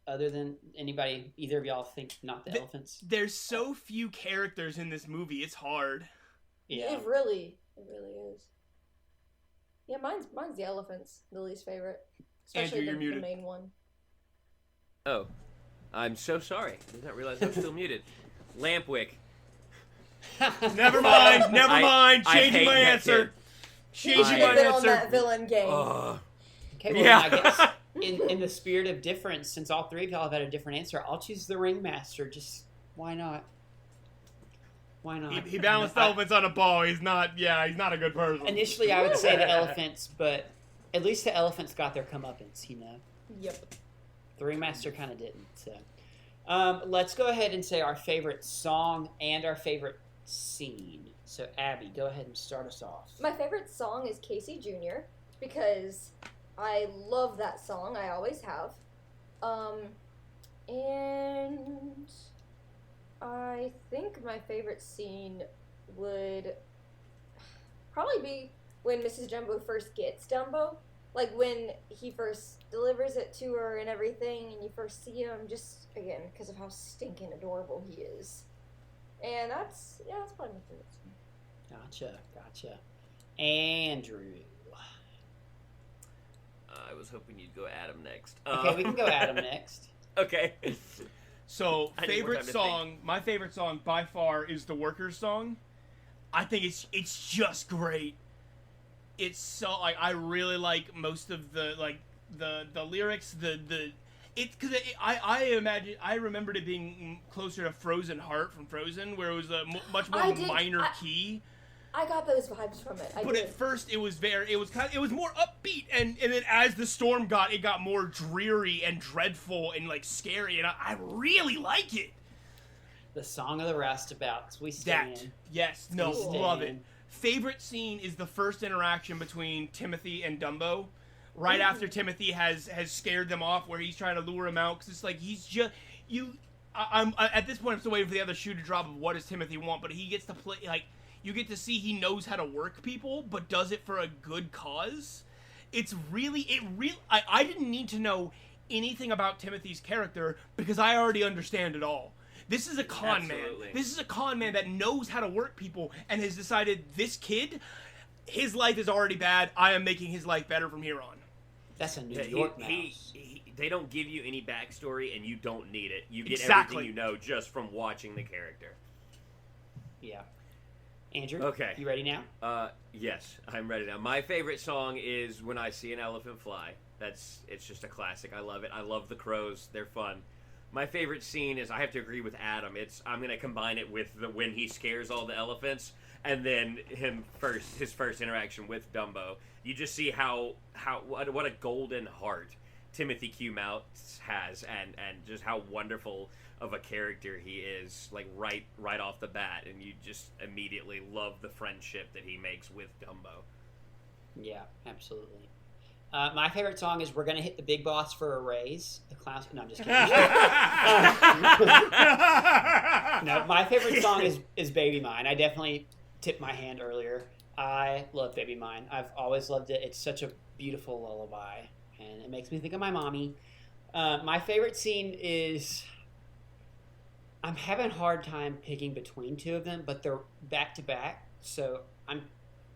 other than anybody, either of y'all think not the elephants? There's so few characters in this movie. It's hard. Yeah. It really is. Yeah, mine's the elephants, the least favorite. Especially Andrew, you're the muted. main one. Oh, I'm so sorry. Did not realize I was still muted. Lampwick. Never mind. I Changing hate my that answer. kid. He should have been on that villain game. Okay, well, Yeah. I guess in the spirit of difference, since all three of y'all have had a different answer, I'll choose the ringmaster. Just why not? Why not? He balanced elephants on a ball. He's not a good person. Initially, I would say the elephants, but at least the elephants got their comeuppance, you know? Yep. The ringmaster kind of didn't, so. Let's go ahead and say our favorite song and our favorite scene. So, Abby, go ahead and start us off. My favorite song is Casey Jr. because I love that song. I always have. And I think my favorite scene would probably be when Mrs. Jumbo first gets Dumbo. Like when he first delivers it to her and everything, and you first see him, just again because of how stinking adorable he is. And that's probably my favorite scene. Gotcha. Andrew. I was hoping you'd go Adam next. Okay, we can go Adam next. Okay. So, I need more time to my favorite song by far is the Workers song. I think it's just great. It's so, like, I really like most of the lyrics, I remembered it being closer to Frozen Heart from Frozen, where it was a much more minor key. I got those vibes from it. But at first it was more upbeat, and then as the storm it got more dreary and dreadful and like scary, and I really like it. The Song of the Roustabouts. We stand. Love it. Favorite scene is the first interaction between Timothy and Dumbo, right after Timothy has scared them off, where he's trying to lure him out, because it's like he's just at this point I'm still waiting for the other shoe to drop of what does Timothy want, but he gets to play, like, you get to see he knows how to work people, but does it for a good cause. I didn't need to know anything about Timothy's character because I already understand it all. This is a con man. This is a con man that knows how to work people and has decided this kid, his life is already bad. I am making his life better from here on. That's a New York mouse. They don't give you any backstory, and you don't need it. You get Exactly. everything you know just from watching the character. Yeah. Andrew, okay. You ready now? Yes, I'm ready now. My favorite song is When I See an Elephant Fly. It's just a classic. I love it. I love the crows. They're fun. My favorite scene is, I have to agree with Adam. I'm going to combine it with when he scares all the elephants, and then his first interaction with Dumbo. You just see what a golden heart Timothy Q. Mouse has, and just how wonderful of a character he is, like right off the bat, and you just immediately love the friendship that he makes with Dumbo. Yeah, absolutely. My favorite song is "We're Gonna Hit the Big Boss for a Raise." The clowns. No, I'm just kidding. No, my favorite song is "Baby Mine." I definitely tipped my hand earlier. I love "Baby Mine." I've always loved it. It's such a beautiful lullaby, and it makes me think of my mommy. My favorite scene is. I'm having a hard time picking between two of them, but they're back to back. So I'm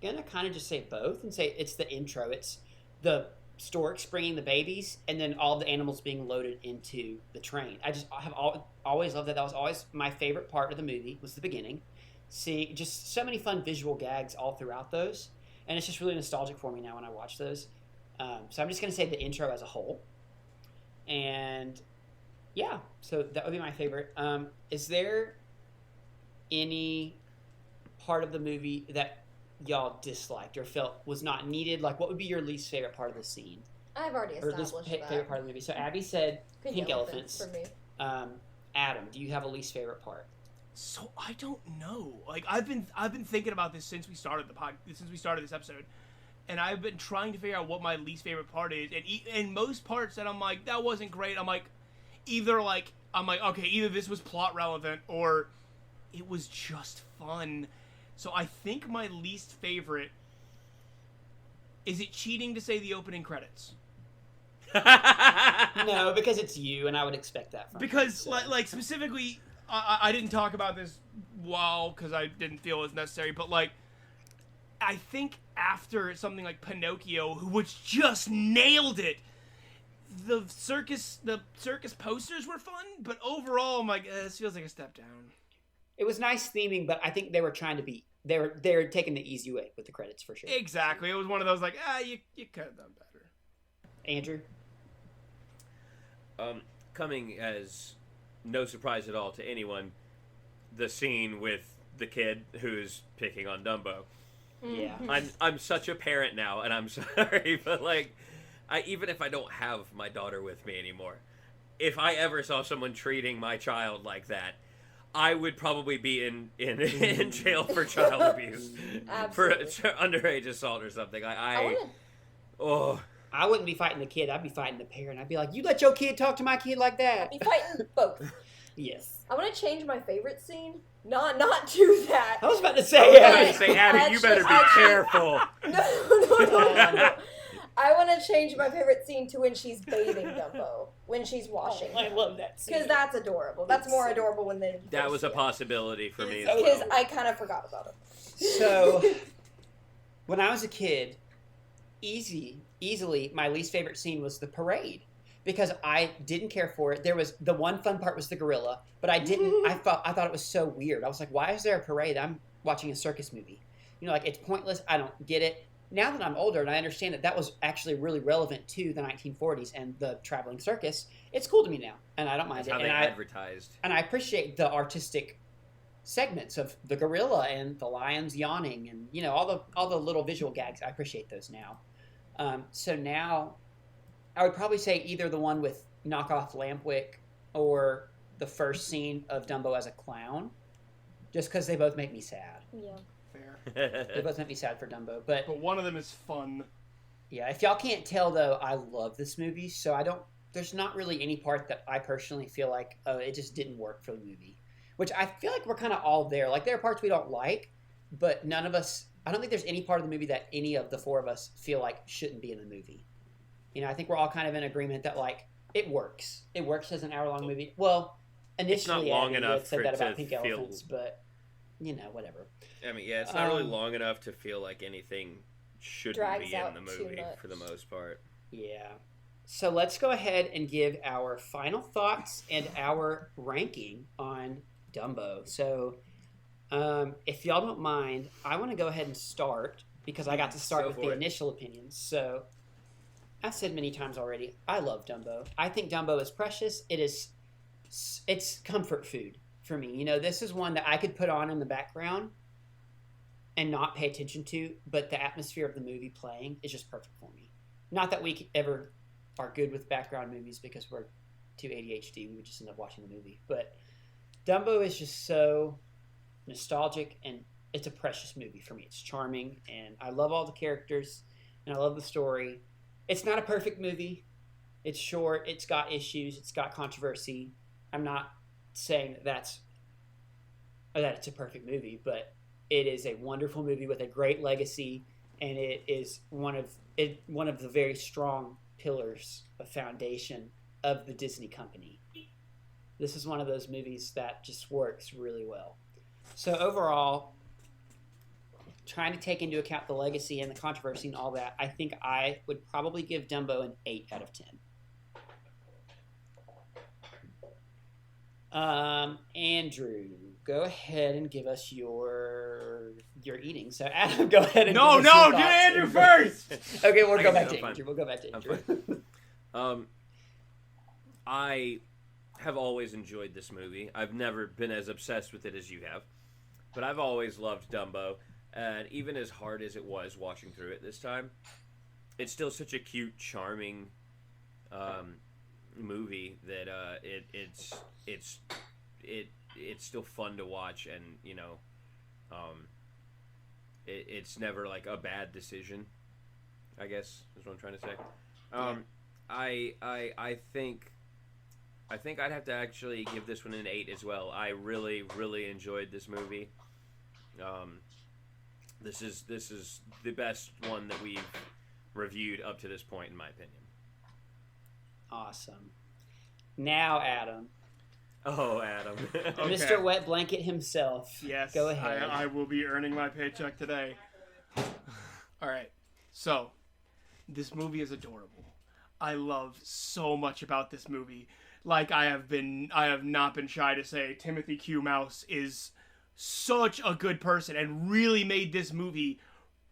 gonna kind of just say both and say it's the intro. It's the storks bringing the babies, and then all the animals being loaded into the train. I have always loved that. That was always my favorite part of the movie, was the beginning. Seeing just so many fun visual gags all throughout those, and it's just really nostalgic for me now when I watch those. So I'm just gonna say the intro as a whole, and yeah, so that would be my favorite. Is there any part of the movie that y'all disliked or felt was not needed? Like, what would be your least favorite part of the scene? I've already Or established least that. favorite part of the movie. So Abby said pink elephants. For me. Adam, do you have a least favorite part? So I don't know. Like, I've been thinking about this since we started this episode, and I've been trying to figure out what my least favorite part is. And most parts that I'm like, that wasn't great. I'm like, either like I'm like, okay, either this was plot relevant or it was just fun. So I think my least favorite, is it cheating to say the opening credits? No, because it's you, and I would expect that from Because, you, so. like specifically, I didn't talk about this because I didn't feel it was necessary, but, like, I think after something like Pinocchio, which just nailed it, the circus posters were fun, but overall, I'm like, this feels like a step down. It was nice theming, but I think they were trying to be... They were taking the easy way with the credits, for sure. Exactly. It was one of those, like, you could have done better. Andrew? Coming as no surprise at all to anyone, the scene with the kid who's picking on Dumbo. Yeah. I'm such a parent now, and I'm sorry, but like, even if I don't have my daughter with me anymore, if I ever saw someone treating my child like that, I would probably be in jail for child abuse, for underage assault or something. I wouldn't be fighting the kid. I'd be fighting the parent. I'd be like, you let your kid talk to my kid like that. I'd be fighting both. Yes. I want to change my favorite scene. Not do that. I was about to say, Abby, you better be careful. No. I want to change my favorite scene to when she's bathing Dumbo, when she's washing him. I love that scene. Because that's adorable. That's more adorable when they... That was a possibility for me as Because well. I kind of forgot about it. So, when I was a kid, easily, my least favorite scene was the parade. Because I didn't care for it. There was the one fun part was the gorilla, but I didn't. I thought it was so weird. I was like, why is there a parade? I'm watching a circus movie. You know, like it's pointless. I don't get it. Now that I'm older and I understand that was actually really relevant to the 1940s and the traveling circus, it's cool to me now, and I don't mind That's it. how they advertised. And I appreciate the artistic segments of the gorilla and the lions yawning, and you know all the little visual gags. I appreciate those now. So now, I would probably say either the one with knockoff Lampwick or the first scene of Dumbo as a clown, just because they both make me sad. Yeah. Fair. They both make me sad for Dumbo, but one of them is fun. Yeah, if y'all can't tell though, I love this movie, so there's not really any part that I personally feel like, oh, it just didn't work for the movie. Which I feel like we're kind of all there. Like, there are parts we don't like, but none of us, I don't think there's any part of the movie that any of the four of us feel like shouldn't be in the movie. You know, I think we're all kind of in agreement that, like, it works. It works as an hour-long movie. Well, initially, it's not long enough said for that it about to Pink feel... Elephants, but, you know, whatever. I mean, yeah, it's not really long enough to feel like anything shouldn't be in the movie for the most part. Yeah. So let's go ahead and give our final thoughts and our ranking on Dumbo. So if y'all don't mind, I want to go ahead and start because I got to start with the initial opinions. So I've said many times already, I love Dumbo. I think Dumbo is precious. It's comfort food for me. You know, this is one that I could put on in the background and not pay attention to, but the atmosphere of the movie playing is just perfect for me. Not that we ever are good with background movies because we're too ADHD. We would just end up watching the movie. But Dumbo is just so nostalgic, and it's a precious movie for me. It's charming, and I love all the characters, and I love the story. It's not a perfect movie. It's short. It's got issues. It's got controversy. I'm not saying that it's a perfect movie, but it is a wonderful movie with a great legacy, and it is one of the very strong pillars, a foundation of the Disney company. This is one of those movies that just works really well. So overall, trying to take into account the legacy and the controversy and all that, I think I would probably give Dumbo an 8 out of 10. Andrew, go ahead and give us your eating. So Adam, go ahead and No, do Andrew first. Okay, we'll go back to Andrew. We'll go back to Andrew. I have always enjoyed this movie. I've never been as obsessed with it as you have, but I've always loved Dumbo, and even as hard as it was watching through it this time, it's still such a cute, charming movie that it's still fun to watch, and you know, it's never like a bad decision, I guess is what I'm trying to say. I I think I'd have to actually give this one an 8 as well. I really, really enjoyed this movie. This is the best one that we've reviewed up to this point, in my opinion. Awesome. Now, Adam. Oh, Adam. Okay. Mr. Wet Blanket himself. Yes. Go ahead. I will be earning my paycheck today. All right. So, this movie is adorable. I love so much about this movie. Like I have not been shy to say, Timothy Q. Mouse is such a good person and really made this movie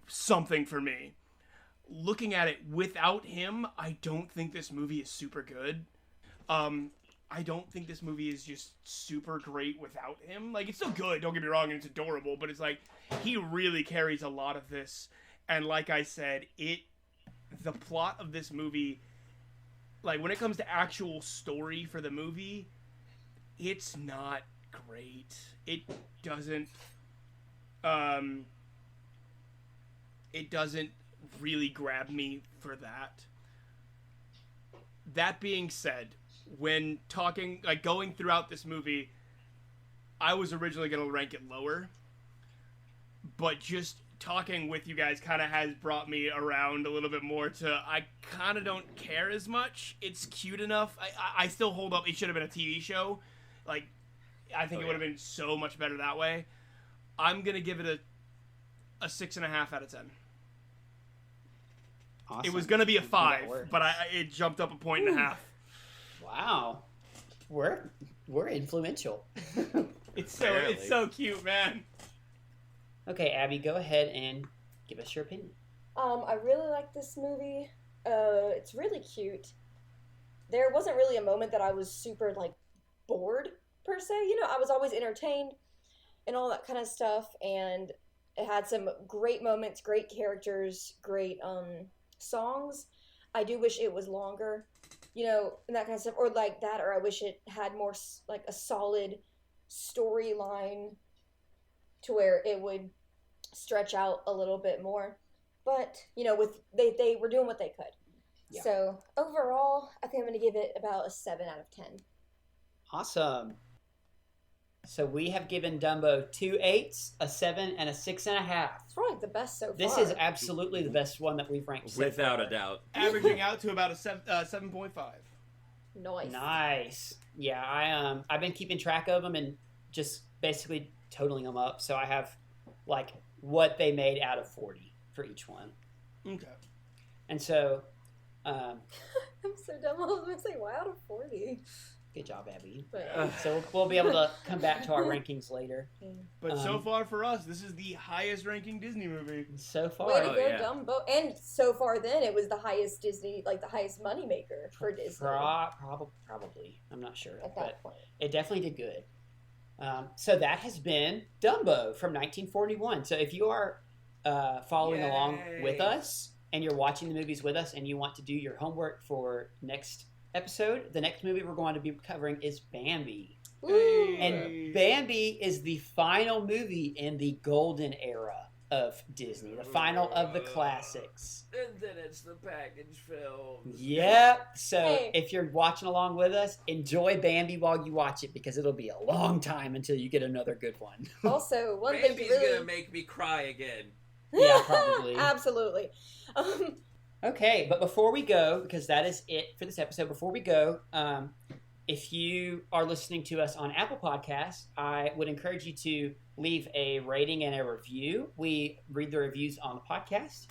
something for me. Looking at it without him, I don't think this movie is super good. I don't think this movie is just super great without him. Like, it's still good, don't get me wrong, and it's adorable, but it's like, he really carries a lot of this. And like I said, the plot of this movie, like, when it comes to actual story for the movie, it's not great. It doesn't really grab me for that. That being said, when talking, like, going throughout this movie, I was originally going to rank it lower, but just talking with you guys kind of has brought me around a little bit more to, I kind of don't care as much. It's cute enough. I still hold up, it should have been a TV show. Like, I think it would have been so much better that way. I'm going to give it a 6.5 out of 10. Awesome. It was going to be a 5, but it jumped up 1.5 points. Wow. We're influential. It's so cute, man. Okay, Abby, go ahead and give us your opinion. I really like this movie. It's really cute. There wasn't really a moment that I was super, like, bored, per se. You know, I was always entertained and all that kind of stuff, and it had some great moments, great characters, great songs. I do wish it was longer, you know, and that kind of stuff, or like that, or I wish it had more, like, a solid storyline to where it would stretch out a little bit more. But, you know, they were doing what they could. Yeah. So, overall, I think I'm going to give it about a 7 out of 10. Awesome. So we have given Dumbo 2 8s, a 7, and a 6.5. It's probably the best so far. This is absolutely the best one that we've ranked so Without far. a doubt. Averaging out to about a 7.5. Nice. Yeah, I've been keeping track of them and just basically totaling them up. So I have, like, what they made out of 40 for each one. Okay. And so... I'm so dumb. I was going to say, wow, out of 40. Good job, Abby. But, So we'll be able to come back to our rankings later. But so far for us, this is the highest ranking Disney movie. So far. way to go, Dumbo. And so far then, it was the highest Disney, like the highest moneymaker for Disney. Probably. I'm not sure. At that point. It definitely did good. So that has been Dumbo from 1941. So if you are following along with us and you're watching the movies with us and you want to do your homework for next episode, the next movie we're going to be covering is Bambi. Ooh. And Bambi is the final movie in the golden era of Disney, the final of the classics. And then it's the package film. Yep. So Hey. if you're watching along with us, enjoy Bambi while you watch it because it'll be a long time until you get another good one. Also, one thing Bambi's to really... gonna make me cry again. Yeah, probably. Absolutely. Okay, but before we go, because that is it for this episode, before we go, if you are listening to us on Apple Podcasts, I would encourage you to leave a rating and a review. We read the reviews on the podcast.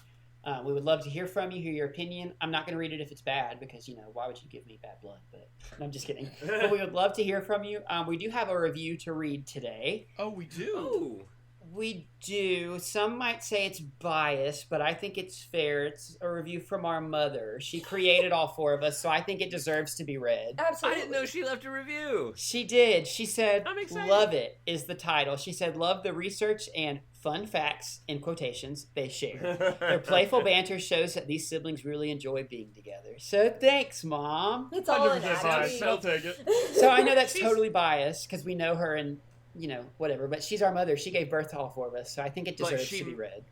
We would love to hear from you, hear your opinion. I'm not going to read it if it's bad because, you know, why would you give me bad blood? But no, I'm just kidding. But we would love to hear from you. We do have a review to read today. Oh, we do? Ooh. We do. Some might say it's biased, but I think it's fair. It's a review from our mother. She created all four of us, so I think it deserves to be read. Absolutely. I didn't know she left a review. She did. She said, I'm excited. "Love it" is the title. She said, "Love the research and fun facts," in quotations, they share. Their playful banter shows that these siblings really enjoy being together. So thanks, Mom. It's all in 100% biased. Abby. I'll take it. So I know that's totally biased because we know her and, you know, whatever. But she's our mother. She gave birth to all four of us, so I think it But deserves she- to be read.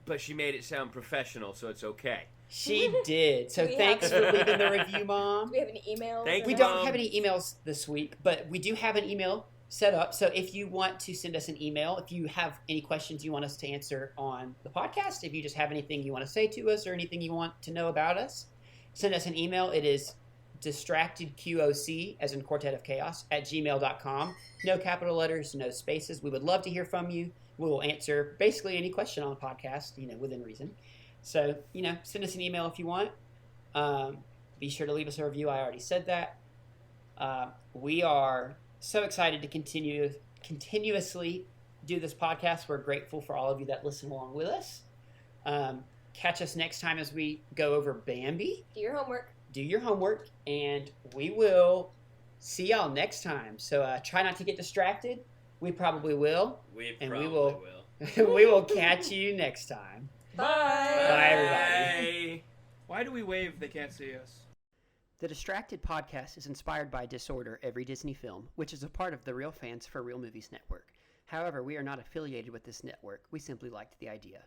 but she made it sound professional, so it's okay. She did. So We thanks have- for leaving the review, Mom. Do we have any emails? Thank or We you, don't Mom. have any emails this week, but we do have an email set up. So if you want to send us an email, if you have any questions you want us to answer on the podcast, if you just have anything you want to say to us or anything you want to know about us, send us an email. It is distractedqoc, as in Quartet of Chaos, @gmail.com. No capital letters, no spaces. We would love to hear from you. We will answer basically any question on the podcast, within reason. So, send us an email if you want. Be sure to leave us a review. I already said that. We are so excited to continuously do this podcast. We're grateful for all of you that listen along with us. Catch us next time as we go over Bambi. Do your homework. Do your homework, and we will see y'all next time. So try not to get distracted. We probably will. We And probably we will- will. We will catch you next time. Bye. Bye, everybody. Bye. Why do we wave? They can't see us. The Distracted podcast is inspired by Disorder Every Disney Film, which is a part of the Real Fans for Real Movies network. However, we are not affiliated with this network. We simply liked the idea.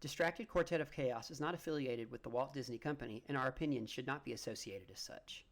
Distracted Quartet of Chaos is not affiliated with the Walt Disney Company, and our opinions should not be associated as such.